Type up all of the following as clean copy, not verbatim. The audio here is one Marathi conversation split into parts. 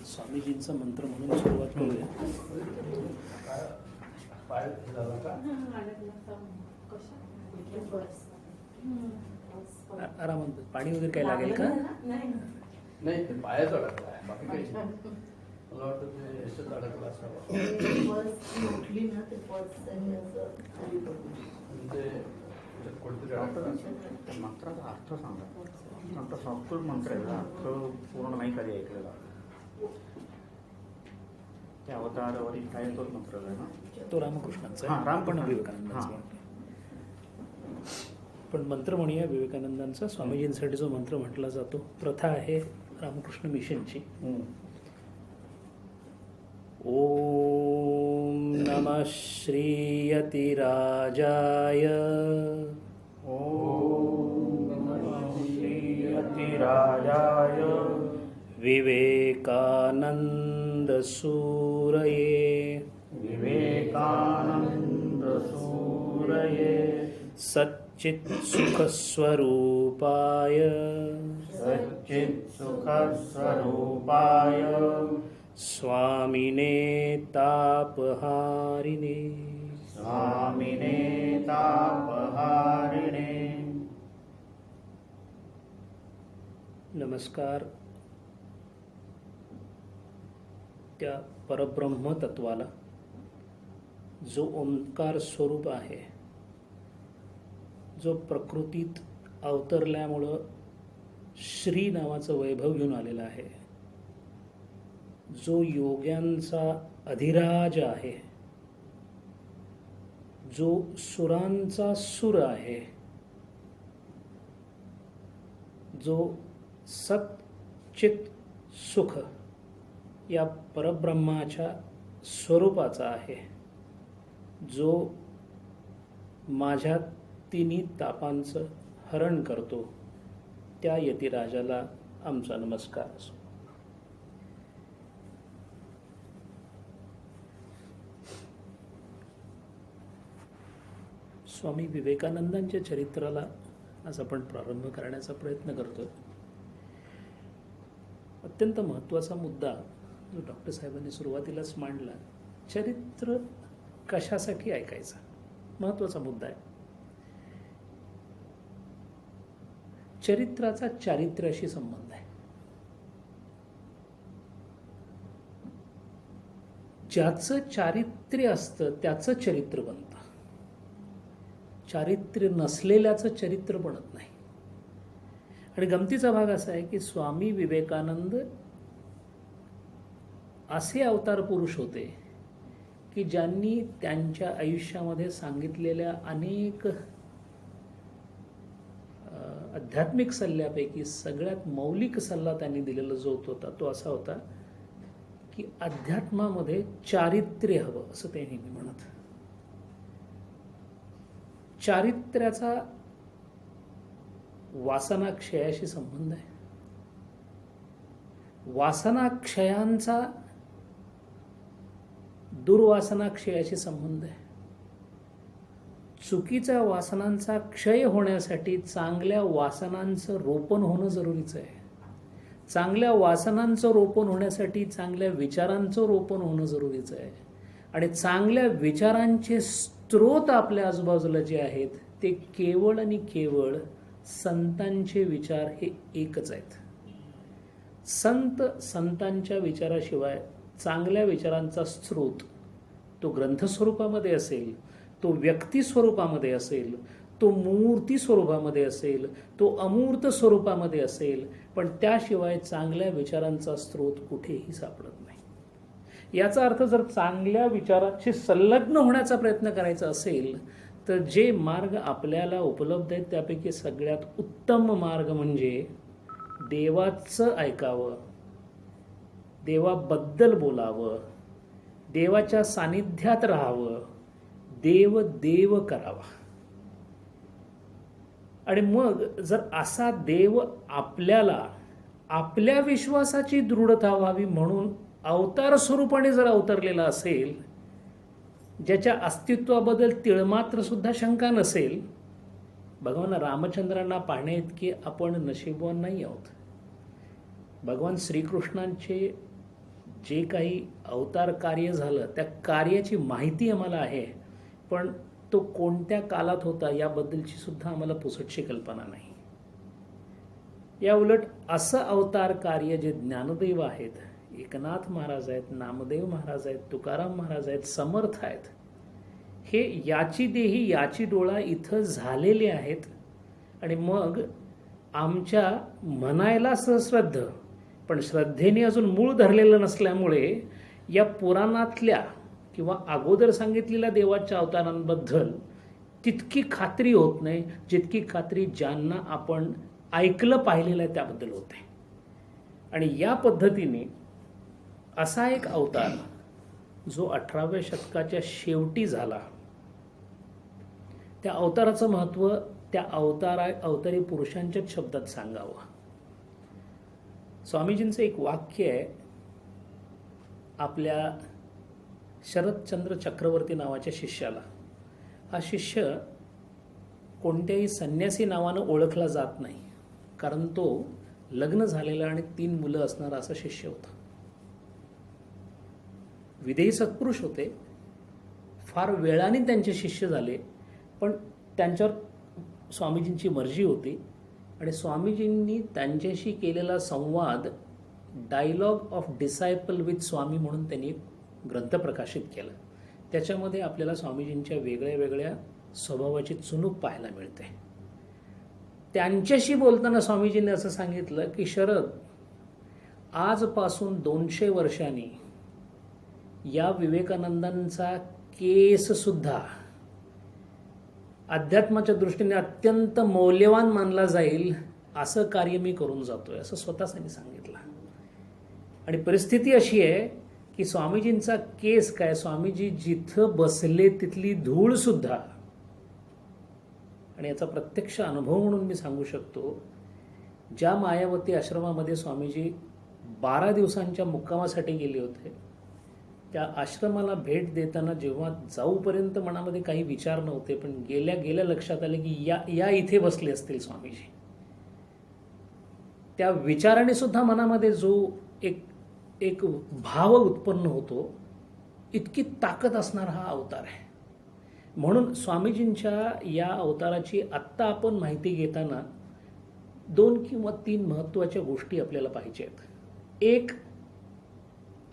स्वामीजींचा मंत्र म्हणून सुरुवात करूया. आरामात. पाणी वगैरे काय लागेल का? नाही, ते पायाच अडकला आहे, बाकी काही नाही. मला वाटतं ते याच्यात अडकला असावा. ते याच्यात कुठेतरी अडकलं. मंत्राचा अर्थ सांगा. नंतर संस्कृत मंत्र आहे, अर्थ पूर्ण नाही कधी ऐकलेला. त्या अवतारावरील काय तोच मंत्र आहे ना? तो रामकृष्णांचा हां, आहे, पण विवेकानंदांचा. पण मंत्र म्हणूया विवेकानंदांचा. स्वामीजींसाठी जो मंत्र म्हटला जातो, प्रथा आहे रामकृष्ण मिशनची. ओम नमः श्रीयतिराजाय. ओम नमः श्रीयतिराजाय विवेकानंद सूरये. विवेकानंद सूरये सच्चित् सुखस्वरूपाय. सच्चित् सुखस्वरूपाय स्वामिने तापहारिणे. स्वामिने तापहारिणे. नमस्कार. त्या परब्रह्म तत्वाला, जो ओंकार स्वरूप आहे, जो प्रकृतीत अवतरल्यामुळं श्री नावाचं वैभव घेऊन आलेला आहे, जो योग्यांचा अधिराज आहे, जो सुरांचा सुर आहे, जो सच्चित सुख या परब्रह्माच्या स्वरूपाचा आहे, जो माझ्या तिन्ही तापांचं हरण करतो, त्या यतिराजाला आमचा नमस्कार असो. स्वामी विवेकानंदांच्या चरित्राला आज आपण प्रारंभ करण्याचा प्रयत्न करतो. अत्यंत महत्त्वाचा मुद्दा जो डॉक्टर साहेबांनी सुरुवातीलाच मांडला, चरित्र कशासाठी ऐकायचं, महत्त्वाचा मुद्दा आहे. चरित्राचा चारित्र्याशी संबंध आहे. ज्याचं चारित्र्य असतं त्याचं चरित्र बनतं. चारित्र्य नसलेल्याचं चरित्र बनत नाही. आणि गमतीचा भाग असा आहे की स्वामी विवेकानंद असे अवतार पुरुष होते की ज्यांनी त्यांच्या आयुष्यामध्ये सांगितलेल्या अनेक आध्यात्मिक सल्ल्यापैकी सगळ्यात मौलिक सल्ला त्यांनी दिलेला जो होता तो असा होता की अध्यात्मामध्ये चारित्र्य हवं, असं ते नेहमी म्हणत. चारित्र्याचा वासनाक्षयाशी संबंध आहे. वासनाक्षयांचा दुर्वासनाक्षयाशी संबंध आहे. चुकीच्या वासनांचा क्षय होण्यासाठी चांगल्या वासनांचं रोपण होणं जरुरीचं आहे. चांगल्या वासनांचं रोपण होण्यासाठी चांगल्या विचारांचं रोपण होणं जरुरीचं आहे. आणि चांगल्या विचारांचे स्रोत आपल्या आजूबाजूला जे आहेत ते केवळ आणि केवळ संतांचे विचार हे एकच आहेत. संतांच्या विचाराशिवाय चांगल्या विचारांचा स्रोत तो ग्रंथ स्वरूपामध्ये असेल, तो व्यक्ती स्वरूपामध्ये असेल, तो मूर्ती स्वरूपामध्ये असेल, तो अमूर्त स्वरूपामध्ये असेल, पण त्याशिवाय चांगल्या विचारांचा स्रोत कुठेही सापडत नाही. याचा अर्थ जर चांगल्या विचारांशी संलग्न होण्याचा प्रयत्न करायचा असेल तर जे मार्ग आपल्याला उपलब्ध आहेत त्यापैकी सगळ्यात उत्तम मार्ग म्हणजे देवाचं ऐकावं, देवाबद्दल बोलावं, देवाच्या सानिध्यात राहावं, देव देव करावा. आणि मग जर असा देव आपल्याला आपल्या विश्वासाची दृढता व्हावी म्हणून अवतार स्वरूपाने जर अवतरलेला असेल, ज्याच्या अस्तित्वाबद्दल तिळमात्र सुद्धा शंका नसेल, भगवान रामचंद्रांना पाहण्याइतके आपण नशीबवान नाही आहोत. भगवान श्रीकृष्णांचे जे काही अवतार कार्य झालं त्या कार्याची माहिती आम्हाला आहे, पण तो कोणत्या कालात होता याबद्दलची सुद्धा आम्हाला पुसटशी कल्पना नाही. या उलट असं अवतार कार्य जे ज्ञानदेव आहेत, एकनाथ महाराज आहेत, नामदेव महाराज आहेत, तुकाराम महाराज आहेत, समर्थ आहेत, हे याची देही याची डोळा इथं झालेले आहेत. आणि मग आमच्या म्हणायला सहश्रद्ध पण श्रद्धेने अजून मूळ धरलेलं नसल्यामुळे या पुराणातल्या किंवा अगोदर सांगितलेल्या देवाच्या अवतारांबद्दल तितकी खात्री होत नाही जितकी खात्री ज्यांना आपण ऐकलं पाहिलेलं आहे त्याबद्दल होते. आणि या पद्धतीने असा एक अवतार जो 18व्या शतकाच्या शेवटी झाला, त्या अवताराचं महत्त्व त्या अवतारी पुरुषांच्याच शब्दात सांगावं. स्वामीजींचं एक वाक्य आहे आपल्या शरदचंद्र चक्रवर्ती नावाच्या शिष्याला. हा शिष्य कोणत्याही संन्यासी नावानं ओळखला जात नाही, कारण तो लग्न झालेला आणि 3 मुलं असणारा असा शिष्य होता. विदेही सत्पुरुष होते, फार वेळाने त्यांचे शिष्य झाले, पण त्यांच्यावर स्वामीजींची मर्जी होती आणि स्वामीजींनी त्यांच्याशी केलेला संवाद डायलॉग ऑफ डिसायपल विथ स्वामी म्हणून त्यांनी ग्रंथ प्रकाशित केला. त्याच्यामध्ये आपल्याला स्वामीजींच्या वेगळ्या वेगळ्या स्वभावाची चुणूक पाहायला मिळते. त्यांच्याशी बोलताना स्वामीजींनी असं सांगितलं की शरद, आजपासून 200 वर्षांनी या विवेकानंदांचा केस सुद्धा अध्यात्माच्या दृष्टीने अत्यंत मौल्यवान मानला जाईल असं कार्य मी करून जातोय, असं स्वतःच त्यांनी सांगितलं. आणि परिस्थिती अशी आहे की स्वामीजींचा केस काय, स्वामीजी जिथं बसले तिथली धूळ सुद्धा, आणि याचा प्रत्यक्ष अनुभव म्हणून मी सांगू शकतो, ज्या मायावती आश्रमामध्ये स्वामीजी 12 दिवसांच्या मुक्कामासाठी गेले होते, त्या आश्रमाला भेट देताना जेव्हा जाऊपर्यंत मनामध्ये काही विचार नव्हते, पण गेल्या गेल्या लक्षात आले की या इथे बसले असतील स्वामीजी. त्या विचाराने सुद्धा मनामध्ये जो एक भाव उत्पन्न होतो, इतकी ताकद असणारा हा अवतार आहे. म्हणून स्वामीजींच्या या अवताराची आत्ता आपण माहिती घेताना 2 किंवा 3 महत्त्वाच्या गोष्टी आपल्याला पाहिजे आहेत. एक,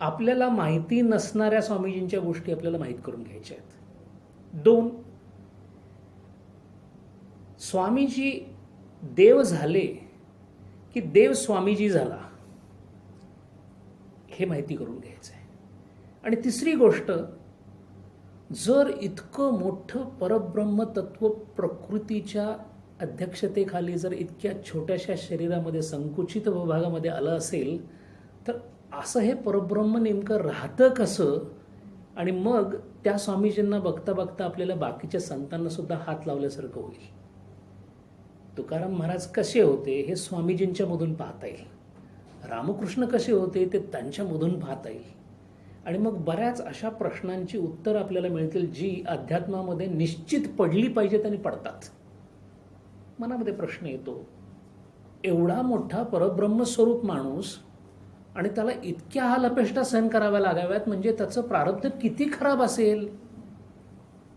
आपल्याला माहिती नसणाऱ्या स्वामीजींच्या गोष्टी आपल्याला माहीत करून घ्यायच्या आहेत. 2, स्वामीजी देव झाले की देव स्वामीजी झाला हे माहिती करून घ्यायचं आहे. आणि तिसरी गोष्ट, जर इतकं मोठं परब्रह्म तत्व प्रकृतीच्या अध्यक्षतेखाली जर इतक्या छोट्याशा शरीरामध्ये संकुचित विभागामध्ये आलं असेल, तर असं हे परब्रह्म नेमकं राहतं कसं? आणि मग त्या स्वामीजींना बघता बघता आपल्याला बाकीच्या संतांना सुद्धा हात लावल्यासारखं होईल. तुकाराम महाराज कसे होते हे स्वामीजींच्या मधून पाहता येईल, रामकृष्ण कसे होते ते त्यांच्यामधून पाहता येईल. आणि मग बऱ्याच अशा प्रश्नांची उत्तर आपल्याला मिळतील जी अध्यात्मामध्ये निश्चित पडली पाहिजेत आणि पडतात. मनामध्ये प्रश्न येतो, एवढा मोठा परब्रह्म स्वरूप माणूस आणि त्याला इतक्या हाल अपेष्टा सहन कराव्या लागाव्यात, म्हणजे त्याचं प्रारब्ध किती खराब असेल?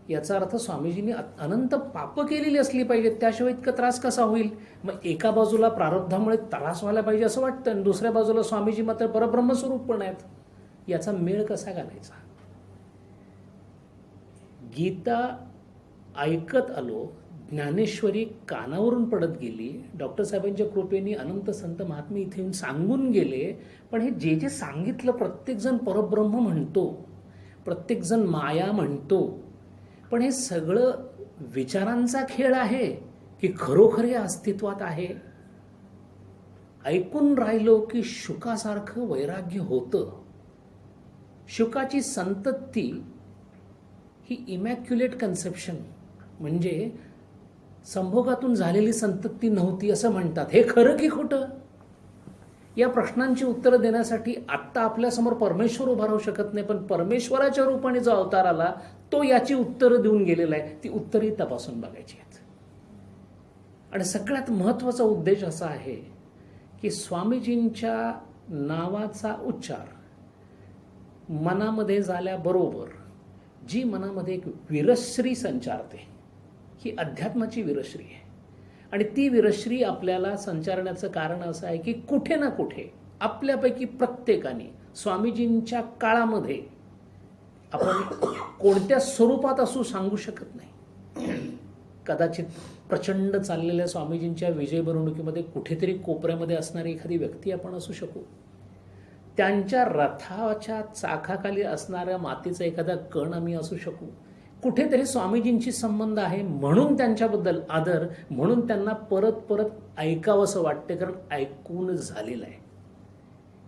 याचा अर्थ स्वामीजींनी अनंत पापं केलेली असली पाहिजेत, त्याशिवाय इतका त्रास कसा होईल? मग एका बाजूला प्रारब्धामुळे त्रास व्हायला पाहिजे असं वाटतं आणि दुसऱ्या बाजूला स्वामीजी मात्र परब्रह्म स्वरूप पण आहेत. याचा मेळ कसा घालायचा? गीता ऐकत आलो, ज्ञानेश्वरी कानावरून पडत गेली, डॉक्टर साहेबांच्या कृपेने अनंत संत महात्मे इथे येऊन सांगून गेले. पण हे जे सांगितलं, प्रत्येकजण परब्रह्म म्हणतो, प्रत्येकजण माया म्हणतो, पण हे सगळं विचारांचा खेळ आहे की खरोखर हे अस्तित्वात आहे? ऐकून राहिलो की शुकासारखं वैराग्य होतं. शुकाची संतती ही इमॅक्युलेट कन्सेप्शन, म्हणजे संभोगातून झालेली संतती नव्हती असं म्हणतात. हे खरं की खोटं? या प्रश्नांची उत्तरं देण्यासाठी आत्ता आपल्यासमोर परमेश्वर उभा राहू शकत नाही, पण परमेश्वराच्या रूपाने जो अवतार आला तो याची उत्तरं देऊन गेलेला आहे. ती उत्तरही तपासून बघायची आहेत. आणि सगळ्यात महत्त्वाचा उद्देश असा आहे की स्वामीजींच्या नावाचा उच्चार मनामध्ये झाल्याबरोबर जी मनामध्ये एक विरश्री संचारते, ही अध्यात्माची विरश्री आहे. आणि ती विरश्री आपल्याला संचारण्याचं कारण असं आहे की कुठे ना कुठे आपल्यापैकी प्रत्येकाने स्वामीजींच्या काळामध्ये आपण कोणत्या स्वरूपात असू सांगू शकत नाही. कदाचित प्रचंड चाललेल्या स्वामीजींच्या विजय मिरवणुकीमध्ये कुठेतरी कोपऱ्यामध्ये असणारी एखादी व्यक्ती आपण असू शकू. त्यांच्या रथाच्या चाकाखाली असणाऱ्या मातीचा एखादा कण आम्ही असू शकू. कुठेतरी स्वामीजींशी संबंध आहे म्हणून त्यांच्याबद्दल आदर, म्हणून त्यांना परत परत ऐकावंसं वाटते, कारण ऐकून झालेलं आहे.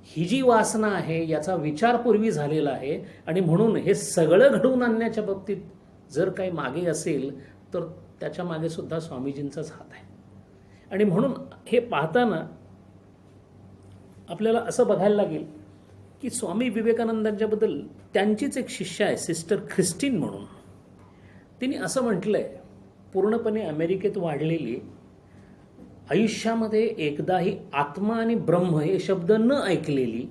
ही जी वासना आहे याचा विचार पूर्वी झालेला आहे. आणि म्हणून हे सगळं घडवून आणण्याच्या बाबतीत जर काही मागे असेल तर त्याच्या मागे सुद्धा स्वामीजींचाच हात आहे. आणि म्हणून हे पाहताना आपल्याला असं बघायला लागेल की स्वामी विवेकानंदांच्याबद्दल त्यांचीच एक शिष्य आहे सिस्टर ख्रिस्टीन म्हणून. तिने असं म्हटलंय, पूर्णपणे अमेरिकेत वाढलेली, आयुष्यामध्ये एकदाही आत्मा आणि ब्रह्म हे शब्द न ऐकलेली,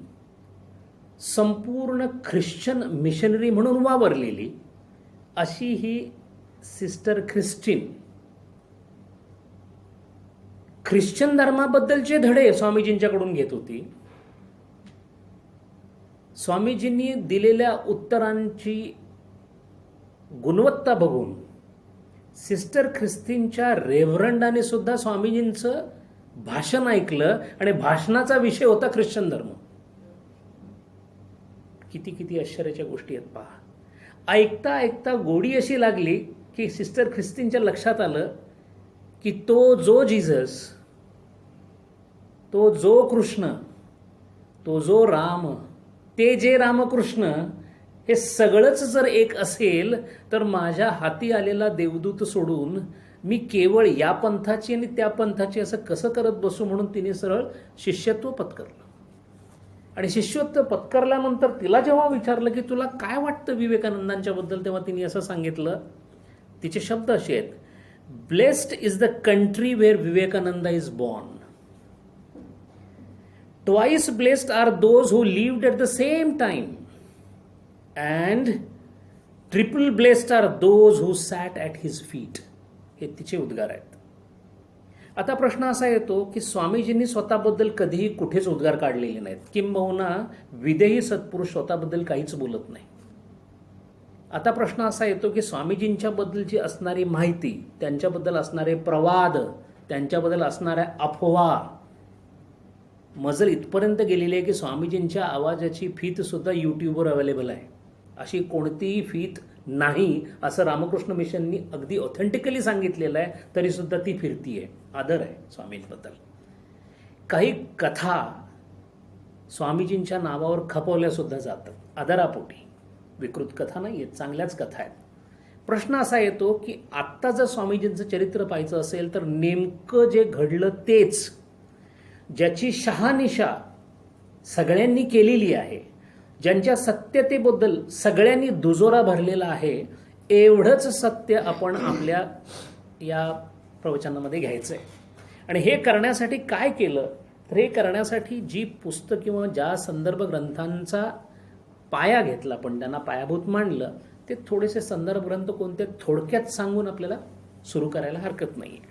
संपूर्ण ख्रिश्चन मिशनरी म्हणून वावरलेली अशी ही सिस्टर ख्रिस्टीन ख्रिश्चन धर्माबद्दलचे धडे स्वामीजींच्याकडून घेत होती. स्वामीजींनी दिलेल्या उत्तरांची गुणवत्ता बघून सिस्टर ख्रिस्तीनच्या रेव्हरंडाने सुद्धा स्वामीजींचं भाषण ऐकलं आणि भाषणाचा विषय होता ख्रिश्चन धर्म. किती किती आश्चर्याच्या गोष्टी आहेत पहा. ऐकता ऐकता गोडी अशी लागली की सिस्टर ख्रिस्तीनच्या लक्षात आलं की तो जो जीसस, तो जो कृष्ण, तो जो राम, ते जे रामकृष्ण, हे सगळंच जर एक असेल तर माझ्या हाती आलेला देवदूत सोडून मी केवळ या पंथाची आणि त्या पंथाची असं कसं करत बसू. म्हणून तिने सरळ शिष्यत्व पत्करलं. आणि शिष्यत्व पत्करल्यानंतर तिला जेव्हा विचारलं की तुला काय वाटतं विवेकानंदांच्या बद्दल, तेव्हा तिने असं सांगितलं, तिचे शब्द असे आहेत, blessed is the country where Vivekananda is born. Twice blessed are those who lived at the same time. And triple blessed are those who sat at his feet. हे तिचे उद्गार आहेत. आता प्रश्न असा येतो की स्वामीजींनी स्वतःबद्दल कधीही कुठेच उद्गार काढलेले नाहीत, किंबहुना विदेही सत्पुरुष स्वतःबद्दल काहीच बोलत नाही. आता प्रश्न असा येतो की स्वामीजींच्याबद्दलची असणारी माहिती, त्यांच्याबद्दल असणारे प्रवाद, त्यांच्याबद्दल असणाऱ्या अफवा मजल इथपर्यंत गेलेली आहे की स्वामीजींच्या आवाजाची फीत सुद्धा यूट्यूबवर अवेलेबल आहे. अशी कोणतीही फीत नाही असं रामकृष्ण मिशननी अगदी ऑथेंटिकली सांगितलेलं आहे, तरी सुद्धा ती फिरतीये. आदर आहे स्वामींबद्दल. काही कथा स्वामीजींच्या नावावर खपवल्या सुद्धा जातात आदरापोटी. विकृत कथा नाही आहेत, चांगल्याच कथा आहेत. प्रश्न असा येतो की आत्ता जर स्वामीजींचं चरित्र पाहायचं असेल तर नेमकं जे घडलं तेच, ज्याची शहानिशा सगळ्यांनी केलेली आहे, ज्यांच्या सत्यतेबद्दल सगळ्यांनी दुजोरा भरलेला आहे, एवढंच सत्य आपण आपल्या या प्रवचनामध्ये घ्यायचं आहे. आणि हे करण्यासाठी काय केलं तर हे करण्यासाठी जी पुस्तक किंवा ज्या संदर्भ ग्रंथांचा पाया घेतला, पण त्यांना पायाभूत मांडलं, ते थोडेसे संदर्भ ग्रंथ कोणते थोडक्यात सांगून आपल्याला सुरू करायला हरकत नाही आहे.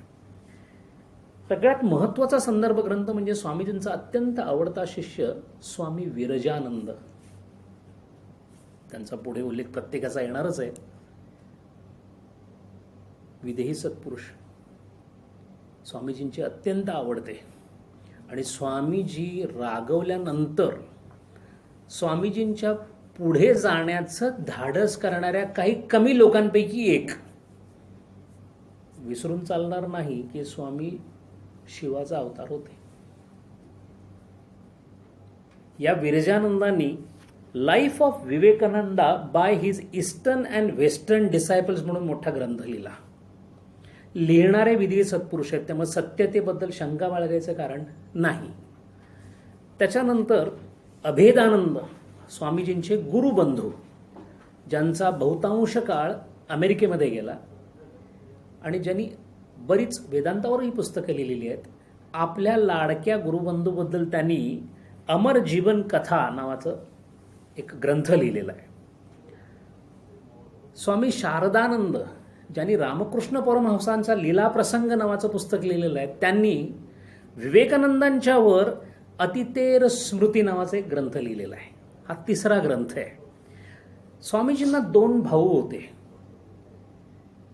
सगळ्यात महत्त्वाचा संदर्भ ग्रंथ म्हणजे स्वामीजींचा अत्यंत आवडता शिष्य स्वामी विरजानंद. त्यांचा पुढे उल्लेख प्रत्येकाचा येणारच आहे. विदेही सत्पुरुष स्वामीजींचे अत्यंत आवडते. आणि स्वामीजी रागवल्यानंतर स्वामीजींच्या पुढे जाण्याचं धाडस करणाऱ्या काही कमी लोकांपैकी एक. विसरून चालणार नाही की स्वामी शिवाचा अवतार होते. या विरजानंदांनी life of Vivekananda by his eastern and western disciples म्हणून मोठा ग्रंथ लिहिला. लिहिणारे विदेही सत्पुरुष आहेत, त्यामुळे सत्यतेबद्दल शंका बाळगायचं कारण नाही. त्याच्यानंतर अभेदानंद स्वामीजींचे गुरुबंधू, ज्यांचा बहुतांश काळ अमेरिकेमध्ये गेला आणि ज्यांनी बरीच वेदांतावरही पुस्तकं लिहिलेली आहेत. आपल्या लाडक्या गुरुबंधूबद्दल त्यांनी अमर जीवन कथा नावाचं एक ग्रंथ लिहिलेला आहे. स्वामी शारदानंद ज्यांनी रामकृष्ण परमहंसांचा लीला प्रसंग नावाचं पुस्तक लिहिलेलं आहे, त्यांनी विवेकानंदांच्या वर अतितेर स्मृती नावाचा एक ग्रंथ लिहिलेला आहे. हा तिसरा ग्रंथ आहे. स्वामीजींना 2 भाऊ होते.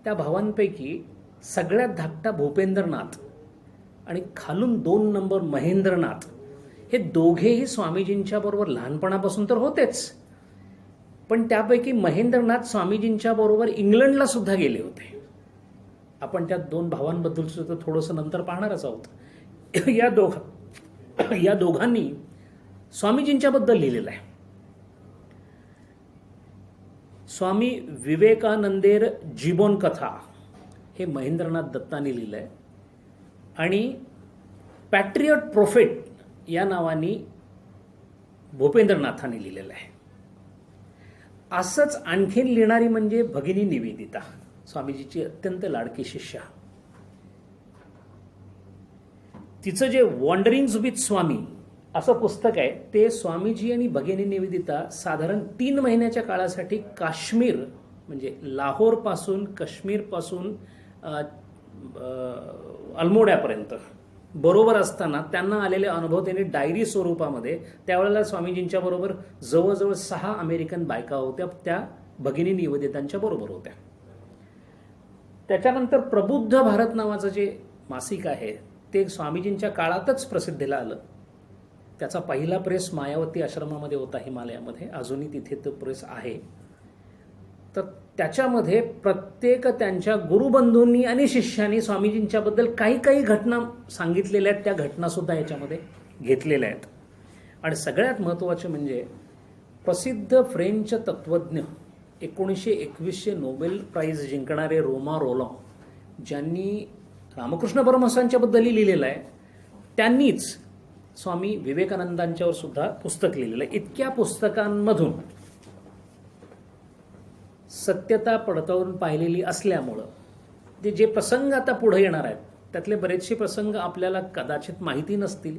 त्या भावांपैकी सगळ्यात धाकटा भूपेंद्रनाथ आणि खालून 2 नंबर महेंद्रनाथ, हे दोघेही स्वामीजींच्या बरोबर लहानपणापासून तर होतेच, पण त्यापैकी महेंद्रनाथ स्वामीजींच्या बरोबर इंग्लंडला सुद्धा गेले होते. आपण त्या 2 भावांबद्दल सुद्धा थोडंसं नंतर पाहणारच आहोत. या दोघांनी स्वामीजींच्याबद्दल लिहिलेलं आहे. स्वामी विवेकानंदेर जीवन कथा हे महेंद्रनाथ दत्तांनी लिहिलं आहे आणि पॅट्रियट प्रोफेट या नावाने भूपेंद्रनाथांनी लिहिलेलं आहे. असंच आणखीन लिहिणारी म्हणजे भगिनी निवेदिता, स्वामीजीची अत्यंत लाडकी शिष्या. तिचं जे वॉन्डरिंग्स विथ स्वामी असं पुस्तक आहे, ते स्वामीजी आणि भगिनी निवेदिता साधारण 3 महिन्याच्या काळासाठी काश्मीर म्हणजे लाहोरपासून काश्मीरपासून अल्मोड्यापर्यंत बरोबर असताना त्यांना आलेले अनुभव त्यांनी डायरी स्वरूपामध्ये, त्यावेळेला स्वामीजींच्या बरोबर जवळजवळ 6 अमेरिकन बायका होत्या, त्या भगिनी निवेदितांच्या बरोबर होत्या. त्याच्यानंतर प्रबुद्ध भारत नावाचं जे मासिक आहे ते स्वामीजींच्या काळातच प्रसिद्धीला आलं. त्याचा पहिला प्रेस मायावती आश्रमामध्ये होता हिमालयामध्ये, अजूनही तिथे तो प्रेस आहे. तर त्याच्यामध्ये प्रत्येक त्यांच्या गुरुबंधूंनी आणि शिष्यांनी स्वामीजींच्याबद्दल काही काही घटना सांगितलेल्या आहेत, त्या घटनासुद्धा याच्यामध्ये घेतलेल्या आहेत. आणि सगळ्यात महत्त्वाचे म्हणजे प्रसिद्ध फ्रेंच तत्त्वज्ञ 1921 नोबेल प्राईज जिंकणारे रोमा रोलॉ, ज्यांनी रामकृष्ण परमहंसांच्याबद्दलही लिहिलेलं आहे, त्यांनीच स्वामी विवेकानंदांच्यावर सुद्धा पुस्तक लिहिलेलं आहे. इतक्या पुस्तकांमधून सत्यता पडताळून पाहिलेली असल्यामुळं ते जे प्रसंग आता पुढे येणार आहेत त्यातले बरेचसे प्रसंग आपल्याला कदाचित माहिती नसतील,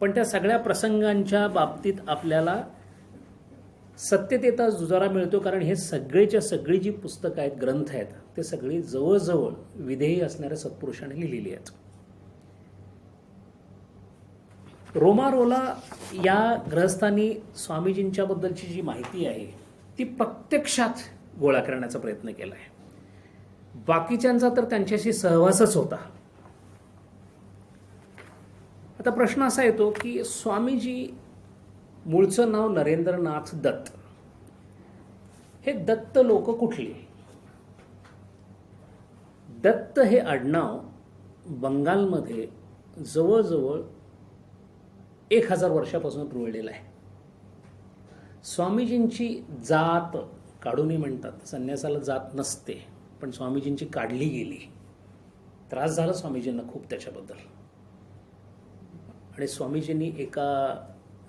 पण त्या सगळ्या प्रसंगांच्या बाबतीत आपल्याला सत्यतेचा जुजारा मिळतो. कारण हे सगळेच्या सगळी जी पुस्तकं आहेत, ग्रंथ आहेत, ते सगळी जवळजवळ विधेयी असणाऱ्या सत्पुरुषांनी लिहिलेली आहेत. रोमा रोला या गृहस्थांनी स्वामीजींच्याबद्दलची जी माहिती आहे ती प्रत्यक्षात गोळा करण्याचा प्रयत्न केला आहे. बाकीच्यांचा तर त्यांच्याशी सहवासच होता. आता प्रश्न असा येतो की स्वामीजी मूळचं नाव नरेंद्रनाथ दत्त, हे दत्त लोक कुठले? दत्त हे आडनाव बंगालमध्ये जवळजवळ 1000 वर्षापासून रुळलेलं आहे. स्वामीजींची जात काढूनही म्हणतात, संन्यासाला जात नसते, पण स्वामीजींची काढली गेली. त्रास झाला स्वामीजींना खूप त्याच्याबद्दल. आणि स्वामीजींनी एका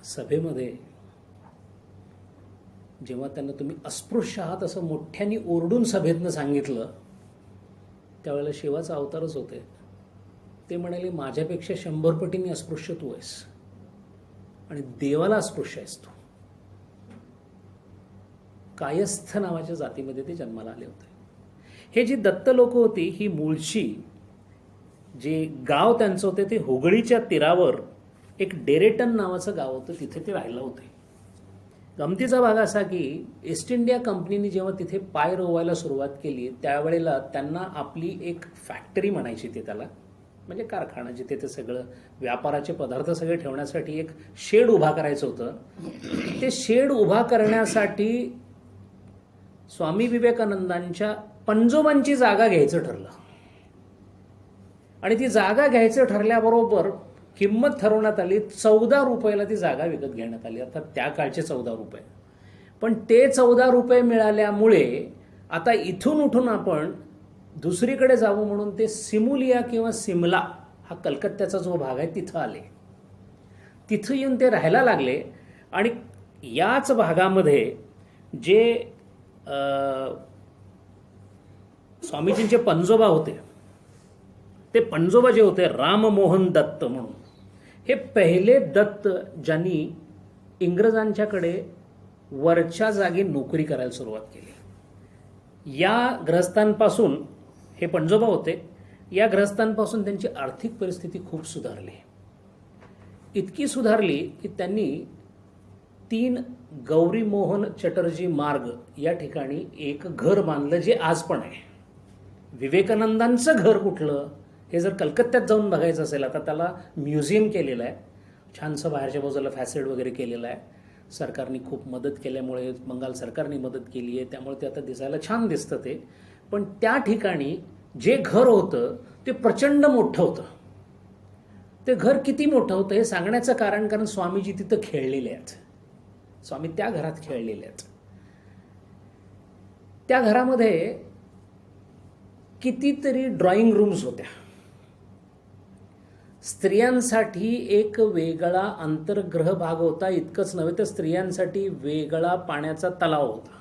सभेमध्ये जेव्हा त्यांना तुम्ही अस्पृश्य आहात असं मोठ्याने ओरडून सभेतनं सांगितलं, त्यावेळेला शिवाचा अवतारच होते. ते म्हणाले, माझ्यापेक्षा 100 पटीने अस्पृश्य तू आहेस आणि देवाला अस्पृश्य आहेस तू. कायस्थ नावाच्या जातीमध्ये ते जन्माला आले होते. हे जी दत्त लोक होती ही मूळची जे गाव त्यांचं होते ते हुगळीच्या तीरावर एक डेरेटन नावाचं गाव होतं, तिथे ते राहिलं होते. गमतीचा भाग असा की ईस्ट इंडिया कंपनीने जेव्हा तिथे पाय रोवायला सुरुवात केली त्यावेळेला त्यांना आपली एक फॅक्टरी म्हणायची ते त्याला, म्हणजे कारखाना, जिथे ते सगळं व्यापाराचे पदार्थ सगळे ठेवण्यासाठी एक शेड उभा करायचं होतं. ते शेड उभा करण्यासाठी स्वामी विवेकानंदांच्या पंजोबांची जागा घ्यायचं ठरलं. आणि ती जागा घ्यायचं ठरल्याबरोबर किंमत ठरवण्यात आली. 14 रुपयाला ती जागा विकत घेण्यात आली, अर्थात त्या काळचे 14 रुपये. पण ते 14 रुपये मिळाल्यामुळे आता इथून उठून आपण दुसरीकडे जावं म्हणून ते सिमुलिया किंवा सिमला हा कलकत्त्याचा जो भाग आहे तिथं आले. तिथं येऊन ते राहायला लागले. आणि याच भागामध्ये जे स्वामीजींचे पंजोबा होते, ते पंजोबा जे होते राममोहन दत्त म्हणून, हे पहिले दत्त ज्यांनी इंग्रजांच्याकडे वरच्या जागी नोकरी करायला सुरुवात केली. या ग्रहस्थांपासून, हे पणजोबा होते, या ग्रहस्थांपासून त्यांची आर्थिक परिस्थिती खूप सुधारली. इतकी सुधारली की त्यांनी 3 गौरी मोहन चटर्जी मार्ग या ठिकाणी एक घर बांधलं, जे आज पण आहे. विवेकानंदांचं घर कुठलं हे जर कलकत्त्यात जाऊन बघायचं असेल, आता त्याला म्युझियम केलेलं आहे, छानसं बाहेरच्या बाजूला फॅसेड वगैरे केलेलं आहे. सरकारने खूप मदत केल्यामुळे, बंगाल सरकारने मदत केली आहे, त्यामुळे ते आता दिसायला छान दिसतं ते. पण त्या ठिकाणी जे घर होतं ते प्रचंड मोठं होतं. ते घर किती मोठं होतं हे सांगण्याचं कारण स्वामीजी तिथं खेळलेले आहेत. स्वामी त्या घरात खेळलेले आहेत. त्या घरामध्ये कितीतरी ड्रॉइंग रूम्स होत्या. स्त्रियांसाठी एक वेगळा अंतर्ग्रह भाग होता. इतकंच नव्हे तर स्त्रियांसाठी वेगळा पाण्याचा तलाव होता.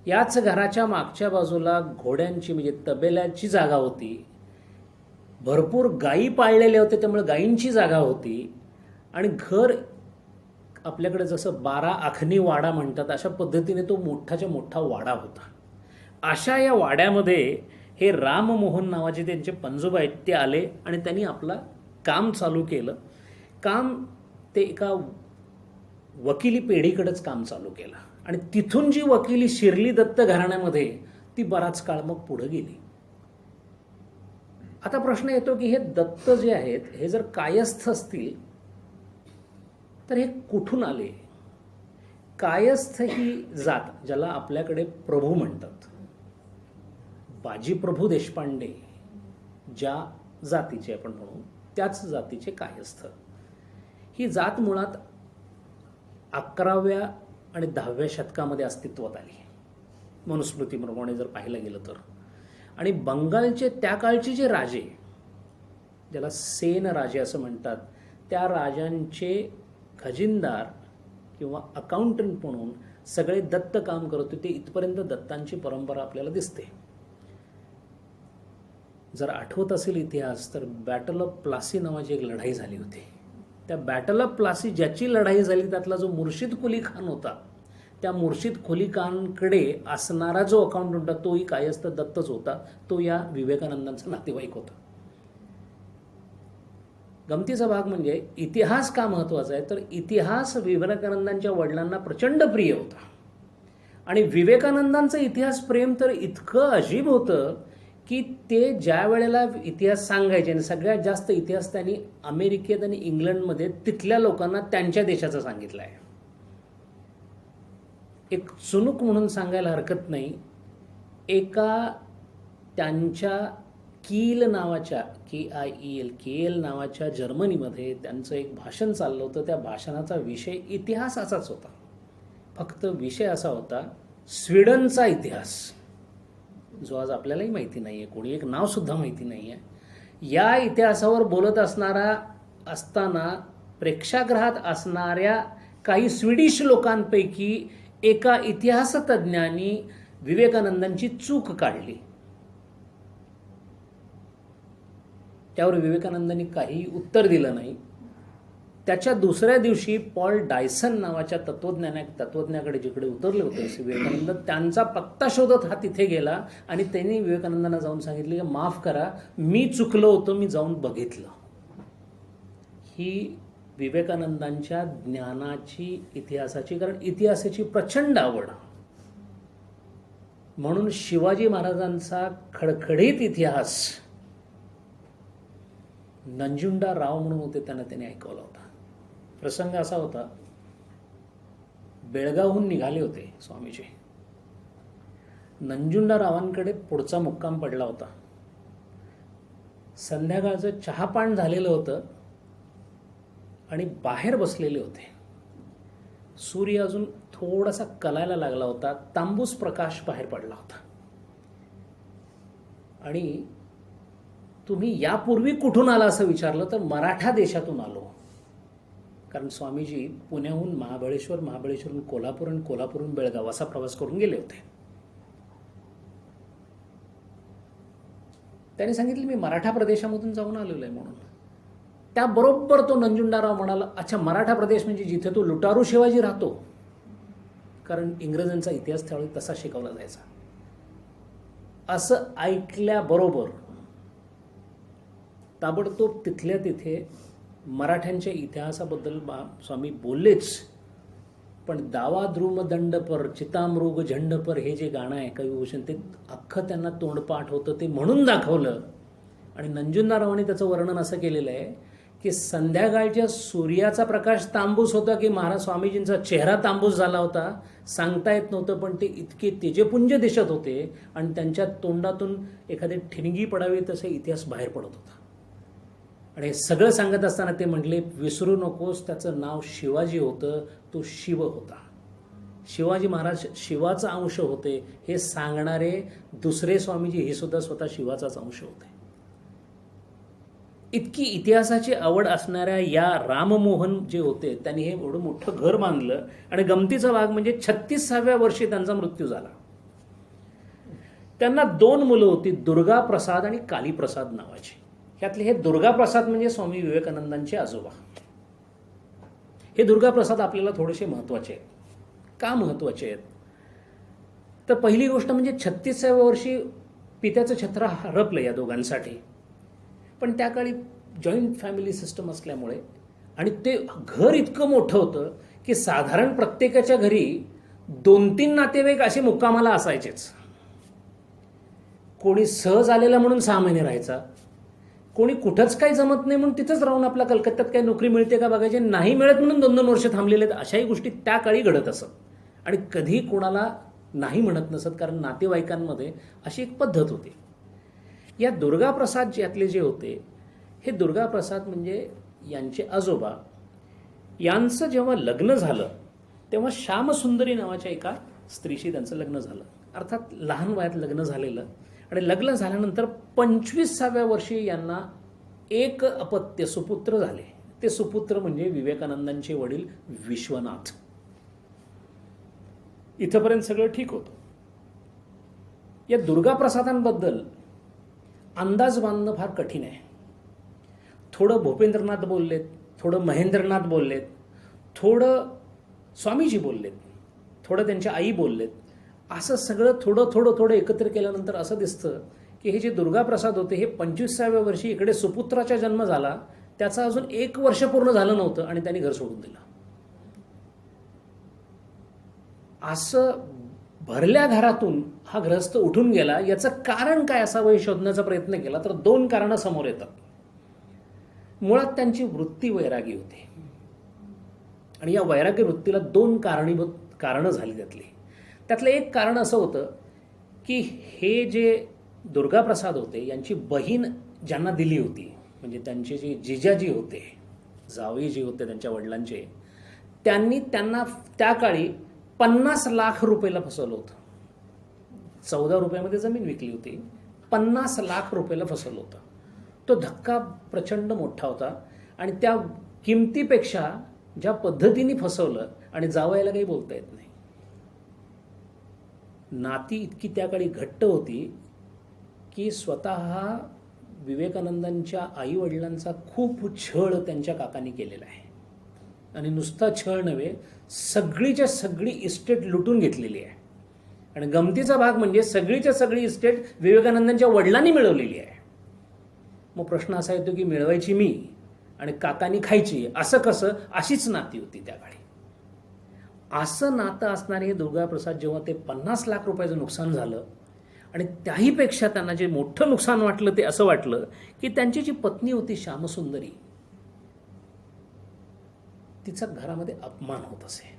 याच घराच्या मागच्या बाजूला घोड्यांची म्हणजे तबेल्याची जागा होती. भरपूर गायी पाळलेल्या होत्या, त्यामुळे गायींची जागा होती. आणि घर आपल्याकडे जसं 12 आखणी वाडा म्हणतात अशा पद्धतीने तो मोठाच्या मोठा वाडा होता. अशा या वाड्यामध्ये हे राममोहन नावाचे त्यांचे पणजोबा आहेत, ते आले आणि त्यांनी आपलं काम चालू केलं. काम ते एका वकिली पेढीकडेच काम चालू केलं. आणि तिथून जी वकिली शिरली दत्त घराण्यामध्ये, ती बराच काळ मग पुढे गेली. आता प्रश्न येतो की हे दत्त जे आहेत हे जर कायस्थ असतील तर हे कुठून आले? कायस्थ ही जात, ज्याला आपल्याकडे प्रभू म्हणतात, बाजीप्रभू देशपांडे ज्या जातीचे आपण म्हणू, त्याच जातीचे कायस्थ. ही जात मुळात 11व्या आणि 10व्या शतकामध्ये अस्तित्वात आली, मनुस्मृतीप्रमाणे जर पाहिलं गेलं तर. आणि बंगालचे त्या काळचे जे राजे, ज्याला सेन राजे असं म्हणतात, त्या राजांचे खजिनदार किंवा अकाउंटंट म्हणून सगळे दत्त काम करत होते. इथपर्यंत दत्तांची परंपरा आपल्याला दिसते. जर आठवत असेल इतिहास तर बॅटल ऑफ प्लासी नावाची एक लढाई झाली होती. त्या बॅटल ऑफ प्लासी ज्याची लढाई झाली त्यातला जो मुर्शिद कुली खान होता, त्या मुर्शिद कुली खानकडे असणारा जो अकाउंटंट होता तोही कायस्थ दत्तच होता. तो या विवेकानंदांचा नातेवाईक होता. गमतीचा भाग म्हणजे इतिहास का महत्त्वाचा आहे तर इतिहास विवेकानंदांच्या वडिलांना प्रचंड प्रिय होता. आणि विवेकानंदांचं इतिहास प्रेम तर इतकं अजीब होतं की ते ज्या वेळेला इतिहास सांगायचे, आणि सगळ्यात जास्त इतिहास त्यांनी अमेरिकेत आणि इंग्लंडमध्ये तिथल्या लोकांना त्यांच्या देशाचा सांगितला आहे. एक चुणूक म्हणून सांगायला हरकत नाही, एका त्यांच्या कील नावाच्या KIEL नावाच्या जर्मनीमध्ये त्यांचं एक भाषण चाललं होतं. त्या भाषणाचा विषय इतिहास असाच होता. फक्त विषय असा होता स्वीडनचा इतिहास, जो आज आपल्यालाही माहिती नाही आहे, कोणी एक नावसुद्धा माहिती नाही आहे. या इतिहासावर बोलत असताना प्रेक्षागृहात असणाऱ्या काही स्वीडिश लोकांपैकी एका इतिहासतज्ञांनी विवेकानंदांची चूक काढली. त्यावर विवेकानंदांनी काही उत्तर दिलं नाही. त्याच्या दुसऱ्या दिवशी पॉल डायसन नावाच्या तत्वज्ञाकडे जिकडे उतरले होते विवेकानंद, त्यांचा पत्ता शोधत हा तिथे गेला आणि त्यांनी विवेकानंदांना जाऊन सांगितले की माफ करा, मी चुकलो होतो, मी जाऊन बघितलं. ही विवेकानंदांच्या ज्ञानाची, इतिहासाची, कारण इतिहासाची प्रचंड आवड. म्हणून शिवाजी महाराजांचा खडखडीत इतिहास नंजुंडराव म्हणून होते, त्यांनी ऐकवला होता. प्रसंग असा होता, बेळगावहून निघाले होते स्वामीजी. नंजुंडरावांकडे पुढचा मुक्काम पडला होता. संध्याकाळचं चहापान झालेलं होतं आणि बाहेर बसलेले होते. सूर्य अजून थोडासा कलायला लागला होता. तांबूस प्रकाश बाहेर पडला होता. आणि तुम्ही यापूर्वी कुठून आला असं विचारलं तर मराठा देशातून आलो. कारण स्वामीजी पुण्याहून महाबळेश्वर, महाबळेश्वरून कोल्हापूर आणि कोल्हापूरहून बेळगाव असा प्रवास करून गेले होते. त्यांनी सांगितलं मी मराठा प्रदेशामधून जाऊन आलेलो आहे म्हणून. त्याबरोबर तो नंजुंडराव म्हणाला, अच्छा मराठा प्रदेश म्हणजे जिथे तो लुटारू शिवाजी राहतो, कारण इंग्रजांचा इतिहास त्यावेळी तसा शिकवला जायचा. असं ऐकल्याबरोबर ताबडतोब तिथल्या तिथे मराठ्यांच्या इतिहासाबद्दल स्वामी बोललेच, पण दावा द्रुम दंडपर चितामृग झंडपर हे जे गाणं आहे कविभूषण, ते अख्खं त्यांना तोंडपाठ होतं, ते म्हणून दाखवलं. आणि नंजुंडरावांनी त्याचं वर्णन असं केलेलं आहे की संध्याकाळच्या सूर्याचा प्रकाश तांबूस होता की महाराज स्वामीजींचा चेहरा तांबूस झाला होता, सांगता येत नव्हतं, पण ते इतके तेजपुंज दिसत होते आणि त्यांच्या तोंडातून एखादी ठिणगी पडावी तसे इतिहास बाहेर पडत होता. आणि हे सगळं सांगत असताना ते म्हटले, विसरू नकोस त्याचं नाव शिवाजी होतं, तो शिव होता. शिवाजी महाराज शिवाचा अंश होते हे सांगणारे दुसरे स्वामीजी हे सुद्धा स्वतः शिवाचाच अंश होते. इतकी इतिहासाची आवड असणाऱ्या या राममोहन जे होते त्यांनी हे एवढं मोठं घर बांधलं. आणि गमतीचा भाग म्हणजे 36व्या वर्षी त्यांचा मृत्यू झाला. त्यांना 2 मुलं होती, दुर्गा प्रसाद आणि काली प्रसाद नावाची. ह्यातले हे दुर्गा प्रसाद म्हणजे स्वामी विवेकानंदांचे आजोबा. हे दुर्गा प्रसाद आपल्याला थोडेसे महत्त्वाचे आहेत. का महत्त्वाचे आहेत? तर पहिली गोष्ट म्हणजे 36व्या वर्षी पित्याचं छत्र हरपलं या दोघांसाठी. पण त्या काळी जॉईंट फॅमिली सिस्टम असल्यामुळे आणि ते घर इतकं मोठं होतं की साधारण प्रत्येकाच्या घरी 2-3 नातेवाईक असे मुक्कामाला असायचेच. कोणी सहज आलेला म्हणून 6 महिने राहायचा, कोणी कुठंच काही जमत नाही म्हणून तिथंच राहून आपला कलकत्त्यात काही नोकरी मिळते का बघायचे, नाही मिळत म्हणून 2-2 वर्ष थांबलेले आहेत. अशाही गोष्टी त्या काळी घडत असत. आणि कधी कोणाला नाही म्हणत नसत, कारण नातेवाईकांमध्ये अशी एक पद्धत होती. या दुर्गा प्रसाद यातले जे होते, हे दुर्गा प्रसाद म्हणजे यांचे आजोबा, यांचं जेव्हा लग्न झालं तेव्हा श्यामसुंदरी नावाच्या एका स्त्रीशी त्यांचं लग्न झालं. अर्थात लहान वयात लग्न झालेलं. आणि लग्न झाल्यानंतर 25व्या वर्षी यांना एक अपत्य सुपुत्र झाले. ते सुपुत्र म्हणजे विवेकानंदांचे वडील विश्वनाथ. इथंपर्यंत सगळं ठीक होतं. या दुर्गा प्रसादांबद्दल अंदाज बांधणं फार कठीण आहे. थोडं भूपेंद्रनाथ बोललेत, थोडं महेंद्रनाथ बोललेत, थोडं स्वामीजी बोललेत, थोडं त्यांच्या आई बोललेत. असं सगळं थोडं एकत्र केल्यानंतर असं दिसतं की हे जे दुर्गा प्रसाद होते हे 25व्या वर्षी इकडे सुपुत्राचा जन्म झाला, त्याचा अजून 1 वर्ष पूर्ण झालं नव्हतं आणि त्यांनी घर सोडून दिलं. असं भरल्या घरातून हा गृहस्थ उठून गेला. याचं कारण काय असावं हे शोधण्याचा प्रयत्न केला तर 2 कारणं समोर येतात. मुळात त्यांची वृत्ती वैरागी होती आणि या वैराग्य वृत्तीला 2 कारणं झाली त्यातली. त्यातलं एक कारण असं होतं की हे जे दुर्गा प्रसाद होते यांची बहीण ज्यांना दिली होती, म्हणजे त्यांचे जे जिजाजी होते, जावई जे होते त्यांच्या वडिलांचे, त्यांनी त्यांना त्या काळी 50 लाख रुपयाला फसवलं होतं. 14 रुपयामध्ये जमीन विकली होती, 50 लाख रुपयाला फसवलं होतं. तो धक्का प्रचंड मोठा होता. आणि त्या किमतीपेक्षा ज्या पद्धतीने फसवलं, आणि जावयाला काही बोलता येत नाही. नाती इतकी त्या काळी घट्ट होती की स्वतः विवेकानंदांच्या आई वडिलांचा खूप छळ त्यांच्या काकांनी केलेला आहे. आणि नुसता छळ नव्हे, सगळीच्या सगळी इस्टेट लुटून घेतलेली आहे. आणि गमतीचा भाग म्हणजे सगळीच्या सगळी इस्टेट विवेकानंदांच्या वडिलांनी मिळवलेली आहे. मग प्रश्न असा येतो की मिळवायची मी आणि काकांनी खायची, असं कसं? अशीच नाती होती त्या काळी. असं नातं असणारे हे दुर्गा प्रसाद जेव्हा ते 50 लाख रुपयाचं नुकसान झालं आणि त्याहीपेक्षा त्यांना जे मोठं नुकसान वाटलं ते असं वाटलं की त्यांची जी पत्नी होती श्यामसुंदरी, तिचा घरामध्ये अपमान होत असे.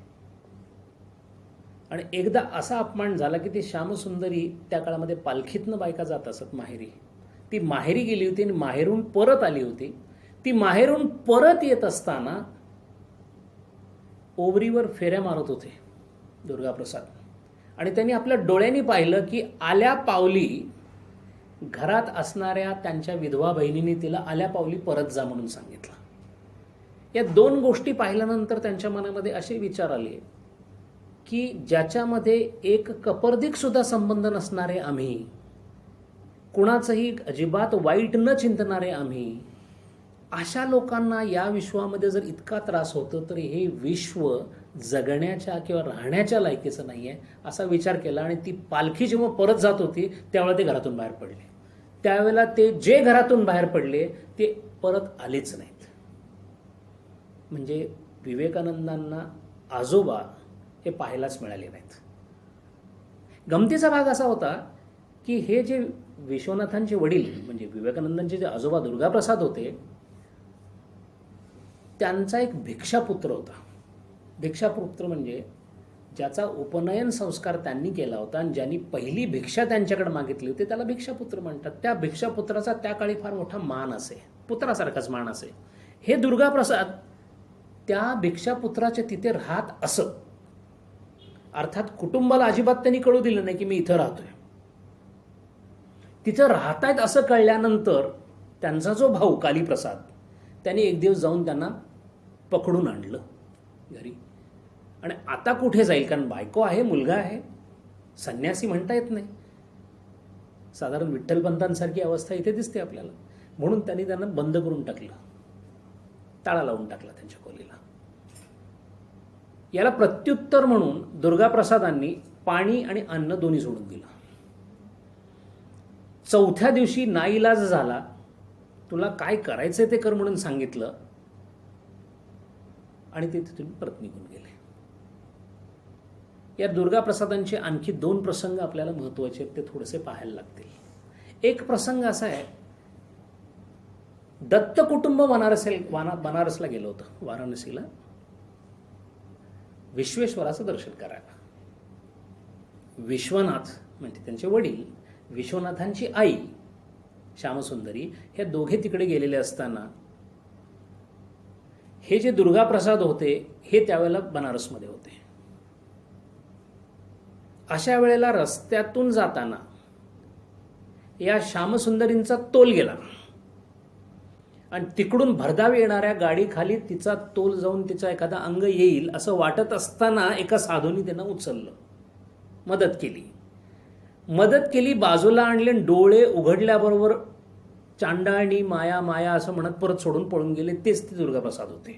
आणि एकदा असा अपमान झाला की ती श्यामसुंदरी त्या काळामध्ये पालखीतनं बायका जात असत माहेरी. ती माहेरी गेली होती आणि माहेरून परत आली होती. ती माहेरून परत येत असताना ओवरीवर फेऱ्या मारत होते दुर्गा प्रसाद. आणि त्यांनी आपल्या डोळ्यांनी पाहिलं की आल्या पावली घरात असणाऱ्या त्यांच्या विधवा बहिणीने तिला आल्या पावली परत जा म्हणून सांगितलं. या 2 गोष्टी पाहिल्यानंतर त्यांच्या मनामध्ये असे विचार आले की ज्याच्यामध्ये एक कपर्दिक सुद्धा संबंध नसणारे आम्ही, कुणाचंही अजिबात वाईट न चिंतणारे आम्ही, अशा लोकांना या विश्वामध्ये जर इतका त्रास होतो तर हे विश्व जगण्याच्या किंवा राहण्याच्या लायकीचं नाही आहे असा विचार केला. आणि ती पालखी जेव्हा परत जात होती त्यावेळेला ते घरातून बाहेर पडले. त्यावेळेला ते जे घरातून बाहेर पडले ते परत आलेच नाहीत. म्हणजे विवेकानंदांना आजोबा हे पाहायलाच मिळाले नाहीत. गमतीचा भाग असा होता की हे जे विश्वनाथांचे वडील म्हणजे विवेकानंदांचे जे आजोबा दुर्गाप्रसाद होते त्यांचा एक भिक्षापुत्र होता. भिक्षापुत्र म्हणजे ज्याचा उपनयन संस्कार त्यांनी केला होता आणि ज्यांनी पहिली भिक्षा त्यांच्याकडे मागितली होती त्याला भिक्षापुत्र म्हणतात. त्या भिक्षापुत्राचा त्या काळी फार मोठा मान असे, पुत्रासारखाच मान असे. हे दुर्गाप्रसाद त्या भिक्षापुत्राच्या तिथे राहत असत. अर्थात कुटुंबाला अजिबात त्यांनी कळू दिलं नाही की मी इथं राहतोय. तिथं राहतायत असं कळल्यानंतर त्यांचा जो भाऊ कालीप्रसाद त्याने एक दिवस जाऊन त्यांना पकडून आणलं घरी. आणि आता कुठे जाईल, कारण बायको आहे, मुलगा आहे, संन्यासी म्हणता येत नाही. साधारण विठ्ठलपंतांसारखी अवस्था इथे दिसते आपल्याला. म्हणून त्यांनी त्यांना बंद करून टाकलं, ताळा लावून टाकला त्यांच्या खोलीला. याला प्रत्युत्तर म्हणून दुर्गाप्रसादांनी पाणी आणि अन्न दोन्ही सोडून दिलं. चौथ्या दिवशी नाईलाज झाला, तुला काय करायचंय ते कर म्हणून सांगितलं आणि ते तिथून परत निघून गेले. या दुर्गाप्रसादांचे आणखी 2 प्रसंग आपल्याला महत्वाचे आहेत, ते थोडेसे पाहायला लागतील. एक प्रसंग असा आहे, दत्त कुटुंब बनारसला गेलं होतं, वाराणसीला विश्वेश्वराचं दर्शन करायला. विश्वनाथ म्हणजे त्यांचे वडील, विश्वनाथांची आई श्यामसुंदरी, हे दोघे तिकडे गेलेले असताना हे जे दुर्गाप्रसाद होते हे त्यावेळेला बनारसमध्ये होते. अशा वेळेला रस्त्यातून जाताना या श्यामसुंदरींचा तोल गेला आणि तिकडून भरधाव येणाऱ्या गाडीखाली तिचा तोल जाऊन तिचा एखादा अंग येईल असं वाटत असताना एका साधूंनी त्यांना उचललं, मदत केली, बाजूला आणले, डोळे उघडल्याबरोबर चांडाळणी माया माया असं म्हणत परत सोडून पळून गेले. तेच ते दुर्गाप्रसाद होते.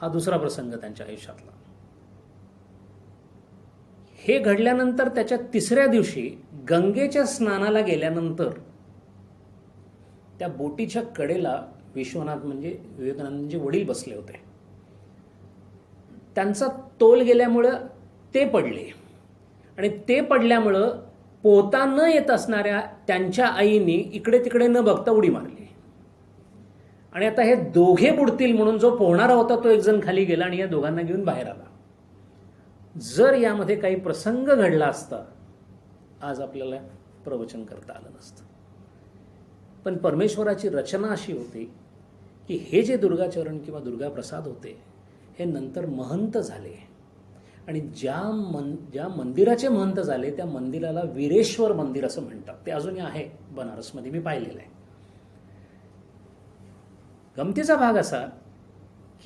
हा दुसरा प्रसंग त्यांच्या आयुष्यातला. हे घडल्यानंतर त्याच्या 3ऱ्या दिवशी गंगेच्या स्नानाला गेल्यानंतर त्या बोटीच्या कडेला विश्वनाथ म्हणजे विवेकानंदांचे वडील बसले होते. त्यांचा तोल गेल्यामुळं ते पडले आणि ते पडल्यामुळं पोहता न येत असणाऱ्या त्यांच्या आईने इकडे तिकडे न बघता उडी मारली. आणि आता हे दोघे बुडतील म्हणून जो पोहणारा होता तो एक जण खाली गेला आणि या दोघांना घेऊन बाहेर आला. जर यामध्ये काही प्रसंग घडला असता आज आपल्याला प्रवचन करता आलं नसतं. पण परमेश्वराची रचना अशी होती की हे जे दुर्गाचरण किंवा दुर्गाप्रसाद होते हे नंतर महंत झाले आणि ज्या मंदिराचे महंत झाले त्या मंदिराला वीरेश्वर मंदिर असं म्हणतात. ते अजूनही आहे बनारसमध्ये, मी पाहिलेलं आहे. गमतीचा भाग असा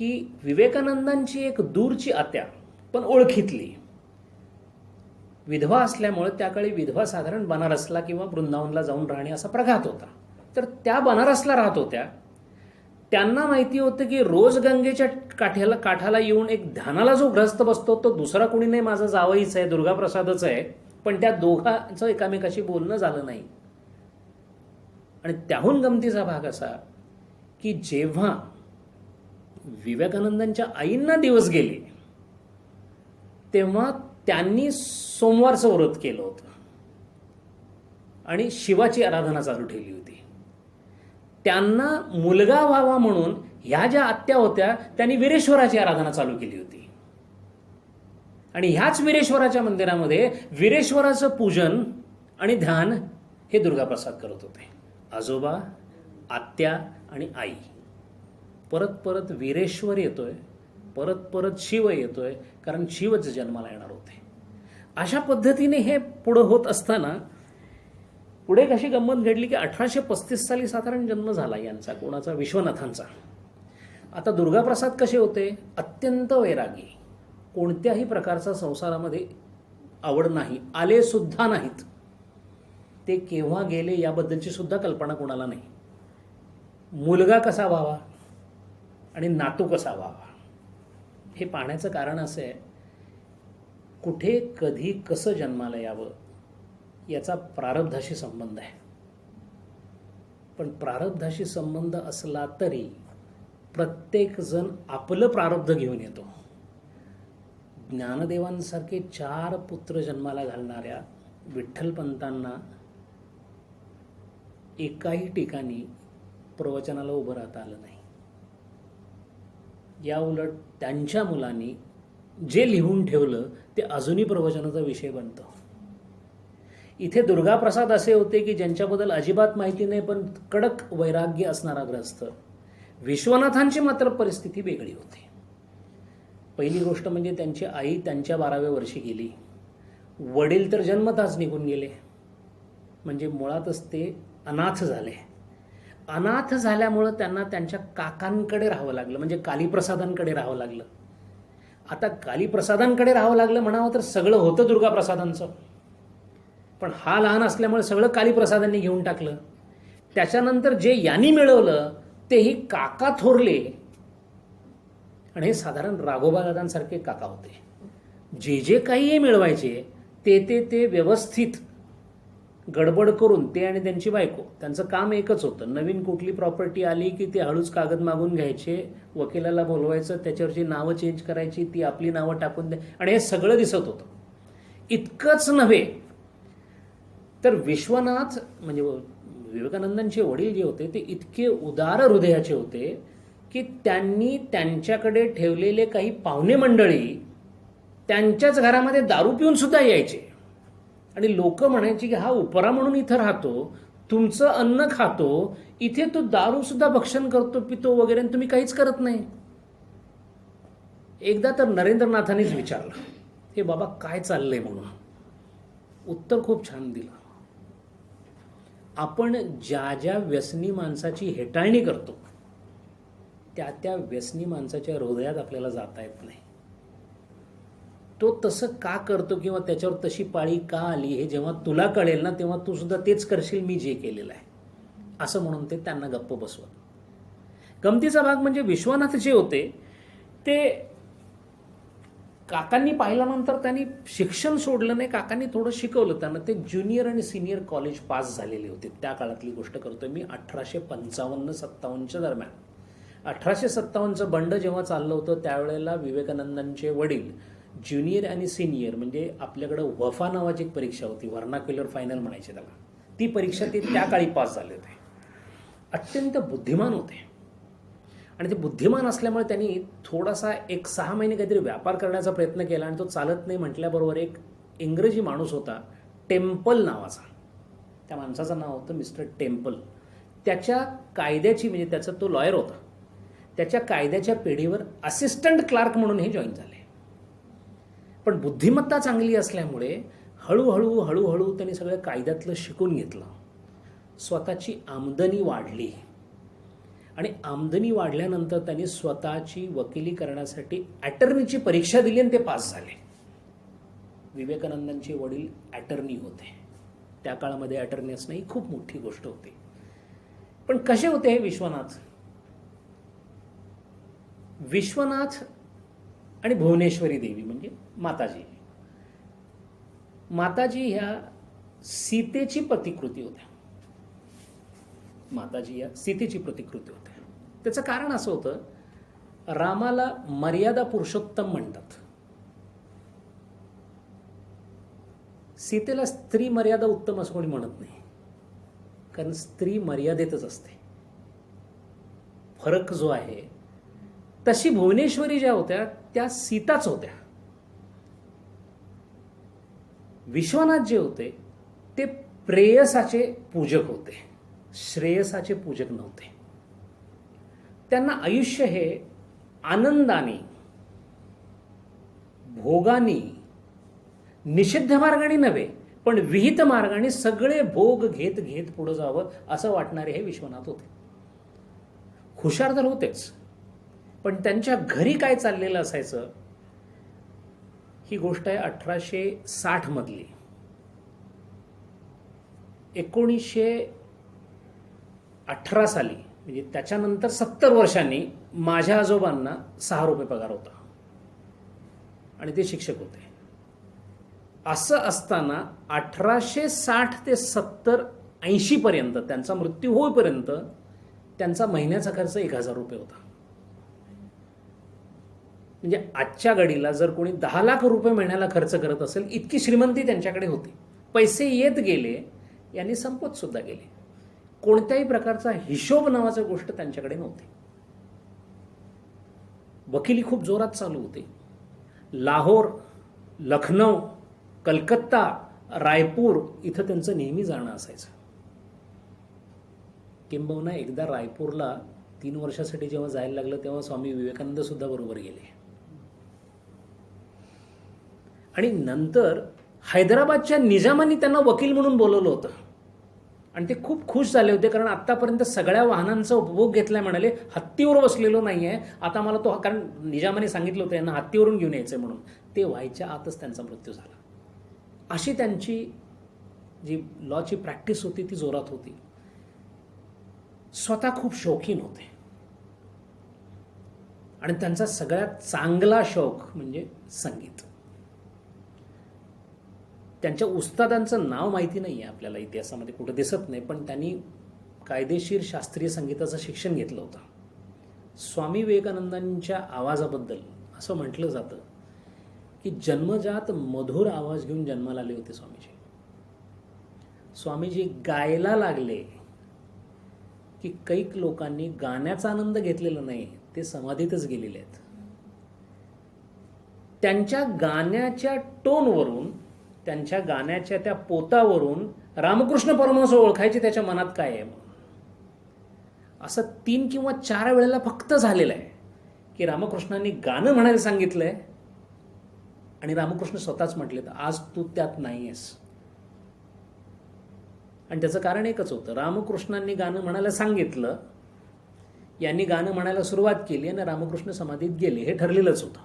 की विवेकानंदांची एक दूरची आत्या पण ओळखीतली विधवा असल्यामुळे त्याकाळी विधवा साधारण बनारसला किंवा वृंदावनला जाऊन राहणे असा प्रघात होता. तर त्या बनारसला राहत होत्या. त्यांना माहिती होतं की रोज गंगेच्या काठाला येऊन एक ध्यानाला जो ग्रस्त बसतो तो दुसरा कोणी नाही, माझा जावईच आहे, दुर्गाप्रसादच आहे. पण त्या दोघांचं एकामेकाशी बोलणं झालं नाही. आणि त्याहून गमतीचा भाग असा की जेव्हा विवेकानंदांच्या आईंना दिवस गेले तेव्हा त्यांनी सोमवारचं व्रत केलं होतं आणि शिवाची आराधना चालू ठेवली होती. त्यांना मुलगा व्हावा म्हणून ह्या ज्या आत्या होत्या त्यांनी वीरेश्वराची आराधना चालू केली होती. आणि ह्याच वीरेश्वराच्या मंदिरामध्ये वीरेश्वराचं पूजन आणि ध्यान हे दुर्गाप्रसाद करत होते. आजोबा, आत्या आणि आई. परत परत वीरेश्वर येतोय, परत परत शिव येतोय, कारण शिवच जन्माला येणार होते. अशा पद्धतीने हे पुढं होत असताना पुढे कशी गंमत घडली की 1835 साली साधारण जन्म झाला यांचा, कोणाचा, विश्वनाथांचा. आता दुर्गाप्रसाद कसे होते, अत्यंत वैरागी, कोणत्याही प्रकारचा संसारामध्ये आवड नाही, आले सुद्धा नाहीत. ते केव्हा गेले याबद्दलची सुद्धा कल्पना कोणाला नाही. मुलगा कसा व्हावा आणि नातू कसा व्हावा हे पाहण्याचं कारण असं आहे, कुठे कधी कसं जन्माला यावं याचा प्रारब्धाशी संबंध आहे. पण प्रारब्धाशी संबंध असला तरी प्रत्येक जण आपलं प्रारब्ध घेऊन येतो. ज्ञानदेवांसारखे 4 पुत्र जन्माला घालणाऱ्या विठ्ठलपंतांना एकाही ठिकाणी प्रवचनाला उभं राहता आलं नाही. या उलट त्यांच्या मुलांनी जे लिहून ठेवलं ते अजूनही प्रवचनाचा विषय बनतं. इथे दुर्गाप्रसाद असे होते की ज्यांच्याबद्दल अजिबात माहिती नाही पण कडक वैराग्य असणारा ग्रस्त. विश्वनाथांची मात्र परिस्थिती वेगळी होती. पहिली गोष्ट म्हणजे त्यांची आई त्यांच्या 12व्या वर्षी गेली. वडील तर जन्मताच निघून गेले. म्हणजे मुळातच ते अनाथ झाले. अनाथ झाल्यामुळं त्यांना त्यांच्या काकांकडे राहावं लागलं, म्हणजे कालीप्रसादांकडे राहावं लागलं. आता कालीप्रसादांकडे राहावं लागलं म्हणावं तर सगळं होतं दुर्गाप्रसादांचं, पण हा लहान असल्यामुळे सगळं कालीप्रसादांनी घेऊन टाकलं. त्याच्यानंतर जे यांनी मिळवलं तेही काका थोरले, आणि हे साधारण राघोबादादांसारखे काका होते. जे जे काही मिळवायचे ते व्यवस्थित गडबड करून, ते आणि त्यांची बायको, त्यांचं काम एकच होतं. नवीन कुठली प्रॉपर्टी आली की ते हळूच कागद मागून घ्यायचे, वकिलाला बोलवायचं, त्याच्यावरची नावं चेंज करायची, ती आपली नावं टाकून द्या, आणि हे सगळं दिसत होतं. इतकंच नव्हे तर विश्वनाथ म्हणजे विवेकानंदांचे वडील जे होते ते इतके उदार हृदयाचे होते की त्यांनी त्यांच्याकडे ठेवलेले काही पाहुणे मंडळी त्यांच्याच घरामध्ये दारू पिऊन सुद्धा यायचे. आणि लोक म्हणायची की हा उपरा म्हणून इथं राहतो, तुमचं अन्न खातो, इथे तो दारू सुद्धा भक्षण करतो, पितो वगैरे, आणि तुम्ही काहीच करत नाही. एकदा तर नरेंद्रनाथांनीच विचारलं, हे बाबा काय चाललंय म्हणून. उत्तर खूप छान दिलं. आपण ज्या ज्या व्यसनी माणसाची हेटाळणी करतो त्या त्या व्यसनी माणसाच्या हृदयात आपल्याला जाता येत नाही. तो तसं का करतो किंवा त्याच्यावर तशी पाळी का आली हे जेव्हा तुला कळेल ना, तेव्हा तू सुद्धा तेच करशील मी जे केलेलं आहे, असं म्हणून ते त्यांना गप्प बसवत. गमतीचा भाग म्हणजे विश्वनाथ जे होते ते काकांनी पाहिल्यानंतर त्यांनी शिक्षण सोडलं नाही, काकांनी थोडं शिकवलं त्यांना. ते ज्युनियर आणि सिनियर कॉलेज पास झालेले होते. त्या काळातली गोष्ट करतोय मी, 1855-57च्या दरम्यान. 1857चं बंड जेव्हा चाललं होतं त्यावेळेला विवेकानंदांचे वडील ज्युनियर आणि सिनियर म्हणजे आपल्याकडं वफा नावाची एक परीक्षा होती, व्हर्नाक्युलर फायनल म्हणायचे त्याला, ती परीक्षा ते त्या काळी पास झाले होते. अत्यंत बुद्धिमान होते, आणि ते बुद्धिमान असल्यामुळे त्यांनी थोडासा 1-6 महिने काहीतरी व्यापार करण्याचा प्रयत्न केला, आणि तो चालत नाही म्हटल्याबरोबर एक इंग्रजी माणूस होता टेम्पल नावाचा, त्या माणसाचं नाव होतं मिस्टर टेम्पल. त्याच्या कायद्याची म्हणजे त्याचा तो लॉयर होता, त्याच्या कायद्याच्या पिढीवर असिस्टंट क्लार्क म्हणून हे जॉईन झाले. पण बुद्धिमत्ता चांगली असल्यामुळे हळूहळू त्यांनी सगळं कायद्यातलं शिकून घेतलं. स्वतःची आमदनी वाढली, आणि आमदनी वाढल्यानंतर त्यांनी स्वतःची वकिली करण्यासाठी अटर्नीची परीक्षा दिली आणि ते पास झाले. विवेकानंदांचे वडील अटर्नी होते. त्या काळामध्ये अटर्नी असणं ही खूप मोठी गोष्ट होती. पण कसे होते हे विश्वनाथ? विश्वनाथ आणि भुवनेश्वरी देवी म्हणजे माताजी. माताजी ह्या सीतेची प्रतिकृती होत्या. माताजी या सीतेची प्रतिकृती होत्या. त्याचं कारण असं होतं, रामाला मर्यादा पुरुषोत्तम म्हणतात, सीतेला स्त्री मर्यादा उत्तम असं कोणी म्हणत नाही, कारण स्त्री मर्यादेतच असते. फरक जो आहे तशी भुवनेश्वरी ज्या होत्या त्या सीताच होत्या. विश्वनाथ जे होते ते प्रेयसाचे पूजक होते, श्रेयसाचे पूजक नव्हते. त्यांना आयुष्य हे आनंदाने, भोगानी, निषिद्ध मार्गाने नव्हे पण विहित मार्गाने सगळे भोग घेत घेत पुढे जावं असं वाटणारे हे विश्वनाथ होते. हुशार तर होतेच, पण त्यांच्या घरी काय चाललेलं असायचं ही गोष्ट आहे 1860 मधली. 1918 साली म्हणजे त्याच्यानंतर 70 वर्षांनी माझ्या आजोबांना 6 रुपये पगार होता आणि ते शिक्षक होते. असं असताना 1860 ते 70-80 पर्यंत त्यांचा मृत्यू होईपर्यंत त्यांचा महिन्याचा खर्च 1000 रुपये होता. म्हणजे आजच्या घडीला जर कोणी 10 लाख रुपये महिन्याला खर्च करत असेल, इतकी श्रीमंती त्यांच्याकडे होती. पैसे येत गेले, यांनी संपत सुद्धा गेले. कोणत्याही प्रकारचा हिशोब नावाची गोष्ट त्यांच्याकडे नव्हती. वकिली खूप जोरात चालू होती. लाहोर, लखनौ, कलकत्ता, रायपूर इथं त्यांचं नेहमी जाणं असायचं. किंबहुना एकदा रायपूरला 3 वर्षासाठी जेव्हा जायला लागलं तेव्हा स्वामी विवेकानंद सुद्धा बरोबर गेले. आणि नंतर हैदराबादच्या निजामांनी त्यांना वकील म्हणून बोलवलं होतं आणि ते खूप खुश झाले होते, कारण आत्तापर्यंत सगळ्या वाहनांचा उपभोग घेतलाय. म्हणाले हत्तीवर बसलेलो नाही आहे आता मला तो, कारण निजामाने सांगितलं होतं यांना हत्तीवरून घेऊन यायचं म्हणून. ते व्हायच्या आतच त्यांचा मृत्यू झाला. अशी त्यांची जी लॉची प्रॅक्टिस होती ती जोरात होती. स्वतः खूप शौकीन होते आणि त्यांचा सगळ्यात चांगला शौक म्हणजे संगीत. त्यांच्या उस्तादांचं नाव माहिती नाही आहे आपल्याला, इतिहासामध्ये कुठं दिसत नाही, पण त्यांनी कायदेशीर शास्त्रीय संगीताचं शिक्षण घेतलं होतं. स्वामी विवेकानंदांच्या आवाजाबद्दल असं म्हटलं जातं की जन्मजात मधुर आवाज घेऊन जन्माला आले होते स्वामीजी. स्वामीजी गायला लागले की कैक लोकांनी गाण्याचा आनंद घेतलेला नाही, ते समाधीतच गेलेले आहेत. त्यांच्या गाण्याच्या टोनवरून, त्यांच्या गाण्याच्या त्या पोतावरून रामकृष्ण परमहंस ओळखायचे त्याच्या मनात काय आहे. असं 3 किंवा 4 वेळेला फक्त झालेलं आहे की रामकृष्णांनी गाणं म्हणायला सांगितलंय आणि रामकृष्ण स्वतःच म्हटले आज तू त्यात नाही आहेस. आणि त्याचं कारण एकच होतं, रामकृष्णांनी गाणं म्हणायला सांगितलं, यांनी गाणं म्हणायला सुरुवात केली आणि रामकृष्ण समाधीत गेले. हे ठरलेलंच होतं.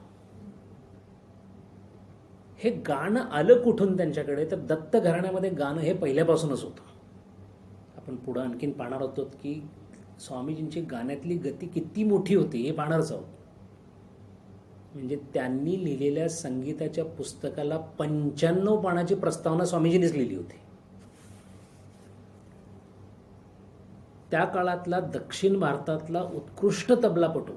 हे गाणं आलं कुठून त्यांच्याकडे, तर दत्त घराण्यामध्ये गाणं हे पहिल्यापासूनच होतं. आपण पुढं आणखीन पाहणार होतो की स्वामीजींची गाण्यातली गती किती मोठी होती हे पाहणारच आहोत. म्हणजे त्यांनी लिहिलेल्या संगीताच्या पुस्तकाला 95 पानाची प्रस्तावना स्वामीजींनीच लिहिली होती. त्या काळातला दक्षिण भारतातला उत्कृष्ट तबलापटू,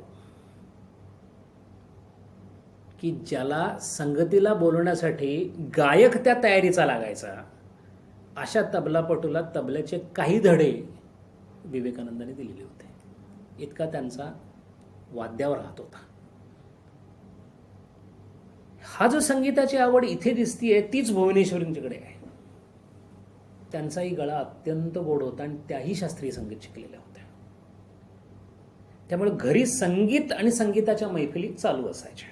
की ज्याला संगतीला बोलवण्यासाठी गायक त्या तयारीचा लागायचा, अशा तबलापटूला तबल्याचे काही धडे विवेकानंदांनी दिलेले होते. इतका त्यांचा वाद्यावर हात होता. हा जो संगीताची आवड इथे दिसतीये तीच भुवनेश्वरींच्याकडे आहे. त्यांचाही गळा अत्यंत गोड होता आणि त्याही शास्त्रीय संगीत शिकलेल्या होत्या. त्यामुळे घरी संगीत आणि संगीताच्या मैफिली चालू असायच्या.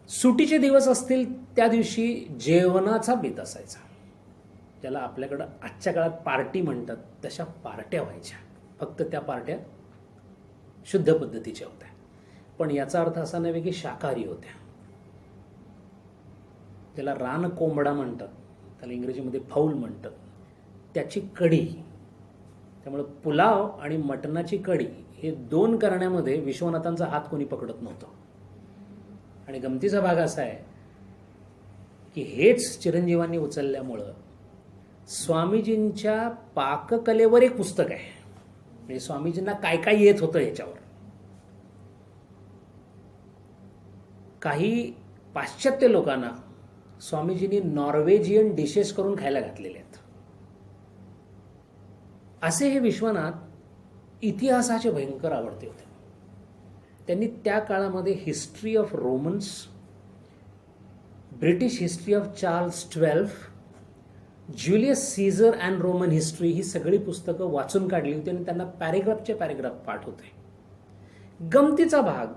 सुटीचे दिवस असतील त्या दिवशी जेवणाचा बेत असायचा. ज्याला आपल्याकडं आजच्या काळात पार्टी म्हणतात, तशा पार्ट्या व्हायच्या. फक्त त्या पार्ट्या शुद्ध पद्धतीच्या होत्या, पण याचा अर्थ असा नव्हे की शाकाहारी होत्या. ज्याला रान कोंबडा म्हणतात, त्याला इंग्रजीमध्ये फाऊल म्हणतात, त्याची कढी. त्यामुळे पुलाव आणि मटणाची कढी हे 2 करण्यामध्ये विश्वनाथांचा हात कोणी पकडत नव्हतं. आणि गमतीचा भाग असा आहे की हेच चिरंजीवांनी उचलल्यामुळं स्वामीजींच्या पाककलेवर एक पुस्तक आहे. म्हणजे स्वामीजींना काय काय येत होतं याच्यावर. काही पाश्चात्य लोकांना स्वामीजींनी नॉर्वेजियन डिशेस करून खायला घातलेले आहेत. असे हे विश्वनाथ इतिहासाचे भयंकर आवडते होते. त्यांनी त्या काळामध्ये history of Romans, British history of Charles 12, Julius Caesar and Roman history ही सगळी पुस्तकं वाचून काढली होती आणि त्यांना पॅरेग्राफचे पॅरेग्राफ पाठ होते. गमतीचा भाग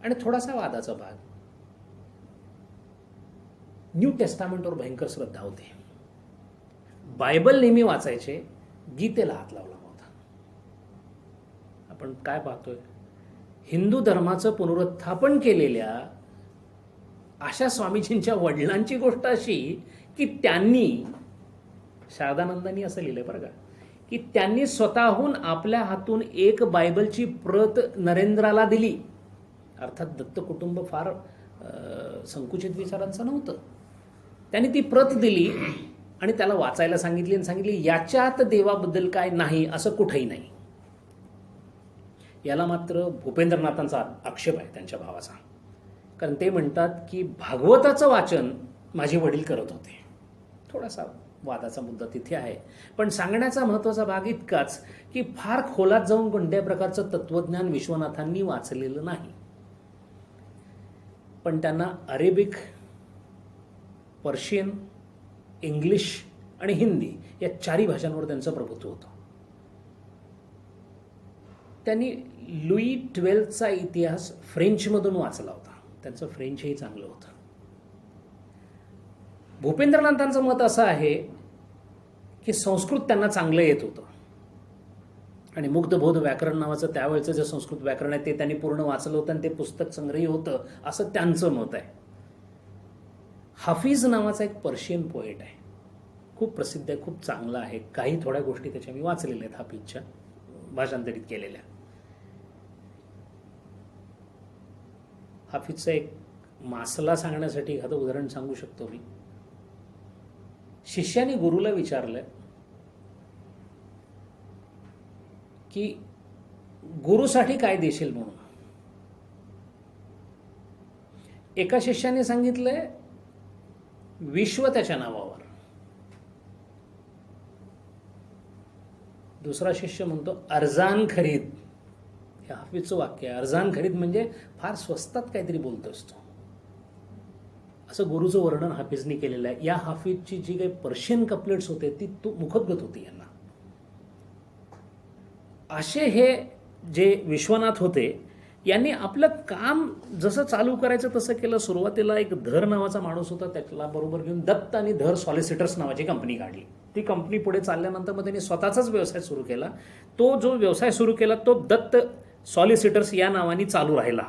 आणि थोडासा वादाचा भाग, न्यू टेस्टामेंटवर भयंकर श्रद्धा होती. बायबल नेहमी वाचायचे, गीतेला हात लावला नव्हता. आपण काय पाहतोय, हिंदू धर्माचं पुनरुत्थापन केलेल्या अशा स्वामीजींच्या वडिलांची गोष्ट अशी की त्यांनी, शारदानंदांनी असं लिहिलंय बरं का, की त्यांनी स्वतःहून आपल्या हातून एक बायबलची प्रत नरेंद्राला दिली. अर्थात दत्त कुटुंब फार संकुचित विचारांचं नव्हतं. त्यांनी ती प्रत दिली आणि त्याला वाचायला सांगितली आणि सांगितली याच्यात देवाबद्दल काय नाही असं कुठंही नाही. याला मात्र भूपेंद्रनाथांचा आक्षेप आहे त्यांच्या भावाचा. कारण ते म्हणतात की भागवताचं वाचन माझे वडील करत होते. थोडासा वादाचा मुद्दा तिथे आहे. पण सांगण्याचा महत्त्वाचा भाग इतकाच की फार खोलात जाऊन कोणत्या प्रकारचं तत्वज्ञान विश्वनाथांनी वाचलेलं नाही. पण त्यांना अरेबिक, पर्शियन, इंग्लिश आणि हिंदी या 4ही भाषांवर त्यांचं प्रभुत्व होतं. त्यांनी लुई 12चा इतिहास फ्रेंचमधून वाचला होता. त्यांचं फ्रेंचही चांगलं होतं. भूपेंद्रनाथांचं मत असं आहे की संस्कृत त्यांना चांगलं येत होतं आणि मुग्धबोध व्याकरण नावाचं त्यावेळचं जे संस्कृत व्याकरण आहे ते त्यांनी पूर्ण वाचलं होतं आणि ते पुस्तक संग्रही होतं असं त्यांचं मत आहे. हाफिज नावाचा एक पर्शियन पोएट आहे, खूप प्रसिद्ध आहे, खूप चांगला आहे. काही थोड्या गोष्टी त्याच्या मी वाचलेल्या आहेत हाफिजच्या, भाषांतरित केलेल्या. हाफिजचं एक मासला सांगण्यासाठी एखादं उदाहरण सांगू शकतो मी. शिष्याने गुरुला विचारलं की गुरुसाठी काय देशील म्हणून. एका शिष्याने सांगितलंय विश्व त्याच्या नावावर. दुसरा शिष्य म्हणतो अर्जान खरीद. हे हाफिजचं वाक्य आहे. अर्जान खरीद म्हणजे फार स्वस्तात काहीतरी बोलतो असतो असं गुरुचं वर्णन हाफिजनी केलेलं आहे. या हाफिजची जी काही पर्शियन कपलेट्स होते ती मुखगत होती यांना. असे हे जे विश्वनाथ होते यांनी आपलं काम जसं चालू करायचं तसं केलं. सुरुवातीला एक धर नावाचा माणूस होता, त्याला बरोबर घेऊन दत्त आणि धर सॉलिसिटर्स नावाची कंपनी काढली. ती कंपनी पुढे चालल्यानंतर मग त्यांनी स्वतःचाच व्यवसाय सुरू केला. तो जो व्यवसाय सुरू केला तो दत्त सॉलिसिटर्स या नावाने चालू राहिला.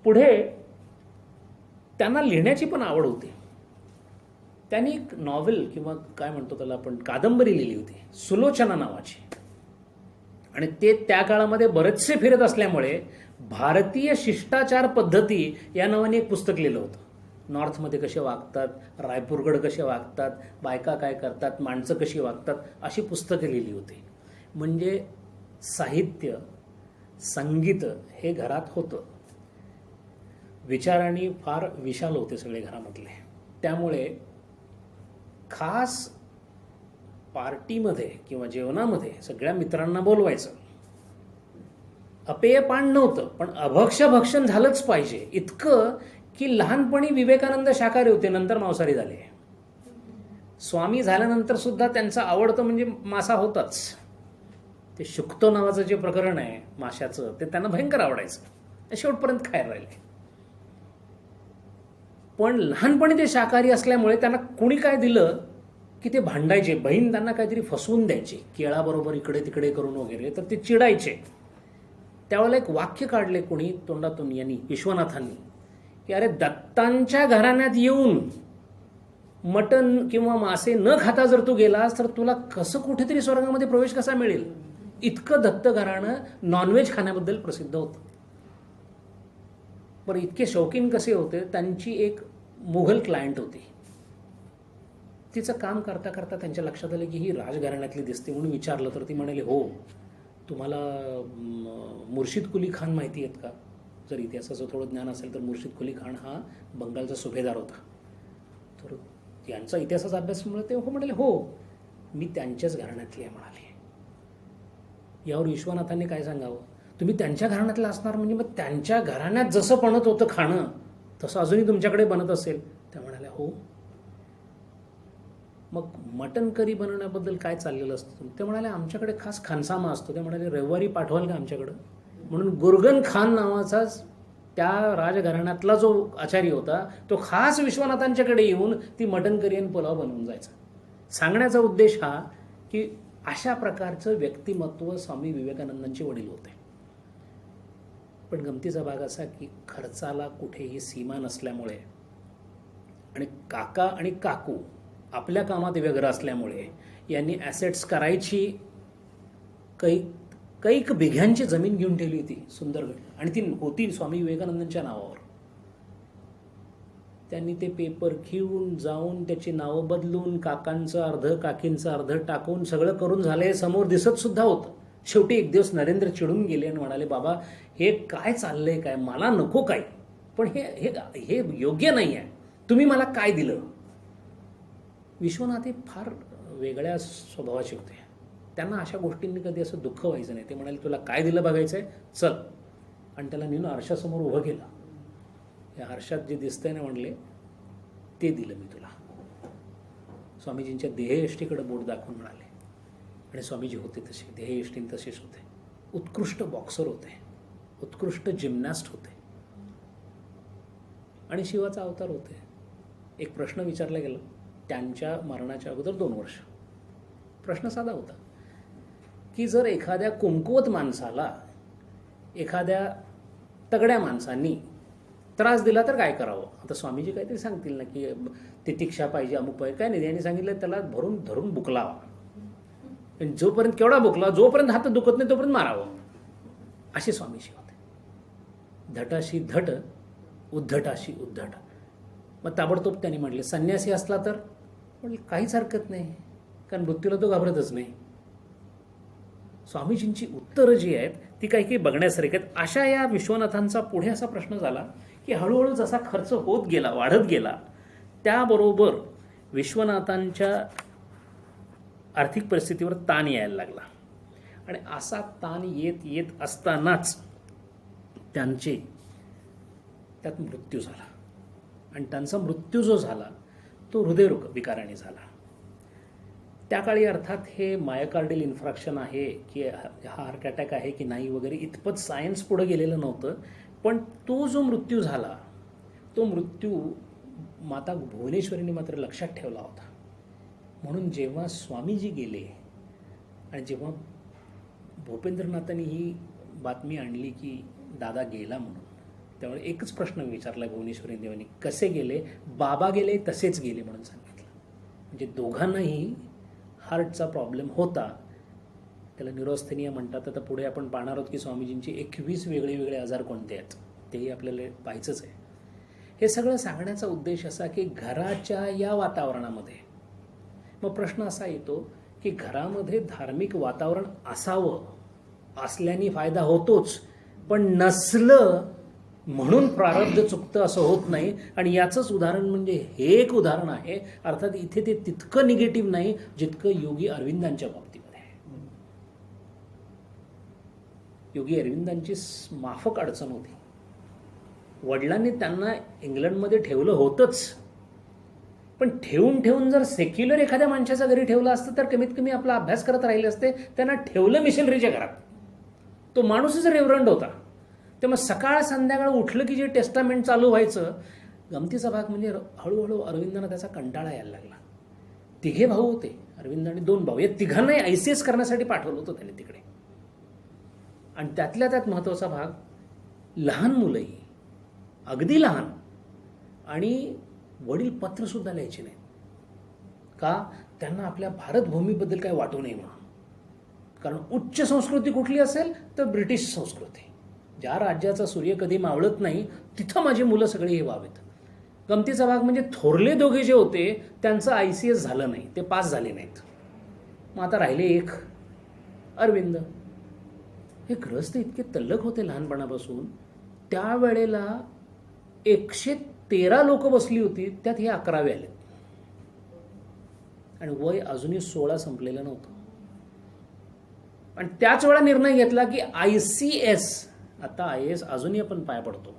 पुढे त्यांना लिहिण्याची पण आवड होती. त्यांनी एक नॉव्हेल किंवा काय म्हणतो त्याला आपण कादंबरी लिहिली होती सुलोचना नावाची. आणि ते त्या काळामध्ये बरेचसे फिरत असल्यामुळे भारतीय शिष्टाचार पद्धती या नावाने एक पुस्तक लिहिलं होतं. नॉर्थमध्ये कसे वागतात, रायपूरगड कसे वागतात, बायका काय करतात, माणसं कशी वागतात, अशी पुस्तकं लिहिली होती. म्हणजे साहित्य, संगीत हे घरात होतं. विचारांनी फार विशाल होते सगळे घरामधले. त्यामुळे खास पार्टीमध्ये किंवा जेवणामध्ये सगळ्या मित्रांना बोलवायचं. अपेयपान नव्हतं पण अभक्षभक्षण झालंच पाहिजे. इतकं की लहानपणी विवेकानंद शाकाहारी होते, नंतर मांसाहारी झाले. स्वामी झाल्यानंतर सुद्धा त्यांचं आवडतं म्हणजे मासा होताच. ते शुक्तो नावाचं जे प्रकरण आहे माशाचं ते त्यांना भयंकर आवडायचं. शेवटपर्यंत खायला राहिले. पण लहानपणी ते शाकाहारी असल्यामुळे त्यांना कुणी काय दिलं की ते भांडायचे. बहीण त्यांना काहीतरी फसवून द्यायची केळाबरोबर इकडे तिकडे करून वगैरे, तर ते चिडायचे. त्यावेळेला एक वाक्य काढले कोणी तोंडातून, यांनी विश्वनाथांनी, की अरे दत्तांच्या घराण्यात येऊन मटण किंवा मासे न खाता जर तू गेलास तर तुला कसं कुठेतरी स्वर्गामध्ये प्रवेश कसा मिळेल. इतकं दत्त घराणं नॉनव्हेज खाण्याबद्दल प्रसिद्ध होतं. पण इतके शौकीन कसे होते, त्यांची एक मुघल क्लायंट होती. तिचं काम करता करता त्यांच्या लक्षात आलं की ही राजघराण्यातली दिसते म्हणून विचारलं तर ती म्हणाली हो तुम्हाला मुर्शिद कुली खान माहिती आहेत का. जर इतिहासाचं थोडं ज्ञान असेल तर मुर्शिद कुली खान हा बंगालचा सुभेदार होता. तर यांचा इतिहासाचा अभ्यासमुळे ते हो म्हणाले हो मी त्यांच्याच घराण्यातली आहे म्हणाले. यावर विश्वनाथांनी काय सांगावं, तुम्ही त्यांच्या घराण्यातलं असणार म्हणजे मग त्यांच्या घराण्यात जसं बनत होतं खाणं तसं अजूनही तुमच्याकडे बनत असेल. त्या म्हणाल्या हो. मग मटन करी बनवण्याबद्दल काय चाललेलं असतं. ते म्हणाले आमच्याकडे खास खानसामा असतो. ते म्हणाले रविवारी पाठवाल का आमच्याकडं. म्हणून गुरगन खान नावाचाच त्या राजघराण्यातला जो आचारी होता तो खास विश्वनाथांच्याकडे येऊन ती मटन करी आणि पुलाव बनवून जायचा. सांगण्याचा उद्देश हा की अशा प्रकारचं व्यक्तिमत्व स्वामी विवेकानंदांचे वडील होते. पण गमतीचा भाग असा की खर्चाला कुठेही सीमा नसल्यामुळे आणि काका आणि काकू आपल्या कामात व्यग्र असल्यामुळे यांनी ॲसेट्स करायची कैक बिघ्यांची जमीन घेऊन ठेवली होती सुंदरगड, आणि ती होती स्वामी विवेकानंदांच्या नावावर. त्यांनी ते पेपर घेऊन जाऊन त्याची नावं बदलून काकांचं अर्ध काकींचं अर्ध टाकून सगळं करून झालंय, समोर दिसत सुद्धा होतं. शेवटी एक दिवस नरेंद्र चिडून गेले आणि म्हणाले, बाबा हे काय चाललंय, काय मला नको काय, पण हे हे हे योग्य नाही आहे, तुम्ही मला काय दिलं. विश्वनाथ हे फार वेगळ्या स्वभावाचे होते. त्यांना अशा गोष्टींनी कधी असं दुःख व्हायचं नाही. ते म्हणाले, तुला काय दिलं बघायचंय, चल. आणि त्याला नेऊन आरशासमोर उभं केलं. या आरशात जे दिसतंय ना, म्हणले, ते दिलं मी तुला. स्वामीजींच्या देहयष्टीकडे बोट दाखवून म्हणाले. आणि स्वामीजी होते तसे, देहयष्टीन तसेच होते. उत्कृष्ट बॉक्सर होते, उत्कृष्ट जिम्नॅस्ट होते आणि शिवाचा अवतार होते. एक प्रश्न विचारला गेला त्यांच्या मरणाच्या अगोदर 2 वर्ष. प्रश्न साधा होता की जर एखाद्या कुमकुवत माणसाला एखाद्या तगड्या माणसांनी त्रास दिला तर काय करावं. आता स्वामीजी काहीतरी सांगतील ना की तितिक्षा पाहिजे, अमुक पाहिजे, काय नाही. यांनी सांगितलं त्याला भरून धरून बुकलावा, जोपर्यंत केवढा बुकला, जोपर्यंत हात दुखत नाही तोपर्यंत मारावं. असे स्वामीजी होते. धटाशी धट, उद्धटाशी उद्धट. मग ताबडतोब त्यांनी म्हटले, संन्यासी असला तर म्हटलं काहीच हरकत नाही, कारण मृत्यूला तो घाबरतच नाही. स्वामीजींची उत्तरं जी आहेत ती काही काही बघण्यासारखी आहेत. अशा या विश्वनाथांचा पुढे असा प्रश्न झाला की हळूहळू जसा खर्च होत गेला, वाढत गेला, त्याबरोबर विश्वनाथांच्या आर्थिक परिस्थितीवर ताण यायला लागला. आणि असा ताण येत येत असतानाच त्यांचे त्यात मृत्यू झाला. आणि त्यांचा मृत्यू जो झाला तो हृदयरोग विकाराने झाला. त्या काळी अर्थात हे मायोकार्डियल इन्फ्रॅक्शन आहे की हा हार्ट अटॅक आहे की नाही वगैरे इतपत सायन्स पुढे गेलेलं नव्हतं. पण तो जो मृत्यू झाला तो मृत्यू माता भुवनेश्वरीने मात्र लक्षात ठेवला होता. म्हणून जेव्हा स्वामीजी गेले आणि जेव्हा भूपेंद्रनाथांनी ही बातमी आणली की दादा गेला म्हणून, त्यामुळे एकच प्रश्न विचारला भुवनेश्वरी देवानी, कसे गेले. बाबा गेले तसेच गेले म्हणून सांगितलं. म्हणजे दोघांनाही हार्टचा प्रॉब्लेम होता. त्याला न्यूरोस्थेनिया म्हणतात. आता पुढे आपण पाहणार आहोत की स्वामीजींची 21 वेगळे आजार कोणते आहेत तेही आपल्याला पाहायचंच आहे. हे सगळं सांगण्याचा उद्देश असा की घराच्या या वातावरणामध्ये मग प्रश्न असा येतो की घरामध्ये धार्मिक वातावरण असावं, असल्याने फायदा होतोच, पण नसलं म्हणून प्रारब्ध चुकतं असं होत नाही. आणि याचंच उदाहरण म्हणजे हे एक उदाहरण आहे. अर्थात इथे ते तितकं निगेटिव्ह नाही जितकं योगी अरविंदांच्या बाबतीमध्ये आहे. योगी अरविंदांची माफक अडचण होती. वडिलांनी त्यांना इंग्लंडमध्ये ठेवलं होतंच, पण ठेवून जर सेक्युलर एखाद्या माणसाच्या घरी ठेवलं असतं तर कमीत कमी आपला अभ्यास करत राहिले असते. त्यांना ठेवलं मिशनरीच्या घरात. तो माणूसच रेव्हरंड होता. तेव्हा सकाळ संध्याकाळ उठलं की जे टेस्टामेंट चालू व्हायचं. गमतीचा भाग म्हणजे हळूहळू अरविंदांना त्याचा कंटाळा यायला लागला. 3 भाऊ होते, अरविंद आणि 2 भाऊ. या तिघांनाही ICS करण्यासाठी पाठवलं होतं त्यांनी तिकडे. आणि त्यातल्या त्यात महत्त्वाचा भाग, लहान मुलंही, अगदी लहान, आणि वडील पत्रसुद्धा लिहायचे नाहीत. का? त्यांना आपल्या भारतभूमीबद्दल काय वाटू नये म्हणून. कारण उच्च संस्कृती कुठली असेल तर ब्रिटिश संस्कृती. ज्या राज्याचा सूर्य कधी मावळत नाही तिथं माझी मुलं सगळी हे व्हावेत. गमतीचा भाग म्हणजे थोरले दोघे जे होते त्यांचं ICS झालं नाही, ते पास झाले नाहीत. मग आता राहिले एक, अरविंद. हे ग्रस्त इतके तल्लख होते लहानपणापासून. त्यावेळेला 113 लोक बसली होती, त्यात हे 11वे आले. आणि वय अजूनही 16 संपलेलं नव्हतं. आणि त्याच वेळा निर्णय घेतला की ICS, आता IAS अजूनही आपण पाया पडतो,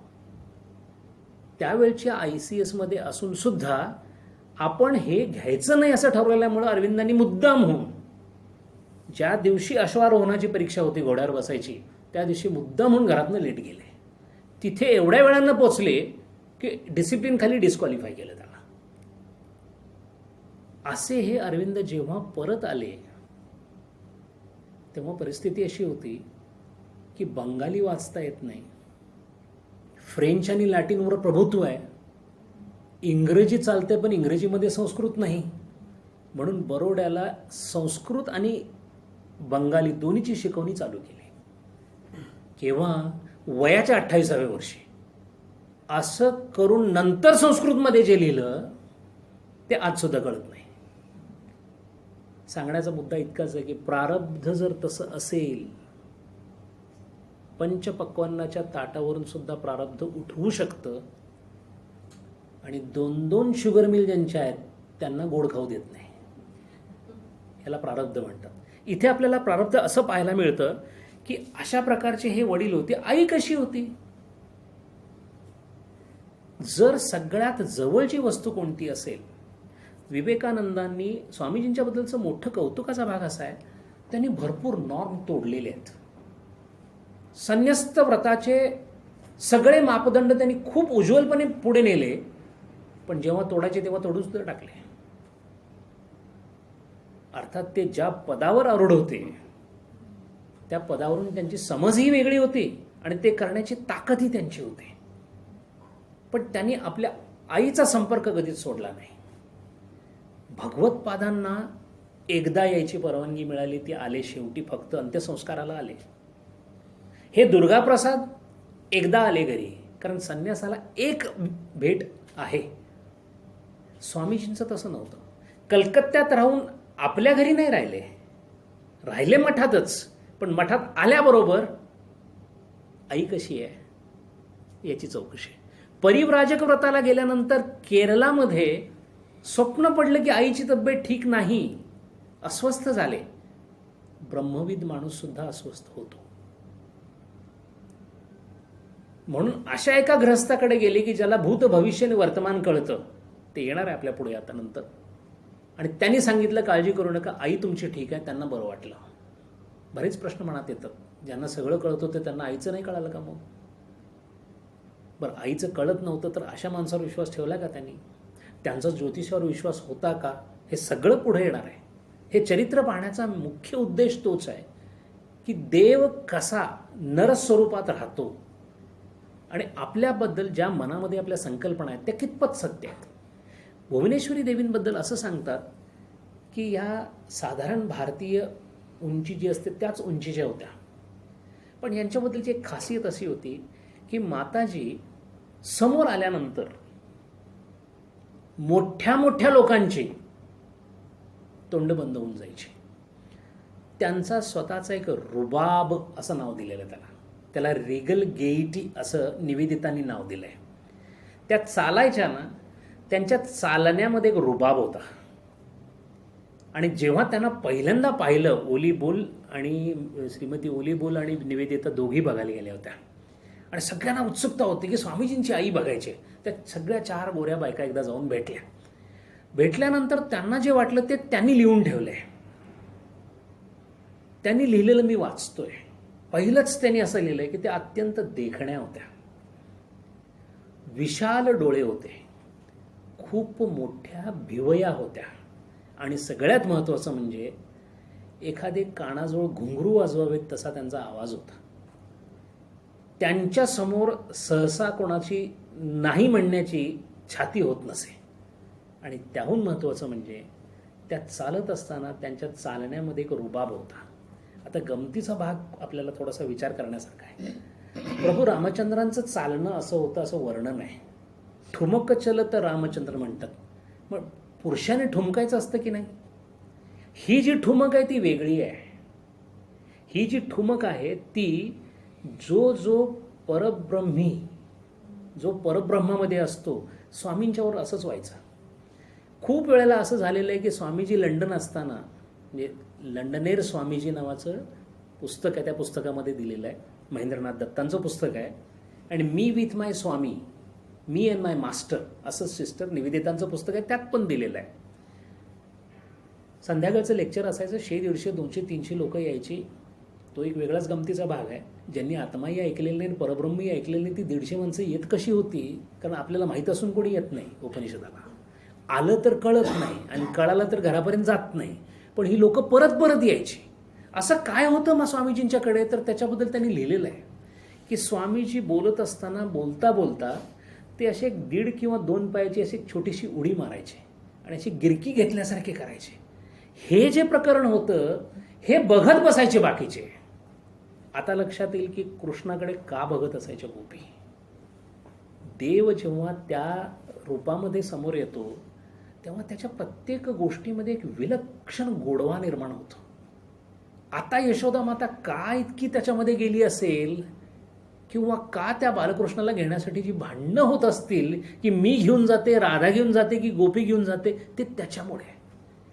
त्यावेळच्या ICS मध्ये असून सुद्धा आपण हे घ्यायचं नाही असं ठरवल्यामुळे अरविंदांनी मुद्दाम होऊन, ज्या दिवशी अश्वारोहणाची परीक्षा होती, घोड्यावर बसायची, त्या दिवशी मुद्दाम होऊन घरातनं लेट गेले. तिथे एवढ्या वेळानं पोचले की डिसिप्लिन खाली डिस्क्वालिफाय केलं त्याला. असे हे अरविंद जेव्हा परत आले तेव्हा परिस्थिती अशी होती की बंगाली वाचता येत नाही, फ्रेंच आणि लॅटिनवर प्रभुत्व आहे, इंग्रजी चालते पण इंग्रजीमध्ये संस्कृत नाही, म्हणून बरोड्याला संस्कृत आणि बंगाली दोन्हीची शिकवणी चालू केली. केव्हा? वयाच्या 28व्या वर्षी. असं करून नंतर संस्कृतमध्ये जे लिहिलं ते आज सुद्धा कळत नाही. सांगण्याचा मुद्दा इतकाच आहे की प्रारब्ध जर तसं असेल, पंचपक्वान्नाच्या ताटावरून सुद्धा प्रारब्ध उठवू शकतं. आणि 2-2 शुगर मिल ज्यांच्या आहेत त्यांना गोड खाऊ देत नाही. याला प्रारब्ध म्हणतात. इथे आपल्याला प्रारब्ध असं पाहायला मिळतं की अशा प्रकारचे हे वडील होते. आई कशी होती? जर सगळ्यात जवळची वस्तू कोणती असेल, विवेकानंदांनी स्वामीजींच्या बद्दलचं मोठं कौतुकाचा भाग असा आहे, त्यांनी भरपूर नॉर्म तोडलेले आहेत. संन्यस्त व्रताचे सगळे मापदंड त्यांनी खूप उज्ज्वलपणे पुढे नेले, पण जेव्हा तोडायचे तेव्हा तोडून सुद्धा टाकले. अर्थात ते ज्या पदावर आरूढ होते त्या पदावरून त्यांची समजही वेगळी होती आणि ते करण्याची ताकदही त्यांची होती. पण त्यांनी आपल्या आईचा संपर्क कधीच सोडला नाही. भगवतपादांना एकदा यायची परवानगी मिळाली, ती आले शेवटी, फक्त अंत्यसंस्काराला आले. हे दुर्गाप्रसाद एकदा आले घरी, कारण संन्यासाला एक भेट आहे. स्वामीजींचं तसं नव्हतं. कलकत्त्यात राहून आपल्या घरी नाही राहिले, राहिले मठातच, पण मठात आल्याबरोबर आई कशी आहे याची चौकशी. परिव्राजक व्रताला गेल्यानंतर केरलामध्ये स्वप्न पडलं की आईची तब्येत ठीक नाही, अस्वस्थ झाले. ब्रह्मविद माणूस सुद्धा अस्वस्थ होतो. म्हणून अशा एका गृहस्थाकडे गेले की ज्याला भूत भविष्य आणि वर्तमान कळतं. ते येणार आहे आपल्या पुढे आता नंतर. आणि त्यांनी सांगितलं, काळजी करू नका, आई तुमची ठीक आहे. त्यांना बरं वाटलं. बरेच प्रश्न मनात येतात. ज्यांना सगळं कळत होतं त्यांना आईचं नाही कळालं का? मग बरं, आईचं कळत नव्हतं तर अशा माणसावर विश्वास ठेवला का त्यांनी? त्यांचा ज्योतिषावर विश्वास होता का? हे सगळं पुढे येणार आहे. हे चरित्र पाहण्याचा मुख्य उद्देश तोच आहे की देव कसा नरस्वरूपात राहतो आणि आपल्याबद्दल ज्या मनामध्ये आपल्या संकल्पना आहेत त्या कितपत सत्य आहेत. भुवनेश्वरी देवींबद्दल असं सांगतात की या साधारण भारतीय उंची जी असते त्याच उंचीच्या होत्या. पण यांच्याबद्दलची एक खासियत अशी होती की माताजी समोर आल्यानंतर मोठ्या मोठ्या लोकांची तोंड बंद होऊन जायची. त्यांचा स्वतःचा एक रुबाब असं नाव दिलेलं त्याला रिगल गेईटी असं निवेदितांनी नाव दिलंय. त्या चालायच्या ना, त्यांच्या चालण्यामध्ये एक रुबाब होता. आणि जेव्हा त्यांना पहिल्यांदा पाहिलं, ओलीबोल आणि श्रीमती ओलीबोल आणि निवेदिता दोघी बघायला गेल्या होत्या आणि सगळ्यांना उत्सुकता होती की स्वामीजींची आई बघायची. त्या सगळ्या 4 गोऱ्या बायका एकदा जाऊन भेटल्या. भेटल्यानंतर त्यांना जे वाटलं ते त्यांनी लिहून ठेवलंय. त्यांनी लिहिलेलं मी वाचतोय. पहिलंच त्यांनी असं लिहिलंय की त्या अत्यंत देखण्या होत्या, विशाल डोळे होते, खूप मोठ्या भिवया होत्या आणि सगळ्यात महत्त्वाचं म्हणजे एखादे कानाजवळ घुंगरू वाजवावेत तसा त्यांचा आवाज होता. त्यांच्यासमोर सहसा कोणाची नाही म्हणण्याची छाती होत नसे. आणि त्याहून महत्त्वाचं म्हणजे त्या चालत असताना त्यांच्या चालण्यामध्ये एक रुबाब होता. आता गमतीचा भाग आपल्याला थोडासा विचार करण्यासारखा आहे. प्रभू रामचंद्रांचं चालणं असं होतं असं वर्णन आहे. ठुमक चलत रामचंद्र म्हणतात. मग पुरुषाने ठुमकायचं असतं की नाही? ही जी ठुमक आहे ती वेगळी आहे. ही जी ठुमक आहे ती जो परब्रह्मी, जो परब्रह्मामध्ये असतो, स्वामींच्यावर असंच व्हायचं. खूप वेळेला असं झालेलं आहे की स्वामीजी लंडन असताना, म्हणजे लंडनेर स्वामीजी नावाचं पुस्तक आहे, त्या पुस्तकामध्ये दिलेलं आहे, महेंद्रनाथ दत्तांचं पुस्तक आहे. आणि me with my Swami, me and my master असं सिस्टर निवेदितांचं पुस्तक आहे, त्यात पण दिलेलं आहे. संध्याकाळचं लेक्चर असायचं. 100, 150, 200, 300 लोक यायची. तो एक वेगळाच गमतीचा भाग आहे. ज्यांनी आत्माही ऐकलेलं नाही, परब्रह्मही ऐकलेलं नाही, ती 150 माणसं येत कशी होती? कारण आपल्याला माहीत असून कोणी येत नाही उपनिषदाला. आलं तर कळत नाही आणि कळालं तर घरापर्यंत जात नाही. पण ही लोक परत परत यायची. असं काय होतं मग स्वामीजींच्याकडे? तर त्याच्याबद्दल त्यांनी लिहिलेलं आहे की स्वामीजी बोलत असताना बोलता बोलता ते असे 1.5 किंवा 2 पायाची अशी छोटीशी उडी मारायचे आणि अशी गिरकी घेतल्यासारखे करायचे. हे जे प्रकरण होतं हे बघत बसायचे बाकीचे. आता लक्षात येईल की कृष्णाकडे का बघत असायच्या गोपी. देव जेव्हा त्या रूपामध्ये समोर येतो तेव्हा त्याच्या प्रत्येक गोष्टीमध्ये एक विलक्षण गोडवा निर्माण होतो. आता यशोदा माता का इतकी त्याच्यामध्ये गेली असेल, किंवा का त्या बालकृष्णाला घेण्यासाठी जी भांडणं होत असतील की मी घेऊन जाते, राधा घेऊन जाते की गोपी घेऊन जाते, ते त्याच्यामुळे.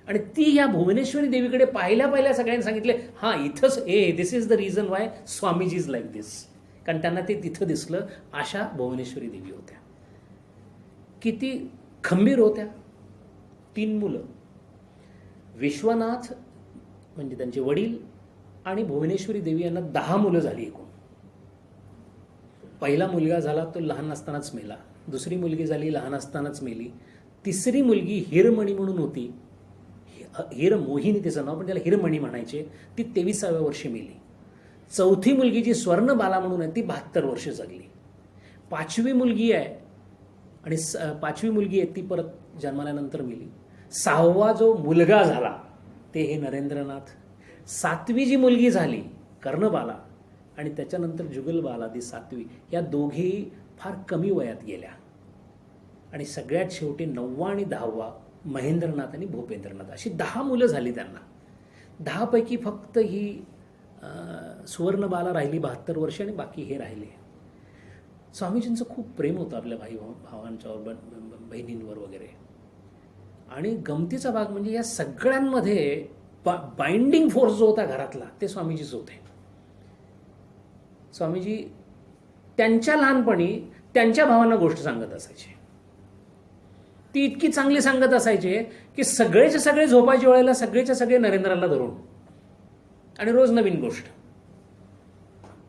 आणि ती या भुवनेश्वरी देवीकडे पाहिल्या सगळ्यांनी सांगितले, हां इथंच this is the reason why Swamiji is like this. कारण त्यांना ते तिथं दिसलं. अशा भुवनेश्वरी देवी होत्या. किती खंबीर होत्या. 3 मुलं, विश्वनाथ म्हणजे त्यांचे वडील आणि भुवनेश्वरी देवी यांना 10 मुलं झाली एकूण. पहिला मुलगा झाला तो लहान असतानाच मेला. दुसरी मुलगी झाली लहान असतानाच मेली. तिसरी मुलगी हिरमणी म्हणून होती. हिरमोहिनी तिचं नाव, पण त्याला हिरमणी म्हणायचे. ती 23व्या वर्षी मेली. चौथी मुलगी जी स्वर्णबाला म्हणून आहे ती 72 वर्ष जगली. 5वी मुलगी आहे आणि 5वी मुलगी आहे ती परत जन्माल्यानंतर मेली. 6वा जो मुलगा झाला ते हे नरेंद्रनाथ. 7वी जी मुलगी झाली कर्णबाला आणि त्याच्यानंतर जुगलबाला ती 7वी. या दोघेही फार कमी वयात गेल्या. आणि सगळ्यात शेवटी 9वा आणि 10वा महेंद्रनाथ आणि भूपेंद्रनाथ अशी 10 मुलं झाली त्यांना. 10 पैकी फक्त ही सुवर्णबाला राहिली 72 वर्ष आणि बाकी हे राहिले. स्वामीजींचं खूप प्रेम होतं आपल्या भावांच्यावर, बहिणींवर वगैरे. आणि गमतीचा भाग म्हणजे या सगळ्यांमध्ये बाइंडिंग फोर्स जो होता घरातला ते स्वामीजीच होते. स्वामीजी त्यांच्या लहानपणी त्यांच्या भावांना गोष्ट सांगत असायचे. ती इतकी चांगली सांगत असायचे की सगळेचे सगळे झोपायच्या वेळेला सगळेच्या सगळे नरेंद्राला धरून, आणि रोज नवीन गोष्ट.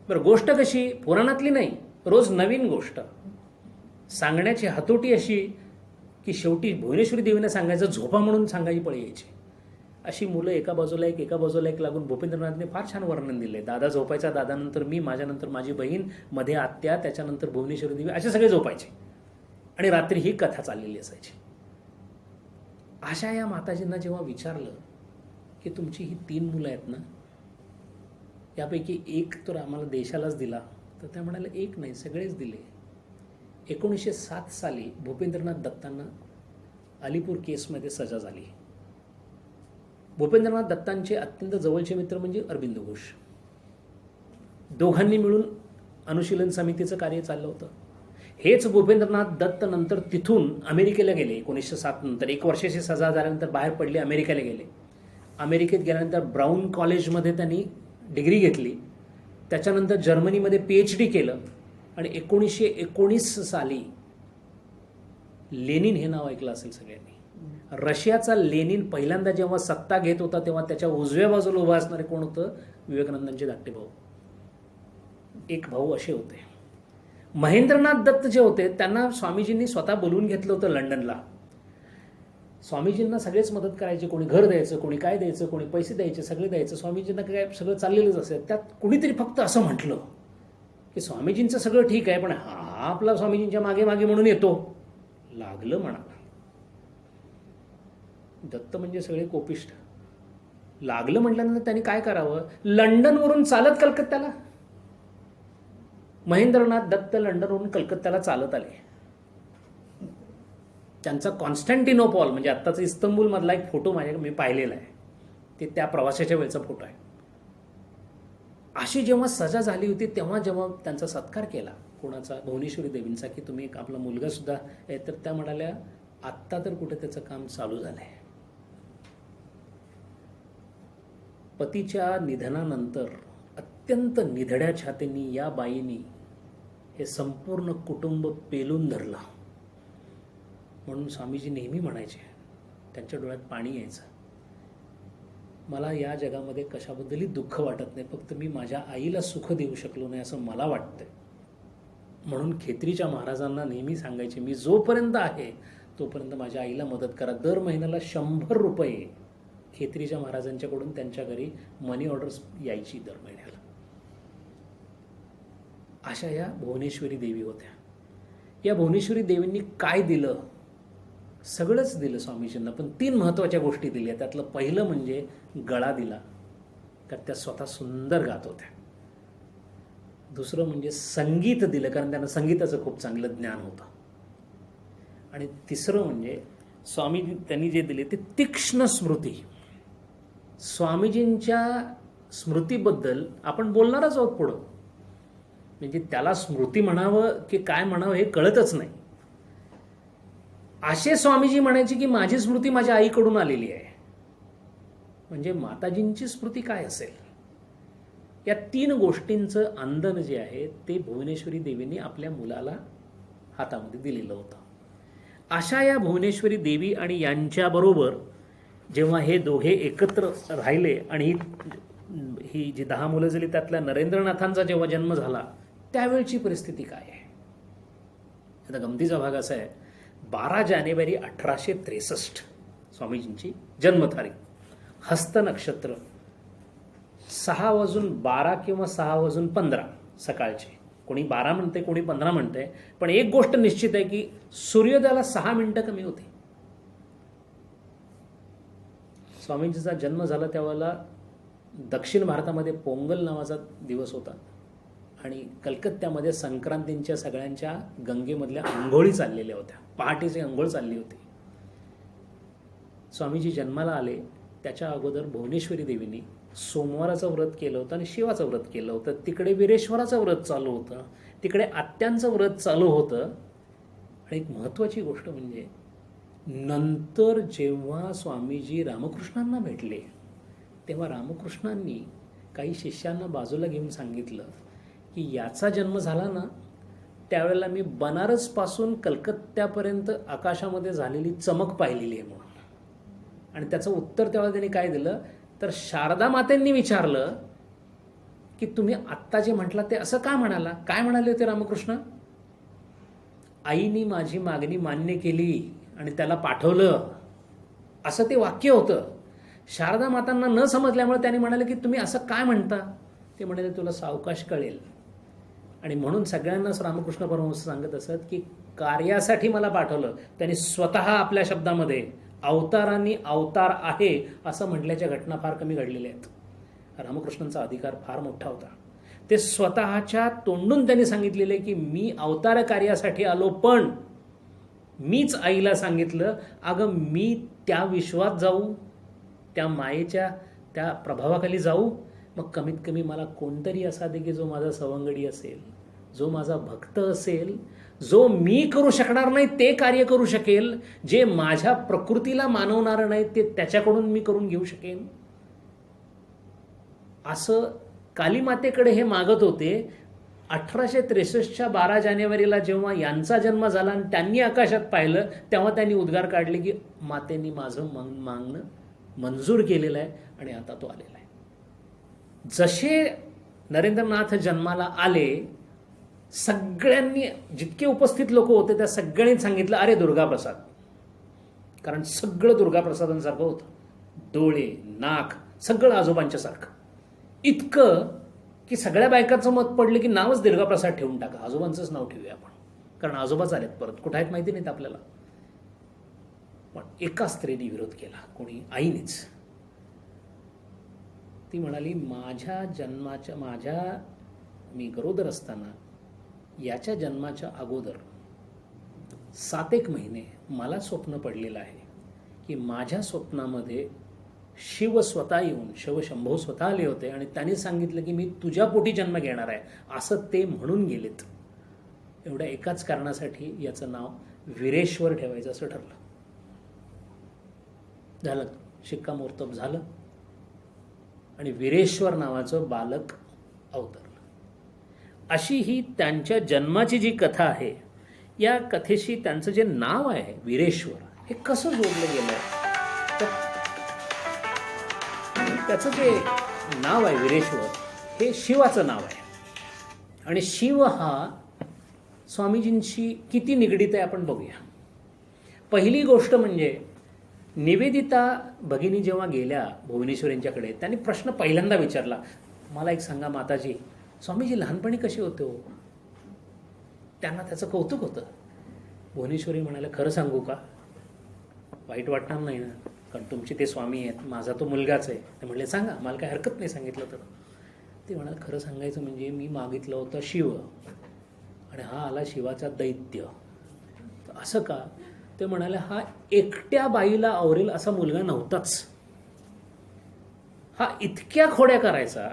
बरं, गोष्ट कशी? पुराणातली नाही, रोज नवीन गोष्ट सांगण्याची हातोटी अशी की शेवटी भुवनेश्वरी देवीने सांगायचं, झोपा म्हणून सांगायची पळी यायची. अशी मुलं एका बाजूला एक लागून भूपेंद्रनाथने फार छान वर्णन दिले. दादा झोपायचा, दादानंतर मी, माझ्यानंतर माझी बहीण, मध्ये आत्या, त्याच्यानंतर भुवनेश्वरी देवी, असे सगळे झोपायचे. आणि रात्री ही कथा चाललेली असायची. अशा या माताजींना जेव्हा विचारलं की तुमची ही 3 मुलं आहेत ना, यापैकी एक तर आम्हाला देशालाच दिला, तर त्या म्हणाल्या एक नाही, सगळेच दिले. 1907 साली भूपेंद्रनाथ दत्तांना अलीपूर केसमध्ये सजा झाली. भूपेंद्रनाथ दत्तांचे अत्यंत जवळचे मित्र म्हणजे अरविंद घोष. दोघांनी मिळून अनुशीलन समितीचं कार्य चाललं होतं. हेच भूपेंद्रनाथ दत्त नंतर तिथून अमेरिकेला गेले. 1907 नंतर 1 वर्षाची सजा झाल्यानंतर बाहेर पडले, अमेरिकेला गेले. अमेरिकेत गेल्यानंतर ब्राऊन कॉलेजमध्ये त्यांनी डिग्री घेतली. त्याच्यानंतर जर्मनीमध्ये PhD केलं आणि 1919 साली लेनिन हे नाव ऐकलं असेल सगळ्यांनी. रशियाचा लेनिन पहिल्यांदा जेव्हा सत्ता घेत होता तेव्हा त्याच्या उजव्या बाजूला उभा असणारे कोण होतं? विवेकानंदांचे धाकटे भाऊ. एक भाऊ असे होते. महेंद्रनाथ दत्त जे होते त्यांना स्वामीजींनी स्वतः बोलवून घेतलं होतं लंडनला. स्वामीजींना सगळेच मदत करायचे. कोणी घर द्यायचं, कोणी काय द्यायचं, कोणी पैसे द्यायचे, सगळे द्यायचं. स्वामीजींना काय सगळं चाललेलंच असेल. त्यात कुणीतरी फक्त असं म्हटलं की स्वामीजींचं सगळं ठीक आहे, पण हा आपला स्वामीजींच्या मागे मागे म्हणून येतो. लागलं म्हणाला. दत्त म्हणजे सगळे कोपिष्ट. लागलं म्हटल्यानंतर त्यांनी काय करावं? लंडनवरून चालत कलकत्त्याला. महेंद्रनाथ दत्त लंडनवरून कलकत्त्याला चालत आले. त्यांचा कॉन्स्टँटिनोपॉल म्हणजे आत्ताचा इस्तंबूल मधला एक फोटो माझ्याकडे मी पाहिलेला आहे. ते त्या प्रवासाच्या वेळचा फोटो आहे. अशी जेव्हा सजा झाली होती तेव्हा जेव्हा त्यांचा सत्कार केला कोणाचा? भुवनेश्वरी देवींचा, की तुम्ही एक आपला मुलगा सुद्धा आहे. तर त्या म्हणाल्या आत्ता तर कुठे त्याचं काम चालू झालंय. पतीच्या निधनानंतर अत्यंत निधड्या छातींनी या बाईंनी हे संपूर्ण कुटुंब पेलून धरलं. म्हणून स्वामीजी नेहमी म्हणायचे, त्यांच्या डोळ्यात पाणी यायचं, मला या जगामध्ये कशाबद्दलही दुःख वाटत नाही, फक्त मी माझ्या आईला सुख देऊ शकलो नाही असं मला वाटतंय. म्हणून खेत्रीच्या महाराजांना नेहमी सांगायचे, मी जोपर्यंत आहे तोपर्यंत माझ्या आईला मदत करा. दर महिन्याला 100 रुपये खेत्रीच्या महाराजांच्याकडून त्यांच्या घरी मनी ऑर्डर्स यायची दर महिन्याला. अशा या भुवनेश्वरी देवी होत्या. या भुवनेश्वरी देवींनी काय दिलं सगळंच दिलं स्वामीजींना, पण 3 महत्त्वाच्या गोष्टी दिल्या. त्यातलं पहिलं म्हणजे गळा दिला, कारण त्या स्वतः सुंदर गात होत्या. दुसरं म्हणजे संगीत दिलं, कारण त्यांना संगीताचं खूप चांगलं ज्ञान होतं. आणि तिसरं म्हणजे स्वामीजी त्यांनी जे दिले ते तीक्ष्ण स्मृती. स्वामीजींच्या स्मृतीबद्दल आपण बोलणारच आहोत पुढं, म्हणजे त्याला स्मृती म्हणावं की काय म्हणावं हे कळतच नाही. असे स्वामीजी म्हणायचे की माझी स्मृती माझ्या आईकडून आलेली आहे, म्हणजे माताजींची स्मृती काय असेल. या 3 गोष्टींचं अंदन जे आहे ते भुवनेश्वरी देवीने आपल्या मुलाला हातामध्ये दिलेलं होतं. अशा या भुवनेश्वरी देवी आणि यांच्याबरोबर जेव्हा हे दोघे एकत्र राहिले आणि ही जी 10 मुलं झाली त्यातल्या नरेंद्रनाथांचा जेव्हा जन्म झाला त्यावेळची परिस्थिती काय आहे. आता गमतीचा भाग असा आहे, 12 जानेवारी 1863 स्वामीजींची जन्मतारीख, हस्त नक्षत्र, 6:12 किंवा 6:15 सकाळचे. कोणी 12 म्हणते, कोणी 15 म्हणते, पण एक गोष्ट निश्चित आहे की सूर्योदयाला 6 मिनिटं कमी होते. स्वामींजीचा जन्म झाला त्यावेळेला दक्षिण भारतामध्ये पोंगल नावाचा दिवस होता आणि कलकत्त्यामध्ये संक्रांतींच्या सगळ्यांच्या गंगेमधल्या अंघोळी चाललेल्या होत्या, पहाटेची अंघोळ चालली होती. स्वामीजी जन्माला आले त्याच्या अगोदर भुवनेश्वरी देवीने सोमवाराचं व्रत केलं होतं आणि शिवाचं व्रत केलं होतं. तिकडे वीरेश्वराचं व्रत चालू होतं, तिकडे आत्यांचं व्रत चालू होतं. आणि एक महत्त्वाची गोष्ट म्हणजे नंतर जेव्हा स्वामीजी रामकृष्णांना भेटले तेव्हा रामकृष्णांनी काही शिष्यांना बाजूला घेऊन सांगितलं की याचा जन्म झाला ना त्यावेळेला मी बनारसपासून कलकत्त्यापर्यंत आकाशामध्ये झालेली चमक पाहिलेली आहे म्हणून. आणि त्याचं उत्तर त्यावेळेला त्यांनी काय दिलं तर शारदा मातेंनी विचारलं की तुम्ही आत्ता जे म्हटलं ते असं का म्हणाला. काय म्हणाले होते रामकृष्ण. आईनी माझी मागणी मान्य केली आणि त्याला पाठवलं, असं ते वाक्य होतं. शारदा मातांना न समजल्यामुळे त्यांनी म्हणाले की तुम्ही असं काय म्हणता. ते म्हणाले तुला सावकाश कळेल. आणि म्हणून सगळ्यांनाच रामकृष्ण परमहंस सांगत असत की कार्यासाठी मला पाठवलं. त्यांनी स्वतः आपल्या शब्दामध्ये अवतारांनी अवतार आहे असं म्हटल्याच्या घटना फार कमी घडलेल्या आहेत. रामकृष्णांचा अधिकार फार मोठा होता. ते स्वतःच्या तोंडून त्यांनी सांगितलेले की मी अवतार कार्यासाठी आलो, पण मीच आईला सांगितलं अगं मी त्या विश्वात जाऊ, त्या मायेच्या त्या प्रभावाखाली जाऊ, मग कमीत कमी मला कोणतरी असा दे की जो माझा सवंगडी असेल, जो माझा भक्त असेल, जो मी करू शकणार नाही ते कार्य करू शकेल, जे माझ्या प्रकृतीला मानवणारं नाही ते त्याच्याकडून मी करून घेऊ शकेन. असं कालीमातेकडे हे मागत होते. 1863च्या 12 जानेवारीला जेव्हा यांचा जन्म झाला आणि त्यांनी आकाशात पाहिलं तेव्हा त्यांनी उद्गार काढले की मातेंनी माझं मागणं मंजूर केलेलं आहे आणि आता तो आलेला आहे. जसे नरेंद्रनाथ जन्माला आले सगळ्यांनी, जितके उपस्थित लोक होते त्या सगळ्यांनी सांगितलं अरे दुर्गाप्रसाद, कारण सगळं दुर्गाप्रसादांसारखं होतं. डोळे, नाक सगळं आजोबांच्या सारखं. इतकं की सगळ्या बायकांचं मत पडलं की नावच दुर्गाप्रसाद ठेवून टाका, आजोबांचंच नाव ठेवूया आपण, कारण आजोबाच आलेत परत, कुठं आहेत माहिती नाहीत आपल्याला. पण एका स्त्रीने विरोध केला, कोणी, आईनेच. ती म्हणाली मी गरोदर असताना याच्या जन्माच्या अगोदर 7 महिने मला स्वप्न पडलेलं आहे की माझ्या स्वप्नामध्ये शिव स्वतः येऊन, शिवशंभो स्वतः आले होते आणि त्यांनी सांगितलं की मी तुझ्या पोटी जन्म घेणार आहे, असं ते म्हणून गेलेत. एवढ्या एकाच कारणासाठी याचं नाव वीरेश्वर ठेवायचं असं ठरलं. झालं, शिक्कामोर्तब झालं आणि वीरेश्वर नावाचं बालक अवतरलं. अशी ही त्यांच्या जन्माची जी कथा आहे, या कथेशी त्यांचं जे नाव आहे वीरेश्वर हे कसं जोडलं गेलं आहे, तर त्याचं जे नाव आहे वीरेश्वर हे शिवाचं नाव आहे. आणि शिव हा स्वामीजींशी किती निगडीत आहे आपण बघूया. पहिली गोष्ट म्हणजे निवेदिता भगिनी जेव्हा गेल्या भुवनेश्वरींच्याकडे त्यांनी प्रश्न पहिल्यांदा विचारला, मला एक सांगा माताजी, स्वामीजी लहानपणी कसे होते हो. त्यांना त्याचं कौतुक होतं. भुवनेश्वरी म्हणाले खरं सांगू का, वाईट वाटणार नाही ना, कारण तुमचे ते स्वामी आहेत, माझा तो मुलगाच आहे. ते म्हणले सांगा, मला काही हरकत नाही सांगितलं तर. ते म्हणाले खरं सांगायचं म्हणजे मी मागितलं होतं शिव आणि हा आला शिवाचा दैत्य. तर असं का? ते म्हणाले हा एकट्या बाईला आवरेल असा मुलगा नव्हताच. हा इतक्या खोड्या करायचा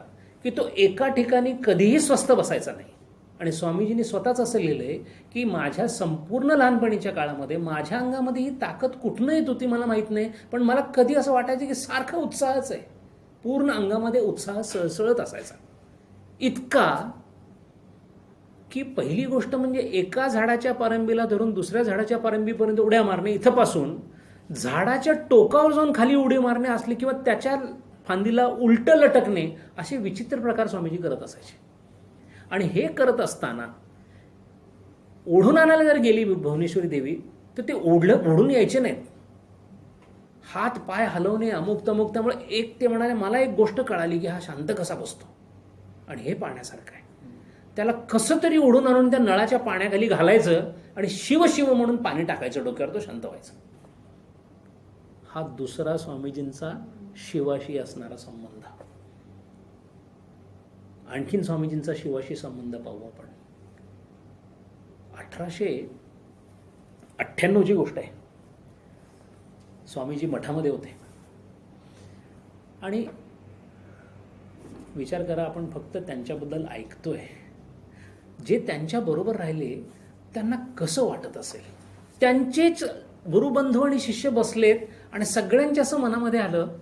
की तो एका ठिकाणी कधीही स्वस्थ बसायचा नाही. आणि स्वामीजींनी स्वतःच असं लिहिलंय की माझ्या संपूर्ण लहानपणीच्या काळामध्ये माझ्या अंगामध्ये ही ताकद कुठनं येत होती मला माहीत नाही, पण मला कधी असं वाटायचं की सारखा उत्साहच आहे. पूर्ण अंगामध्ये उत्साह सळसळत असायचा. इतका की पहिली गोष्ट म्हणजे एका झाडाच्या पारंबीला धरून दुसऱ्या झाडाच्या पारंबीपर्यंत उड्या मारणे, इथंपासून झाडाच्या टोकावर जाऊन खाली उडी मारणे असले किंवा त्याच्या फांदीला उलटं लटकणे, असे विचित्र प्रकार स्वामीजी करत असायचे. आणि हे करत असताना ओढून आणायला जर गेली भुवनेश्वरी देवी तर ते ओढून यायचे नाहीत. हात पाय हलवणे अमुक तमुक. त्यामुळे ते म्हणाले मला एक गोष्ट कळाली की हा शांत कसा बसतो आणि हे पाहण्यासारखं आहे. त्याला कसं तरी ओढून आणून त्या नळाच्या पाण्याखाली घालायचं आणि शिव शिव म्हणून पाणी टाकायचं डोक्यावर, तो शांत व्हायचा. हा दुसरा स्वामीजींचा शिवाशी असणारा संबंध. आणखीन स्वामीजींचा शिवाशी संबंध पाहू आपण. 1898 ची गोष्ट आहे. स्वामीजी मठामध्ये होते आणि विचार करा, आपण फक्त त्यांच्याबद्दल ऐकतोय. जे त्यांच्याबरोबर राहिले त्यांना कसं वाटत असेल. त्यांचेच गुरुबंधू आणि शिष्य बसलेत आणि सगळ्यांच्या असं मनामध्ये आलं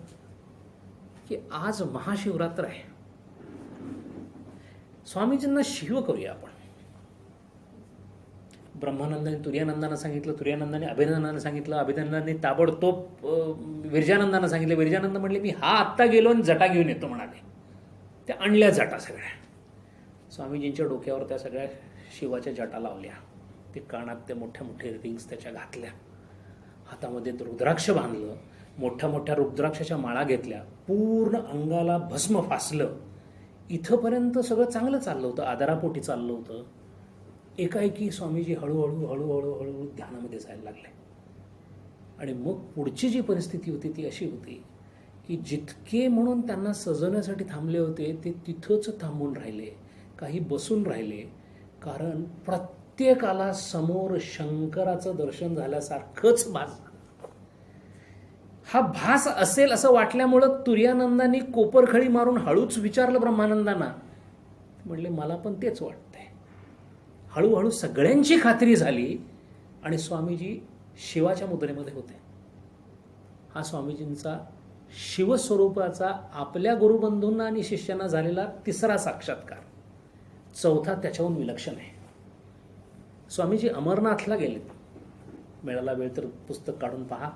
की आज महाशिवरात्र आहे, स्वामीजींना शिव करूया आपण. ब्रह्मानंदाने तुर्यानंदांना सांगितलं, तुर्यानंदाने अभिनंदनानं सांगितलं, अभिनंदनाने ताबडतोब विरजानंदांना सांगितलं. विरजानंद म्हणले मी हा आत्ता गेलो आणि जटा घेऊन येतो म्हणाले. त्या आणल्या जटा सगळ्या. स्वामीजींच्या डोक्यावर त्या सगळ्या शिवाच्या जटा लावल्या. ते कानात त्या मोठ्या मोठ्या रिंग्स त्याच्या घातल्या. हातामध्ये रुद्राक्ष बांधलं. मोठ्या मोठ्या रुद्राक्षाच्या माळा घेतल्या. पूर्ण अंगाला भस्म फासलं. इथंपर्यंत सगळं चांगलं चाललं होतं, आदरापोटी चाललं होतं. एकाएकी स्वामीजी हळूहळू हळूहळू हळूहळू ध्यानामध्ये जायला लागले. आणि मग पुढची जी परिस्थिती होती ती अशी होती की जितके म्हणून त्यांना सजवण्यासाठी थांबले होते ते तिथंच थांबून राहिले, काही बसून राहिले. कारण प्रत्येकाला समोर शंकराचं दर्शन झाल्यासारखंच भास. हा भास असेल असं वाटल्यामुळं तुर्यानंदांनी कोपरखळी मारून हळूच विचारलं ब्रह्मानंदांना. म्हणले मला पण तेच वाटतंय. हळूहळू सगळ्यांची खात्री झाली आणि स्वामीजी शिवाच्या मुद्रेमध्ये होते. हा स्वामीजींचा शिवस्वरूपाचा आपल्या गुरुबंधूंना आणि शिष्यांना झालेला तिसरा साक्षात्कार. चौथा त्याच्याहून विलक्षण आहे. स्वामीजी अमरनाथला गेलेत. मिळाला वेळ तर पुस्तक काढून पहा.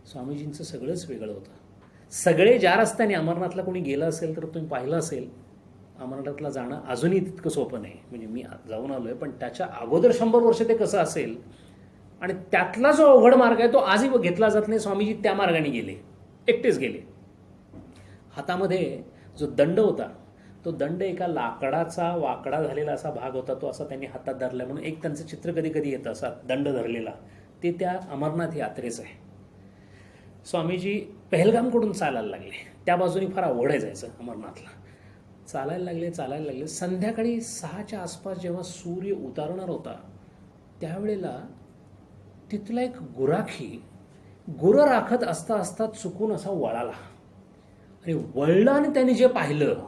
स्वामीजींचं सगळंच वेगळं होतं. सगळे ज्या रस्त्याने अमरनाथला कोणी गेलं असेल तर तुम्ही पाहिलं असेल, अमरनाथला जाणं अजूनही तितकं सोपं नाही. म्हणजे मी जाऊन आलोय, पण त्याच्या अगोदर 100 वर्ष ते कसं असेल आणि त्यातला जो अवघड मार्ग आहे तो आजही घेतला जात नाही. स्वामीजी त्या मार्गाने गेले, एकटेच गेले. हातामध्ये जो दंड होता तो दंड एका लाकडाचा वाकडा झालेला असा भाग होता. तो असा त्यांनी हातात धरला म्हणून एक त्यांचं चित्र कधी कधी येतं असा दंड धरलेला. ते त्या अमरनाथ यात्रेचं आहे. स्वामीजी पहलगामकडून चालायला लागले. त्या बाजूने फार अवघड आहे जायचं अमरनाथला. चालायला लागले. संध्याकाळी 6च्या आसपास जेव्हा सूर्य उतारणार होता त्यावेळेला तिथला एक गुराखी गुरं राखत असता असता चुकून असा वळाला आणि वळला आणि त्यांनी जे पाहिलं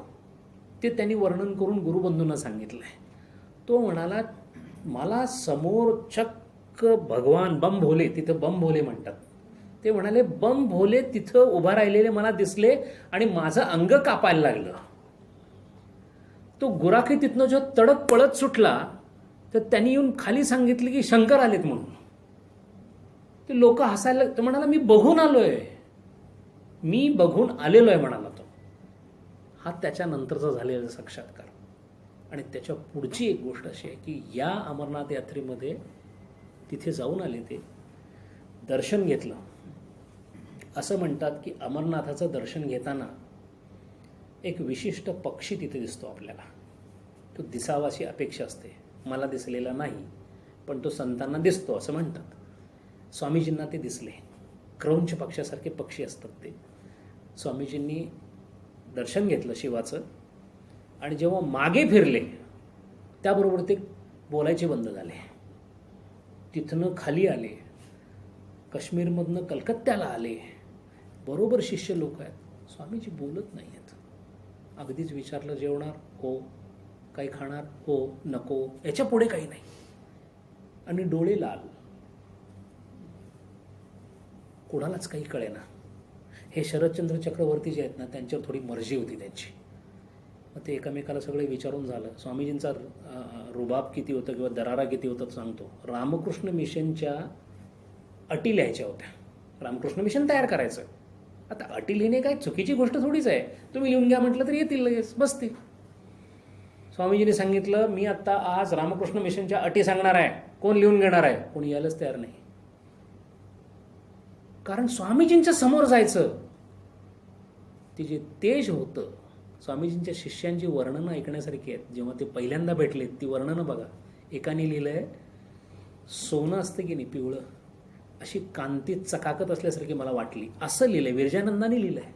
ते त्यांनी वर्णन करून गुरुबंधूंना सांगितलंय. तो म्हणाला मला समोर चक्क भगवान बम भोले, तिथं बम भोले म्हणतात, ते म्हणाले बम भोले तिथं उभा राहिलेले मला दिसले आणि माझं अंग कापायला लागलं. तो गुराखी तिथनं जो तडक पळत सुटला तर त्यांनी येऊन खाली सांगितलं की शंकर आलेत म्हणून. ते लोक हसायला. तो म्हणाला मी बघून आलेलो आहे म्हणाला तो. हा त्याच्यानंतरचा झालेला साक्षात्कार. आणि त्याच्या पुढची एक गोष्ट अशी आहे की या अमरनाथ यात्रेमध्ये तिथे जाऊन आले, ते दर्शन घेतलं. असं म्हणतात की अमरनाथाचं दर्शन घेताना एक विशिष्ट पक्षी तिथे दिसतो आपल्याला. तो दिसावा अशी अपेक्षा असते. मला दिसलेला नाही, पण तो संतांना दिसतो असं म्हणतात. स्वामीजींना ते दिसले. क्रौंच पक्षासारखे पक्षी असतात ते. स्वामीजींनी दर्शन घेतलं शिवाचं आणि जेव्हा मागे फिरले त्याबरोबर ते बोलायचे बंद झाले. तिथनं खाली आले, काश्मीरमधनं कलकत्त्याला आले, बरोबर शिष्य लोक आहेत. स्वामीजी बोलत नाही आहेत. अगदीच विचारलं जेवणार हो, काही खाणार हो, नको, याच्या पुढे काही नाही. आणि डोळे लाल, कोणालाच काही कळेना. हे शरदचंद्र चक्रवर्ती जे आहेत ना, त्यांच्यावर थोडी मर्जी होती त्यांची. मग ते एकमेकाला सगळे विचारून झालं. स्वामीजींचा रुबाब किती होतं किंवा दरारा किती होता सांगतो. रामकृष्ण मिशनच्या अटी लिहायच्या होत्या. रामकृष्ण मिशन तयार करायचं. आता अटी लिहिणे काय चुकीची गोष्ट थोडीच आहे. तुम्ही लिहून घ्या म्हटलं तर येतील लगेच, बसतील. स्वामीजींनी सांगितलं मी आत्ता आज रामकृष्ण मिशनच्या अटी सांगणार आहे, कोण लिहून घेणार आहे? कोणी यायलाच तयार नाही. कारण स्वामीजींच्या समोर जायचं, ते जे तेज होतं, स्वामीजींच्या शिष्यांची वर्णनं ऐकण्यासारखी आहेत. जेव्हा ते पहिल्यांदा भेटले ती वर्णनं बघा. एकाने लिहिलंय सोनं असतं की नाही पिवळं, अशी कांती चकाकत असल्यासारखी मला वाटली, असं लिहिलंय. विरजानंदाने लिहिलंय.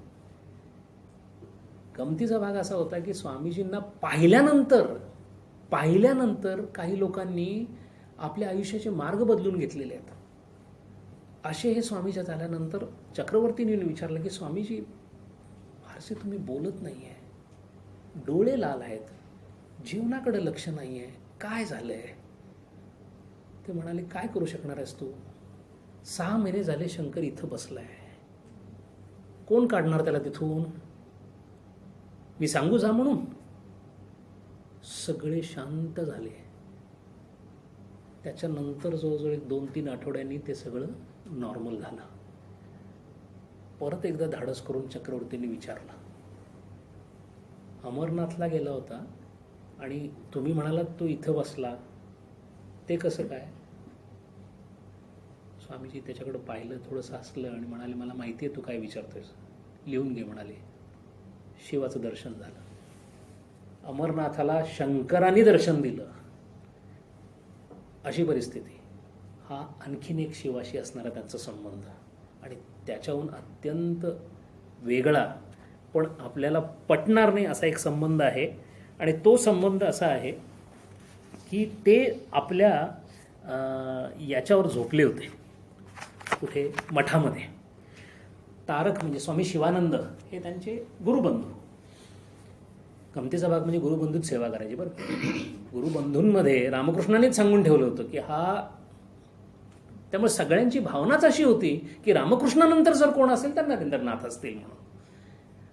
गमतीचा भाग असा होता की स्वामीजींना पाहिल्यानंतर काही लोकांनी आपल्या आयुष्याचे मार्ग बदलून घेतलेले आहेत. असे हे स्वामीच्या झाल्यानंतर चक्रवर्तीने विचारलं की स्वामीजी फारसे तुम्ही बोलत नाही आहे, डोळे लाल आहेत, जीवनाकडे लक्ष नाही आहे, काय झालंय? ते म्हणाले काय करू शकणार आहेस तू? 6 महिने झाले शंकर इथं बसलाय, कोण काढणार त्याला तिथून? मी सांगू जा म्हणून? सगळे शांत झाले. त्याच्यानंतर जवळजवळ 2-3 आठवड्यांनी ते सगळं नॉर्मल झालं. परत एकदा धाडस करून चक्रवर्तींनी विचारलं, अमरनाथला गेला होता आणि तुम्ही म्हणालात तो इथं बसला, ते कसं काय? स्वामीजी त्याच्याकडे पाहिलं, थोडंसं हसलं आणि म्हणाले मला माहिती आहे तू काय विचारतोयस, लिहून घे म्हणाले. शिवाचं दर्शन झालं. अमरनाथाला शंकरांनी दर्शन दिलं, अशी परिस्थिती. हा आणखीन एक शिवाशी असणारा त्यांचा संबंध आणि त्याच्याहून अत्यंत वेगळा पण आपल्याला पटणार नाही असा एक संबंध आहे. आणि तो संबंध असा आहे की ते आपल्या याच्यावर झोपले होते, कुठे? मठामध्ये. तारक म्हणजे स्वामी शिवानंद हे त्यांचे गुरुबंधू. गमतीचा भाग म्हणजे गुरुबंधूच सेवा करायची बरं. गुरुबंधूंमध्ये रामकृष्णानेच सांगून ठेवलं होतं की हा, त्यामुळे सगळ्यांची भावनाच अशी होती की रामकृष्णानंतर जर कोण असेल तर नरेंद्रनाथ असतील म्हणून.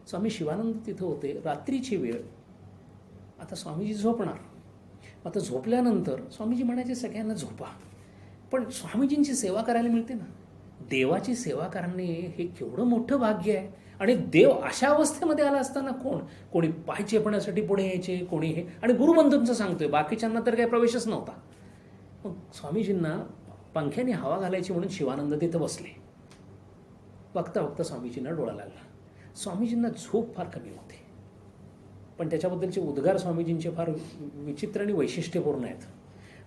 स्वामी शिवानंद तिथं होते. रात्रीची वेळ. आता स्वामीजी झोपणार. आता झोपल्यानंतर स्वामीजी म्हणायचे सगळ्यांना झोपा, पण स्वामीजींची सेवा करायला मिळते ना. देवाची सेवा करणे हे केवढं मोठं भाग्य आहे. आणि देव अशा अवस्थेमध्ये आला असताना कोणी पाय चेपण्यासाठी पुढे यायचे, कोणी हे. आणि गुरुबंधूंचं सांगतोय, बाकीच्यांना तर काही प्रवेशच नव्हता. मग स्वामीजींना पंख्याने हवा घालायची म्हणून शिवानंद तिथं बसले. बघता बघता स्वामीजींना डोळा लागला. स्वामीजींना झोप फार कमी होते, पण त्याच्याबद्दलचे उद्गार स्वामीजींचे फार विचित्र आणि वैशिष्ट्यपूर्ण आहेत.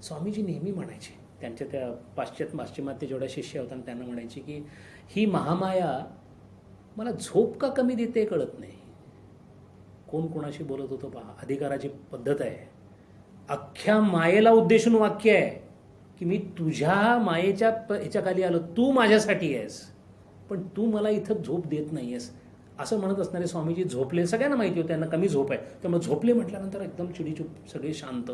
स्वामीजी नेहमी म्हणायचे, त्यांच्या त्या पाश्चिमात्य जेवढ्या शिष्य होत्या त्यांना म्हणायचे की ही महामाया मला झोप का कमी देते कळत नाही. कोण कोणाशी बोलत होतं पहा. अधिकाराची पद्धत आहे. अख्ख्या मायेला उद्देशून वाक्य आहे की मी तुझ्या मायेच्या ह्याच्या खाली आलो, तू माझ्यासाठी आहेस, पण तू मला इथं झोप देत नाही आहेस, असं म्हणत असणारे स्वामीजी झोपले. सगळ्यांना माहिती होतं त्यांना कमी झोप आहे, त्यामुळे झोपले म्हटल्यानंतर एकदम चिडीचूप, सगळे शांत,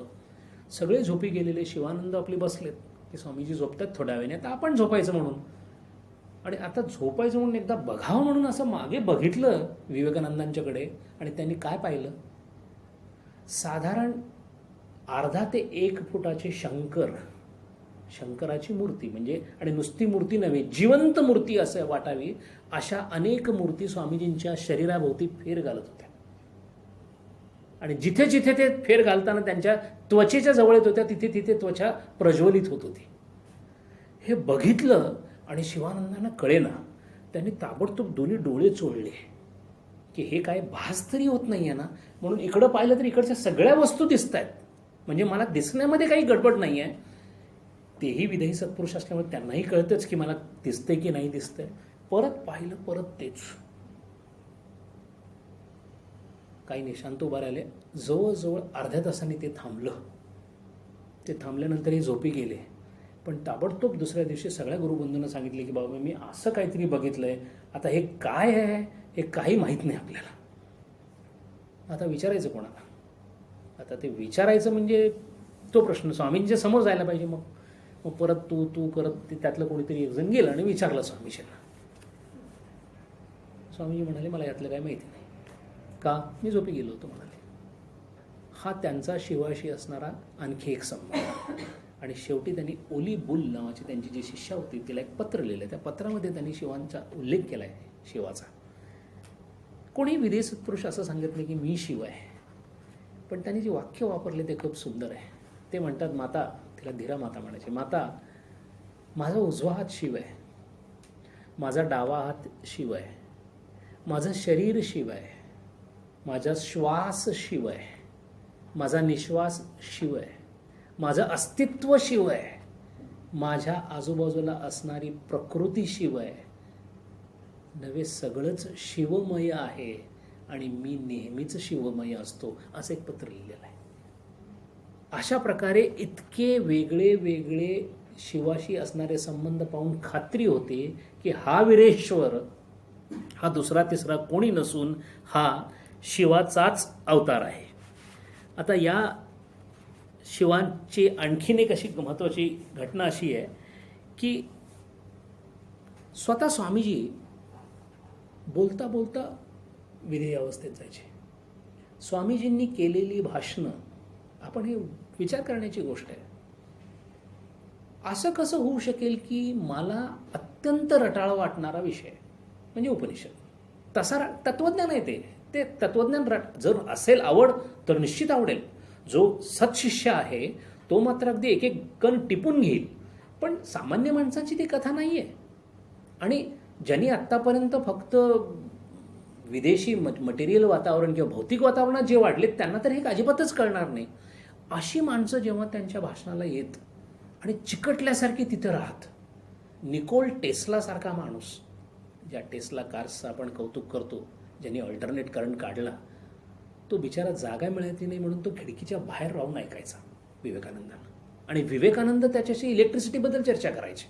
सगळे झोपी गेलेले. शिवानंद आपले बसलेत की स्वामीजी झोपतात थोड्या वेळाने, आता आपण झोपायचं म्हणून. आणि आता झोपायचं म्हणून एकदा बघावं म्हणून असं मागे बघितलं विवेकानंदांच्याकडे आणि त्यांनी काय पाहिलं? साधारण 1.5 ते 1 फुटाचे शंकराची मूर्ती, म्हणजे आणि नुसती मूर्ती नव्हे, जिवंत मूर्ती असं वाटावी अशा अनेक मूर्ती स्वामीजींच्या शरीराभोवती फेर घालत होत्या. आणि जिथे जिथे ते फेर घालताना त्यांच्या त्वचेच्या जवळ येत होत्या, तिथे तिथे त्वचा प्रज्वलित होत होती. हे बघितलं आणि शिवानंदांना कळेना. त्यांनी ताबडतोब दोन्ही डोळे चोळले की हे काय भास तरी होत नाही आहे ना. म्हणून इकडं पाहिलं तर इकडच्या सगळ्या वस्तू दिसत आहेत, म्हणजे मला दिसण्यामध्ये काही गडबड नाही आहे. तेही विदेही सत्पुरुष असल्यामुळे त्यांनाही कळतंच की मला दिसतंय की नाही दिसतंय. परत पाहिलं, परत तेच. काही नाही, शांत उभा राहिले. जवळजवळ अर्ध्या तासाने ते थांबलं. ते थांबल्यानंतर हे झोपी गेले. पण ताबडतोब दुसऱ्या दिवशी सगळ्या गुरुबंधूंना सांगितले की बाबा मी असं काहीतरी बघितलंय, आता हे काय आहे हे काही माहीत नाही आपल्याला. आता विचारायचं कोणाला? आता ते विचारायचं म्हणजे तो प्रश्न स्वामींच्या समोर जायला पाहिजे. मग परत तू करत ते त्यातलं कोणीतरी एक जण गेलं आणि विचारलं स्वामीजींना. स्वामीजी म्हणाले मला यातलं काय माहिती नाही. का? मी झोपी गेलो होतो म्हणाले. हा त्यांचा शिवाशी असणारा आणखी एक संबंध. आणि शेवटी त्यांनी ओली बुल नावाची त्यांची जी शिष्या होती तिला एक पत्र लिहिलं. त्या पत्रामध्ये त्यांनी शिवांचा उल्लेख केला आहे, शिवाचा. कोणी विदेश सत्पुरुष असं सांगितलं की मी शिव आहे, पण त्यांनी जे वाक्य वापरले ते खूप सुंदर आहे. ते म्हणतात, माता, तिला धीरा माता म्हणायचे, माता माझा उजवा हात शिव आहे, माझा डावा हात शिव आहे, माझं शरीर शिव आहे, माझा श्वास शिव आहे, माझा निश्वास शिव आहे, माझं अस्तित्व शिव आहे, माझ्या आजूबाजूला असणारी प्रकृती शिव आहे, नवे सगळंच शिवमय आहे आणि मी नेहमीच शिवमय असतो, असं एक पत्र लिहिलेलं आहे. अशा प्रकारे इतके वेगळे वेगळे शिवाशी असणारे संबंध पाहून खात्री होते की हा वीरेश्वर हा दुसरा तिसरा कोणी नसून हा शिवाचाच अवतार आहे. आता या शिवांची आणखीन एक अशी महत्त्वाची घटना अशी आहे की स्वतः स्वामीजी बोलता बोलता विधेय अवस्थेत जायचे. स्वामीजींनी केलेली भाषणं आपण हे विचार करण्याची गोष्ट आहे. असं कसं होऊ शकेल की मला अत्यंत रटाळ वाटणारा विषय म्हणजे उपनिषद, तसा तत्वज्ञान आहे ते तत्वज्ञान जर असेल आवड तर निश्चित आवडेल. जो सत्शिष्य आहे तो मात्र अगदी एक एक कण टिपून घेईल, पण सामान्य माणसाची ती कथा नाही आहे. आणि ज्यांनी आत्तापर्यंत फक्त विदेशी मटेरियल वातावरण किंवा भौतिक वातावरणात जे वाढलेत त्यांना तर हे अजिबातच कळणार नाही. अशी माणसं जेव्हा त्यांच्या भाषणाला येत आणि चिकटल्यासारखी तिथं राहत, निकोल टेस्लासारखा माणूस, ज्या टेस्ला कार्सचं आपण कौतुक करतो, ज्यांनी अल्टरनेट करंट काढला, तो बिचारा जागा मिळायची नाही म्हणून तो खिडकीच्या बाहेर राहून ऐकायचा विवेकानंदांना. आणि विवेकानंद त्याच्याशी इलेक्ट्रिसिटीबद्दल चर्चा करायचे.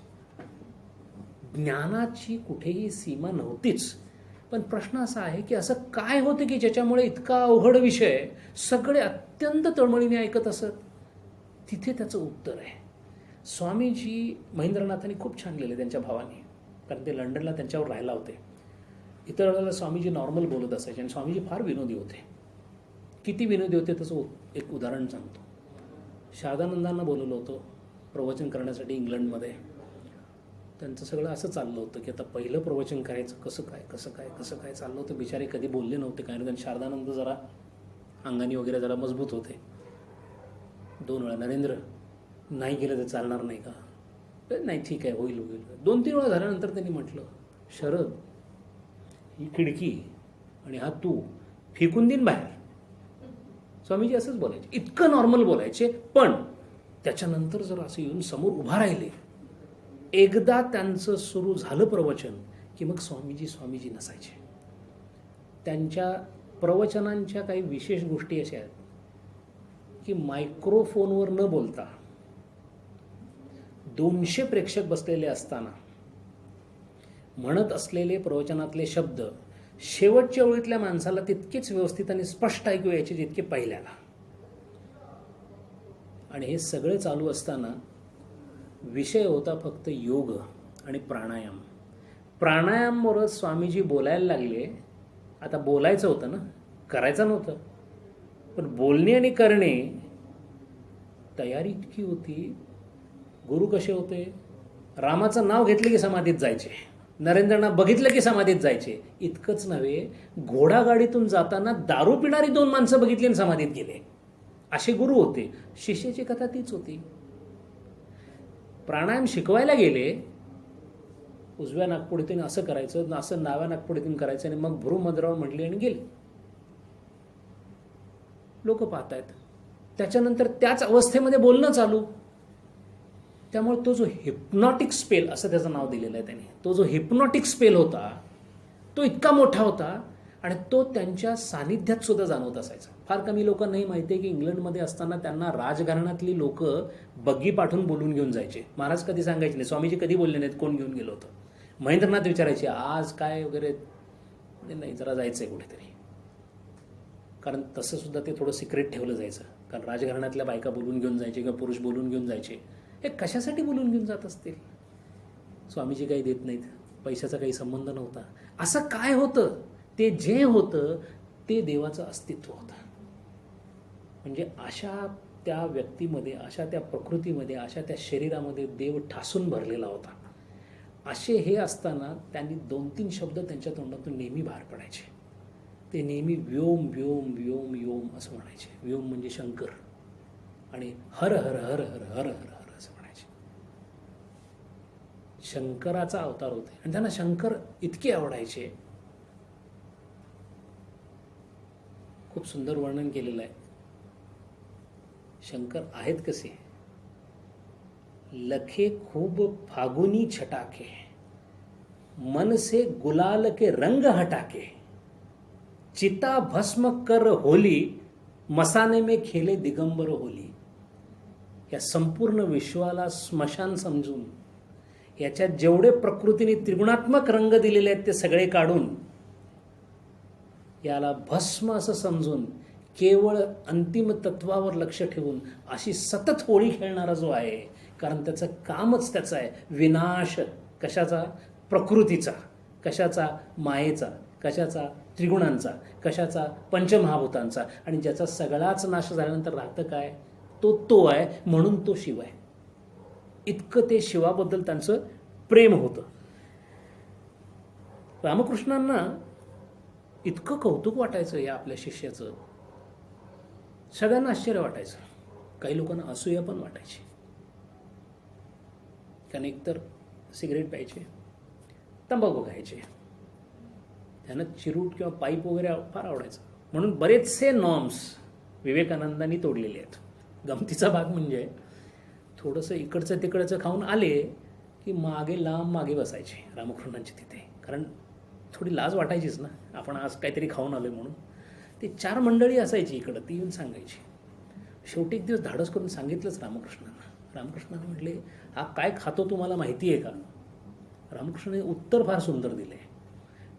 ज्ञानाची कुठेही सीमा नव्हतीच. पण प्रश्न असा आहे की असं काय होतं की ज्याच्यामुळे इतका अवघड विषय सगळे अत्यंत तळमळीने ऐकत असत. तिथे त्याचं उत्तर आहे. स्वामीजी महेंद्रनाथांनी खूप छान लिहिले त्यांच्या भावाने, कारण ते लंडनला त्यांच्यावर राहायला होते. इतर वेळेला स्वामीजी नॉर्मल बोलत असायचे आणि स्वामीजी फार विनोदी होते. किती विनोदी होते त्याचं एक उदाहरण सांगतो. शारदानंदांना बोलवलं होतं प्रवचन करण्यासाठी इंग्लंडमध्ये. त्यांचं सगळं असं चाललं होतं की आता पहिलं प्रवचन करायचं कसं काय चाललं होतं. बिचारे कधी बोलले नव्हते काय, कारण शारदानंद जरा अंगानी वगैरे जरा मजबूत होते. 2 वेळा, नरेंद्र नाही गेलं तर चालणार नाही का? नाही ठीक आहे, होईल. 2-3 वेळा झाल्यानंतर त्यांनी म्हटलं, शरद ही खिडकी आणि हा तू फेकून देईन बाहेर. स्वामीजी असंच बोलायचे, इतकं नॉर्मल बोलायचे. पण त्याच्यानंतर जर असं येऊन समोर उभा राहिले, एकदा त्यांचं सुरू झालं प्रवचन की मग स्वामीजी नसायचे. त्यांच्या प्रवचनांच्या काही विशेष गोष्टी अशा आहेत की मायक्रोफोनवर न बोलता 200 प्रेक्षक बसलेले असताना म्हणत असलेले प्रवचनातले शब्द शेवटच्या ओळीतल्या माणसाला तितकेच व्यवस्थित आणि स्पष्ट ऐकू यायचे जितके पहिल्याला. आणि हे सगळं चालू असताना विषय होता फक्त योग आणि प्राणायाम. प्राणायामवरच स्वामीजी बोलायला लागले. आता बोलायचं होतं ना, करायचं नव्हतं. पण बोलणे आणि करणे तयारी इतकी होती. गुरु कसे होते? रामाचं नाव घेतलं की समाधीत जायचे, नरेंद्रांना बघितलं की समाधीत जायचे. इतकंच नव्हे, घोडागाडीतून जाताना दारू पिणारी 2 माणसं बघितली आणि समाधीत गेले. असे गुरु होते. शिष्याची कथा तीच होती. प्राणायाम शिकवायला गेले, उजव्या नागपुडीतून असं करायचं, असं डाव्या नागपुडीतून करायचं, आणि मग भ्रूमध्रावर म्हटली आणि गेले. लोक पाहतायत. त्याच्यानंतर त्याच अवस्थेमध्ये बोलणं चालू. त्यामुळे तो जो हिप्नॉटिक स्पेल असं त्याचं नाव दिलेलं आहे त्याने, तो जो हिप्नॉटिक स्पेल होता तो इतका मोठा होता आणि तो त्यांच्या सानिध्यात सुद्धा जाणवत असायचा. फार कमी लोकांनाही माहिती आहे की इंग्लंडमध्ये असताना त्यांना राजघराण्यातली लोक बग्गी पाठवून बोलून घेऊन जायचे. महाराज कधी सांगायचे नाही, स्वामीजी कधी बोलले नाहीत कोण घेऊन गेलो होतं. महेंद्रनाथ विचारायचे आज काय वगैरे, नाही जरा जायचं आहे कुठेतरी, कारण तसं सुद्धा ते थोडं सिक्रेट ठेवलं जायचं. कारण राजघराण्यातल्या बायका बोलून घेऊन जायचे किंवा पुरुष बोलून घेऊन जायचे. हे कशासाठी बोलून घेऊन जात असतील? स्वामीजी काही देत नाहीत, पैशाचा काही संबंध नव्हता. असं काय होतं? ते जे होतं ते देवाचं अस्तित्व होतं. म्हणजे अशा त्या व्यक्तीमध्ये, अशा त्या प्रकृतीमध्ये, अशा त्या शरीरामध्ये देव ठासून भरलेला होता. असे हे असताना त्यांनी 2-3 शब्द त्यांच्या तोंडातून नेहमी बाहेर पडायचे. ते नेहमी व्योम व्योम व्योम व्योम असं म्हणायचे. व्योम म्हणजे शंकर, आणि हर हर हर हर हर हर हर असं म्हणायचे. शंकराचा अवतार होते आणि त्यांना शंकर इतके आवडायचे. खूप सुंदर वर्णन केलेलं आहे. शंकर आहेत कसे? लखे खूब फागुनी छटाके, मन से गुलाल के रंग हटाके, चिता भस्म कर होली, मसाने में खेले दिगंबर होली. या संपूर्ण विश्वाला स्मशान समजून याच्यात जेवढे प्रकृतीने त्रिगुणात्मक रंग दिलेले आहेत ते सगळे काढून याला भस्म असं समजून केवळ अंतिम तत्वावर लक्ष ठेवून अशी सतत होळी खेळणारा जो आहे, कारण त्याचं कामच त्याचं आहे विनाश. कशाचा? प्रकृतीचा. कशाचा? मायेचा. कशाचा? त्रिगुणांचा. कशाचा? पंचमहाभूतांचा. आणि ज्याचा सगळाच नाश झाल्यानंतर राहतं काय? तो आहे, म्हणून तो शिव आहे. इतकं ते शिवाबद्दल त्यांचं प्रेम होतं. रामकृष्णांना इतकं कौतुक वाटायचं या आपल्या शिष्याचं, सगळ्यांना आश्चर्य वाटायचं. काही लोकांना असूया पण वाटायची. कारण एकतर सिगरेट प्यायचे, तंबाखू खायचे, त्यांना चिरूट किंवा पाईप वगैरे फार आवडायचं. म्हणून बरेचसे नॉर्म्स विवेकानंदांनी तोडलेले आहेत. गमतीचा भाग म्हणजे थोडंसं इकडचं तिकडचं खाऊन आले की मागे लांब मागे बसायचे रामकृष्णांचे तिथे. कारण थोडी लाज वाटायचीच ना, आपण आज काहीतरी खाऊन आलो म्हणून. ते 4 मंडळी असायची इकडं, ती येऊन सांगायची. शेवटी एक दिवस धाडस करून सांगितलंच रामकृष्णांना. रामकृष्णांना म्हटले, हा काय खातो तुम्हाला माहिती आहे का? रामकृष्णाने उत्तर फार सुंदर दिले.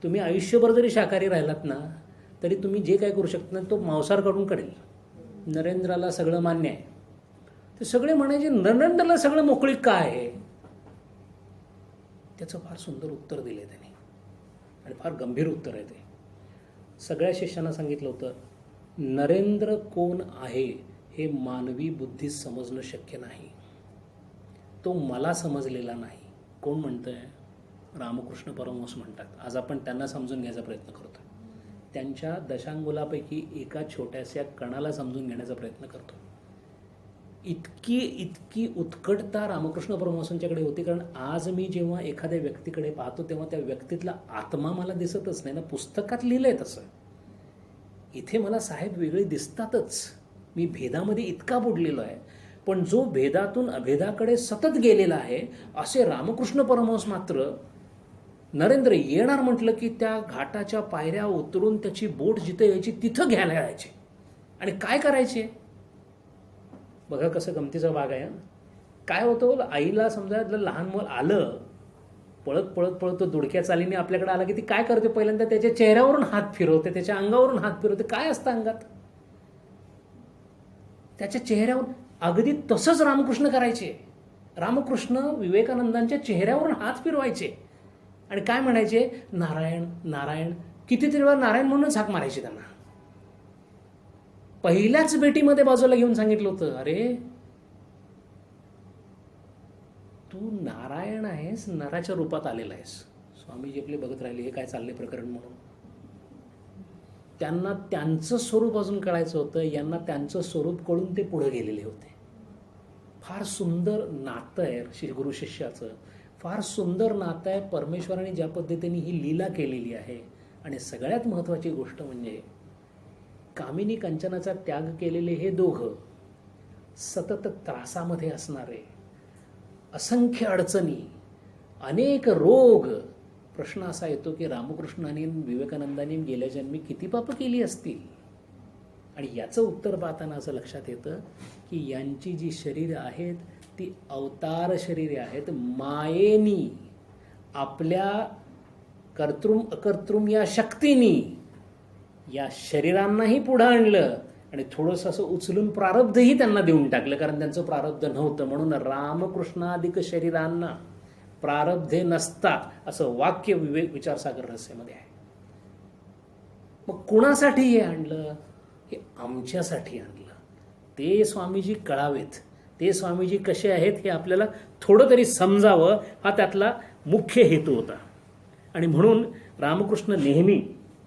तुम्ही आयुष्यभर जरी शाकाहारी राहिलात ना तरी तुम्ही जे काय करू शकता ना तो मांसाहार काढून काढेल. नरेंद्राला सगळं मान्य आहे. ते सगळे म्हणायचे नरेंद्रला सगळं मोकळीक काय आहे? त्याचं फार सुंदर उत्तर दिले त्यांनी, आणि फार गंभीर उत्तर आहे ते. सगळ्या शिष्यांना सांगितलं होतं, नरेंद्र कोण आहे हे मानवी बुद्धीत समजणं शक्य नाही. तो मला समजलेला नाही. कोण म्हणतंय? रामकृष्ण परमहंस म्हणतात. आज आपण त्यांना समजून घ्यायचा प्रयत्न करतो. त्यांच्या दशांगुलापैकी एका छोट्याशा कणाला समजून घेण्याचा प्रयत्न करतो. इतकी उत्कटता रामकृष्ण परमहंसांच्याकडे होती. कारण आज मी जेव्हा एखाद्या व्यक्तीकडे पाहतो तेव्हा त्या व्यक्तीतला आत्मा मला दिसतच नाही ना. पुस्तकात लिहिलंय तसं, इथे मला साहेब वेगळे दिसतातच. मी भेदामध्ये इतका बुडलेलो आहे. पण जो भेदातून अभेदाकडे सतत गेलेला आहे असे रामकृष्ण परमहंस मात्र नरेंद्र येणार म्हटलं की त्या घाटाच्या पायऱ्या उतरून त्याची बोट जिथे यायची तिथं घ्यायला यायचे. आणि काय करायचे बघा, कसं गमतीचा भाग आहे. काय होतं, आईला समजा लहान मुल आलं पळत पळत पळत, तो दुडक्या चालीने आपल्याकडे आला की ती काय करते? पहिल्यांदा त्याच्या चेहऱ्यावरून हात फिरवते, त्याच्या अंगावरून हात फिरवते. काय असतं अंगात? त्याच्या चेहऱ्यावर. अगदी तसंच रामकृष्ण करायचे. रामकृष्ण विवेकानंदांच्या चेहऱ्यावरून हात फिरवायचे आणि काय म्हणायचे? नारायण नारायण. कितीतरी वेळा नारायण म्हणूनच हाक मारायचे त्यांना. पहिल्याच भेटीमध्ये बाजूला घेऊन सांगितलं होतं, अरे तू नारायण आहेस, नराच्या रूपात आलेला आहेस. स्वामीजी आपले बघत राहिले, हे काय चालले प्रकरण म्हणून. त्यांना त्यांचं स्वरूप अजून कळायचं होतं. यांना त्यांचं स्वरूप कळून ते पुढे गेलेले होते. फार सुंदर नातं आहे गुरु शिष्याचं. फार सुंदर नातं आहे. परमेश्वराने ज्या पद्धतीने ही लीला केलेली आहे. आणि सगळ्यात महत्त्वाची गोष्ट म्हणजे कामिनी कंचनाचा त्याग केलेले हे दोघं सतत त्रासामध्ये असणारे, असंख्य अडचणी, अनेक रोग. प्रश्न असा येतो की रामकृष्णांनी विवेकानंदांनी गेल्या जन्मी किती पापं केली असतील. आणि याचं उत्तर पाहताना असं लक्षात येतं की यांची जी शरीरं आहेत ती अवतार शरीरे आहेत. मायेनी आपल्या कर्तृम अकर्तृम या शक्तीनी या शरीरांनाही पुढं आणलं आणि थोडंसं असं उचलून प्रारब्धही त्यांना देऊन टाकलं, कारण त्यांचं प्रारब्ध नव्हतं. म्हणून रामकृष्णाधिक शरीरांना प्रारब्धे नसतात असं वाक्य विचारसागर रहस्यामध्ये आहे. मग कुणासाठी हे आणलं? हे आमच्यासाठी आणलं. ते स्वामीजी कळावेत, ते स्वामीजी कसे आहेत हे आपल्याला थोडं तरी समजावं, हा त्यातला मुख्य हेतू होता. आणि म्हणून रामकृष्ण नेहमी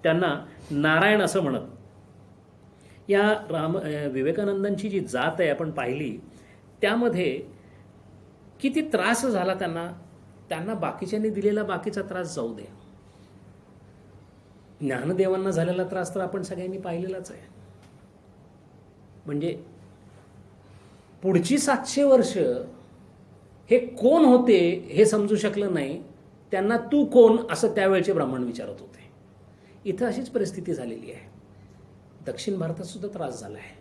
त्यांना नारायण असं म्हणत. या विवेकानंदांची जी जात आहे आपण पाहिली, त्यामध्ये किती त्रास झाला त्यांना बाकीच्यांनी दिलेला बाकीचा त्रास जाऊ दे. ज्ञानदेवांना झालेला त्रास तर आपण सगळ्यांनी पाहिलेलाच आहे. म्हणजे पुढची 700 वर्ष हे कोण होते हे समजू शकलं नाही. त्यांना तू कोण असं त्यावेळचे ब्राह्मण विचारत होते. इथं अशीच परिस्थिती झालेली आहे. दक्षिण भारतात सुद्धा त्रास झाला आहे.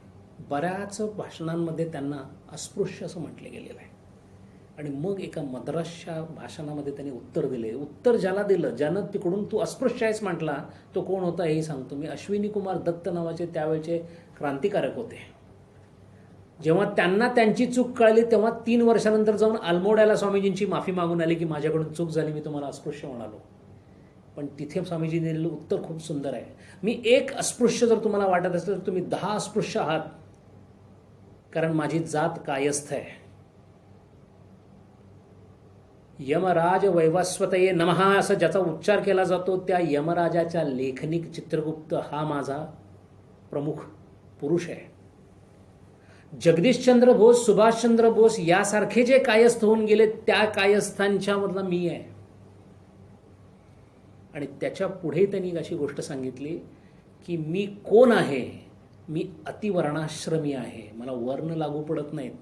बऱ्याच भाषणांमध्ये त्यांना अस्पृश्य असं म्हटलं गेलेलं आहे. आणि मग एका मद्रासच्या भाषणामध्ये त्यांनी उत्तर दिले. उत्तर ज्याला दिलं, ज्यानं तिकडून तू अस्पृश्य आहेस म्हटला, तो कोण होता हेही सांगतो मी. अश्विनी कुमार दत्त नावाचे त्यावेळचे क्रांतिकारक होते. जेव्हा त्यांना त्यांची चूक कळली तेव्हा 3 वर्षानंतर जाऊन अल्मोड्याला स्वामीजींची माफी मागून आली की माझ्याकडून चूक झाली, मी तुम्हाला अस्पृश्य म्हणालो. पण तिथे स्वामीजींनी दिलेलं उत्तर खूप सुंदर आहे. मी एक अस्पृश्य जर तुम्हाला वाटत असेल तर तुम्ही 10 अस्पृश्य आहात, कारण माझी जात कायस्थ आहे. यमराज वैवस्वतये नमः असं ज्याचा उच्चार केला जातो त्या यमराजाच्या लेखनिक चित्रगुप्त हा माझा प्रमुख पुरुष आहे. जगदीशचंद्र बोस, सुभाषचंद्र बोस यासारखे जे कायस्थ होऊन गेले त्या कायस्थांच्या मधला मी आहे. आणि त्याच्या पुढे त्यांनी अशी गोष्ट सांगितली की मी कोण आहे? मी अतिवर्णाश्रमी आहे. मला वर्ण लागू पडत नाहीत,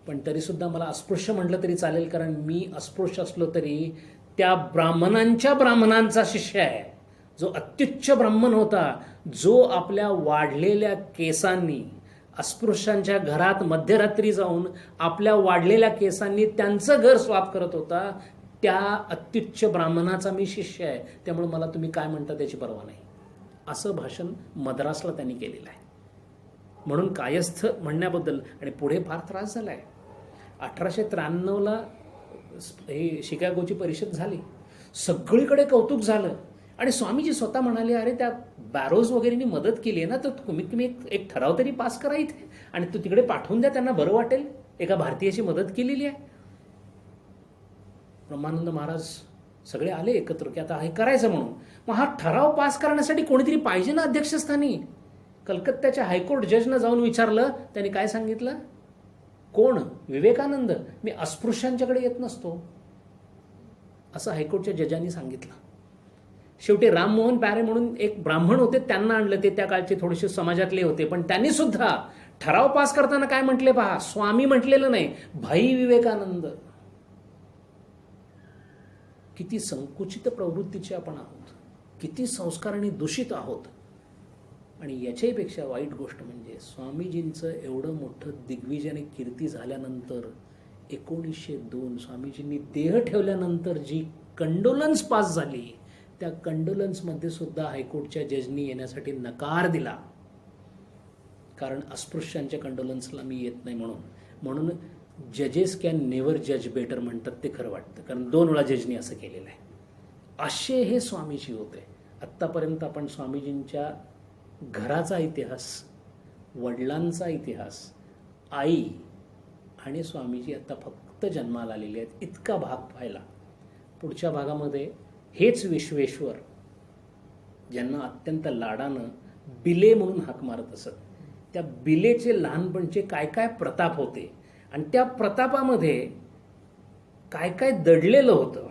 पण तरीसुद्धा मला अस्पृश्य म्हटलं तरी चालेल, कारण मी अस्पृश्य असलो तरी त्या ब्राह्मणांचा शिष्य आहे, जो अत्युच्च ब्राह्मण होता, जो आपल्या वाढलेल्या केसांनी अस्पृश्यांच्या घरात मध्यरात्री जाऊन आपल्या वाढलेल्या केसांनी त्यांचं घर स्वाप करत होता. त्या अत्युच्च ब्राह्मणाचा मी शिष्य आहे, त्यामुळे मला तुम्ही काय म्हणता त्याची पर्वा नाही, असं भाषण मद्रासला त्यांनी केलेलं आहे. म्हणून कायस्थ म्हणण्याबद्दल. आणि पुढे फार त्रास झाला आहे. 1893ला हे शिकागोची परिषद झाली, सगळीकडे कौतुक झालं आणि स्वामीजी स्वतः म्हणाले, अरे त्या बॅरोज वगैरेंनी मदत केली आहे ना, तर तुम्ही एक ठराव तरी पास करा इथे आणि तो तिकडे पाठवून द्या, त्यांना बरं वाटेल, एका भारतीयाची मदत केलेली आहे. ब्रह्मानंद महाराज सगळे आले एकत्र की आता हे करायचं म्हणून. मग हा ठराव पास करण्यासाठी कोणीतरी पाहिजे ना अध्यक्षस्थानी. कलकत्त्याच्या हायकोर्ट जजनं जाऊन विचारलं, त्यांनी काय सांगितलं? कोण? विवेकानंद. मी अस्पृश्यांच्याकडे येत नसतो, असं हायकोर्टच्या जजांनी सांगितलं. शेवटी राममोहन प्यारे म्हणून एक ब्राह्मण होते, त्यांना आणलं. ते त्या काळचे थोडेसे समाजातले होते, पण त्यांनी सुद्धा ठराव पास करताना काय म्हटले पहा, स्वामी म्हटलेलं नाही, भाई विवेकानंद. किती संकुचित प्रवृत्तीचे आपण आहोत, किती संस्काराने दूषित आहोत. आणि याच्याहीपेक्षा वाईट गोष्ट म्हणजे स्वामीजींचं एवढं मोठं दिग्विजय आणि कीर्ती झाल्यानंतर 1902 स्वामीजींनी देह ठेवल्यानंतर जी कंडोलन्स पास झाली, त्या कंडोलन्समध्ये सुद्धा हायकोर्टच्या जजनी येण्यासाठी नकार दिला, कारण अस्पृश्यांच्या कंडोलन्सला मी येत नाही म्हणून जजेस कॅन नेव्हर जज बेटर म्हणतात ते खरं वाटतं, कारण 2 वेळा जजनी असं केलेलं आहे. असे हे स्वामीजी होते. आत्तापर्यंत आपण स्वामीजींच्या घराचा इतिहास, वडिलांचा इतिहास, आई आणि स्वामीजी आता फक्त जन्माला आलेले आहेत इतका भाग पाहिला. पुढच्या भागामध्ये हेच विश्वेश्वर ज्यांना अत्यंत लाडानं बिले म्हणून हाक मारत असत, त्या बिलेचे लहानपणचे काय काय प्रताप होते आणि त्या प्रतापामध्ये काय काय दडलेलं होतं,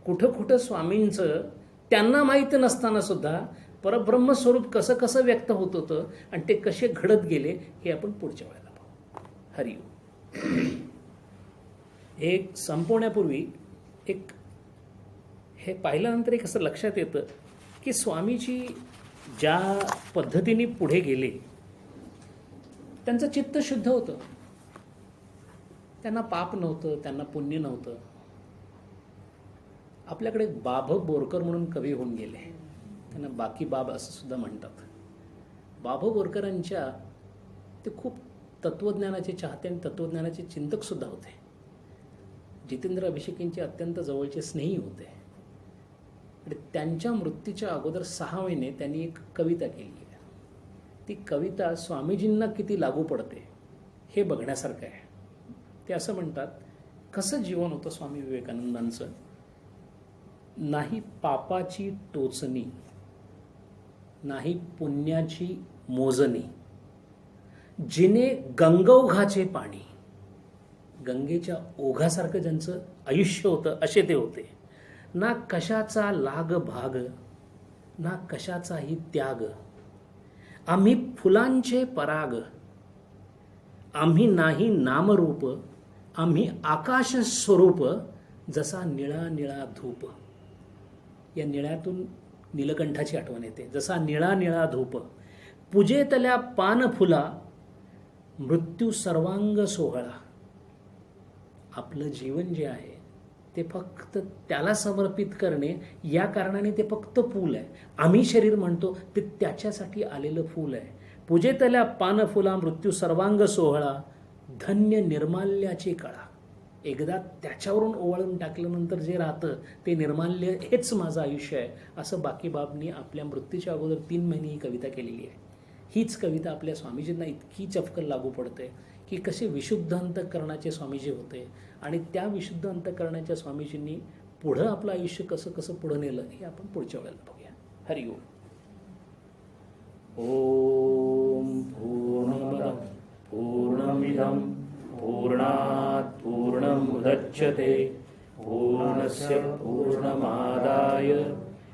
कुठं कुठं स्वामींचं त्यांना माहीत नसताना सुद्धा परब्रह्मस्वरूप कसं कसं व्यक्त होत होतं आणि ते कसे घडत गेले हे आपण पुढच्या वेळेला पाहू. हरिओम. हे संपवण्यापूर्वी एक हे पाहिल्यानंतर एक असं लक्षात येतं की स्वामीजी ज्या पद्धतीने पुढे गेले त्यांचं चित्त शुद्ध होतं. त्यांना पाप नव्हतं, त्यांना पुण्य नव्हतं. आपल्याकडे बाभ बोरकर म्हणून कवी होऊन गेले, त्यांना बाकी बाब असं सुद्धा म्हणतात. बाभ बोरकरांच्या ते खूप तत्त्वज्ञानाचे चाहते आणि तत्त्वज्ञानाचे चिंतक सुद्धा होते. जितेंद्र अभिषेकींचे अत्यंत जवळचे स्नेही होते. आणि त्यांच्या मृत्यूच्या अगोदर 6 महिने त्यांनी एक कविता केली आहे. ती कविता स्वामीजींना किती लागू पडते हे बघण्यासारखं आहे. ते असं म्हणतात, कसं जीवन होतं स्वामी विवेकानंदांचं. नाही पापाची टोचणी, नाही पुण्याची मोजणी, जिने गंगोघाचे पाणी, गंगेच्या ओघासारखं ज्यांचं आयुष्य होतं असे ते होते. ना कशाचा लाग भाग, ना कशाचाही त्याग, आम्ही फुलांचे पराग, आम्ही नाही नामरूप, आम्ही आकाश स्वरूप, जसा निळा निळा धूप. या निळ्यातून नीलकंठाची आठवण येते. जसा निळा निळा धूप, पूजेतल्या पान फुला, मृत्यू सर्वांग सोहळा. आपलं जीवन जे आहे ते फक्त त्याला समर्पित करणे या कारणाने ते फक्त फूल आहे. आम्ही शरीर म्हणतो ते त्याच्यासाठी आलेलं फूल आहे. पूजेतल्या पान फुला, मृत्यू सर्वांग सोहळा, धन्य निर्माल्याची कळा. एकदा त्याच्यावरून ओवाळून टाकल्यानंतर जे राहतं ते निर्माल्य, हेच माझं आयुष्य आहे, असं बाकीबाबनी आपल्या मृत्यूच्या अगोदर 3 महिने ही कविता केलेली आहे. हीच कविता आपल्या स्वामीजींना इतकी चपकन लागू पडते की कसे विशुद्ध अंतःकरणाचे स्वामीजी होते आणि त्या विशुद्ध अंतःकरणाच्या स्वामीजींनी पुढं आपलं आयुष्य कसं कसं पुढं नेलं हे आपण पुढच्या वेळेला बघूया. हरि ओम. ओम पूर्णमदः पूर्णमिदं पूर्णात् पूर्णमुदच्यते पूर्णस्य पूर्णमादाय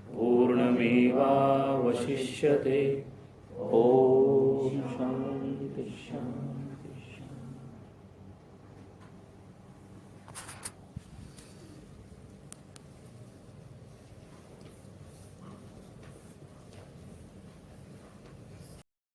पूर्णमेवावशिष्यते. ओम शांति.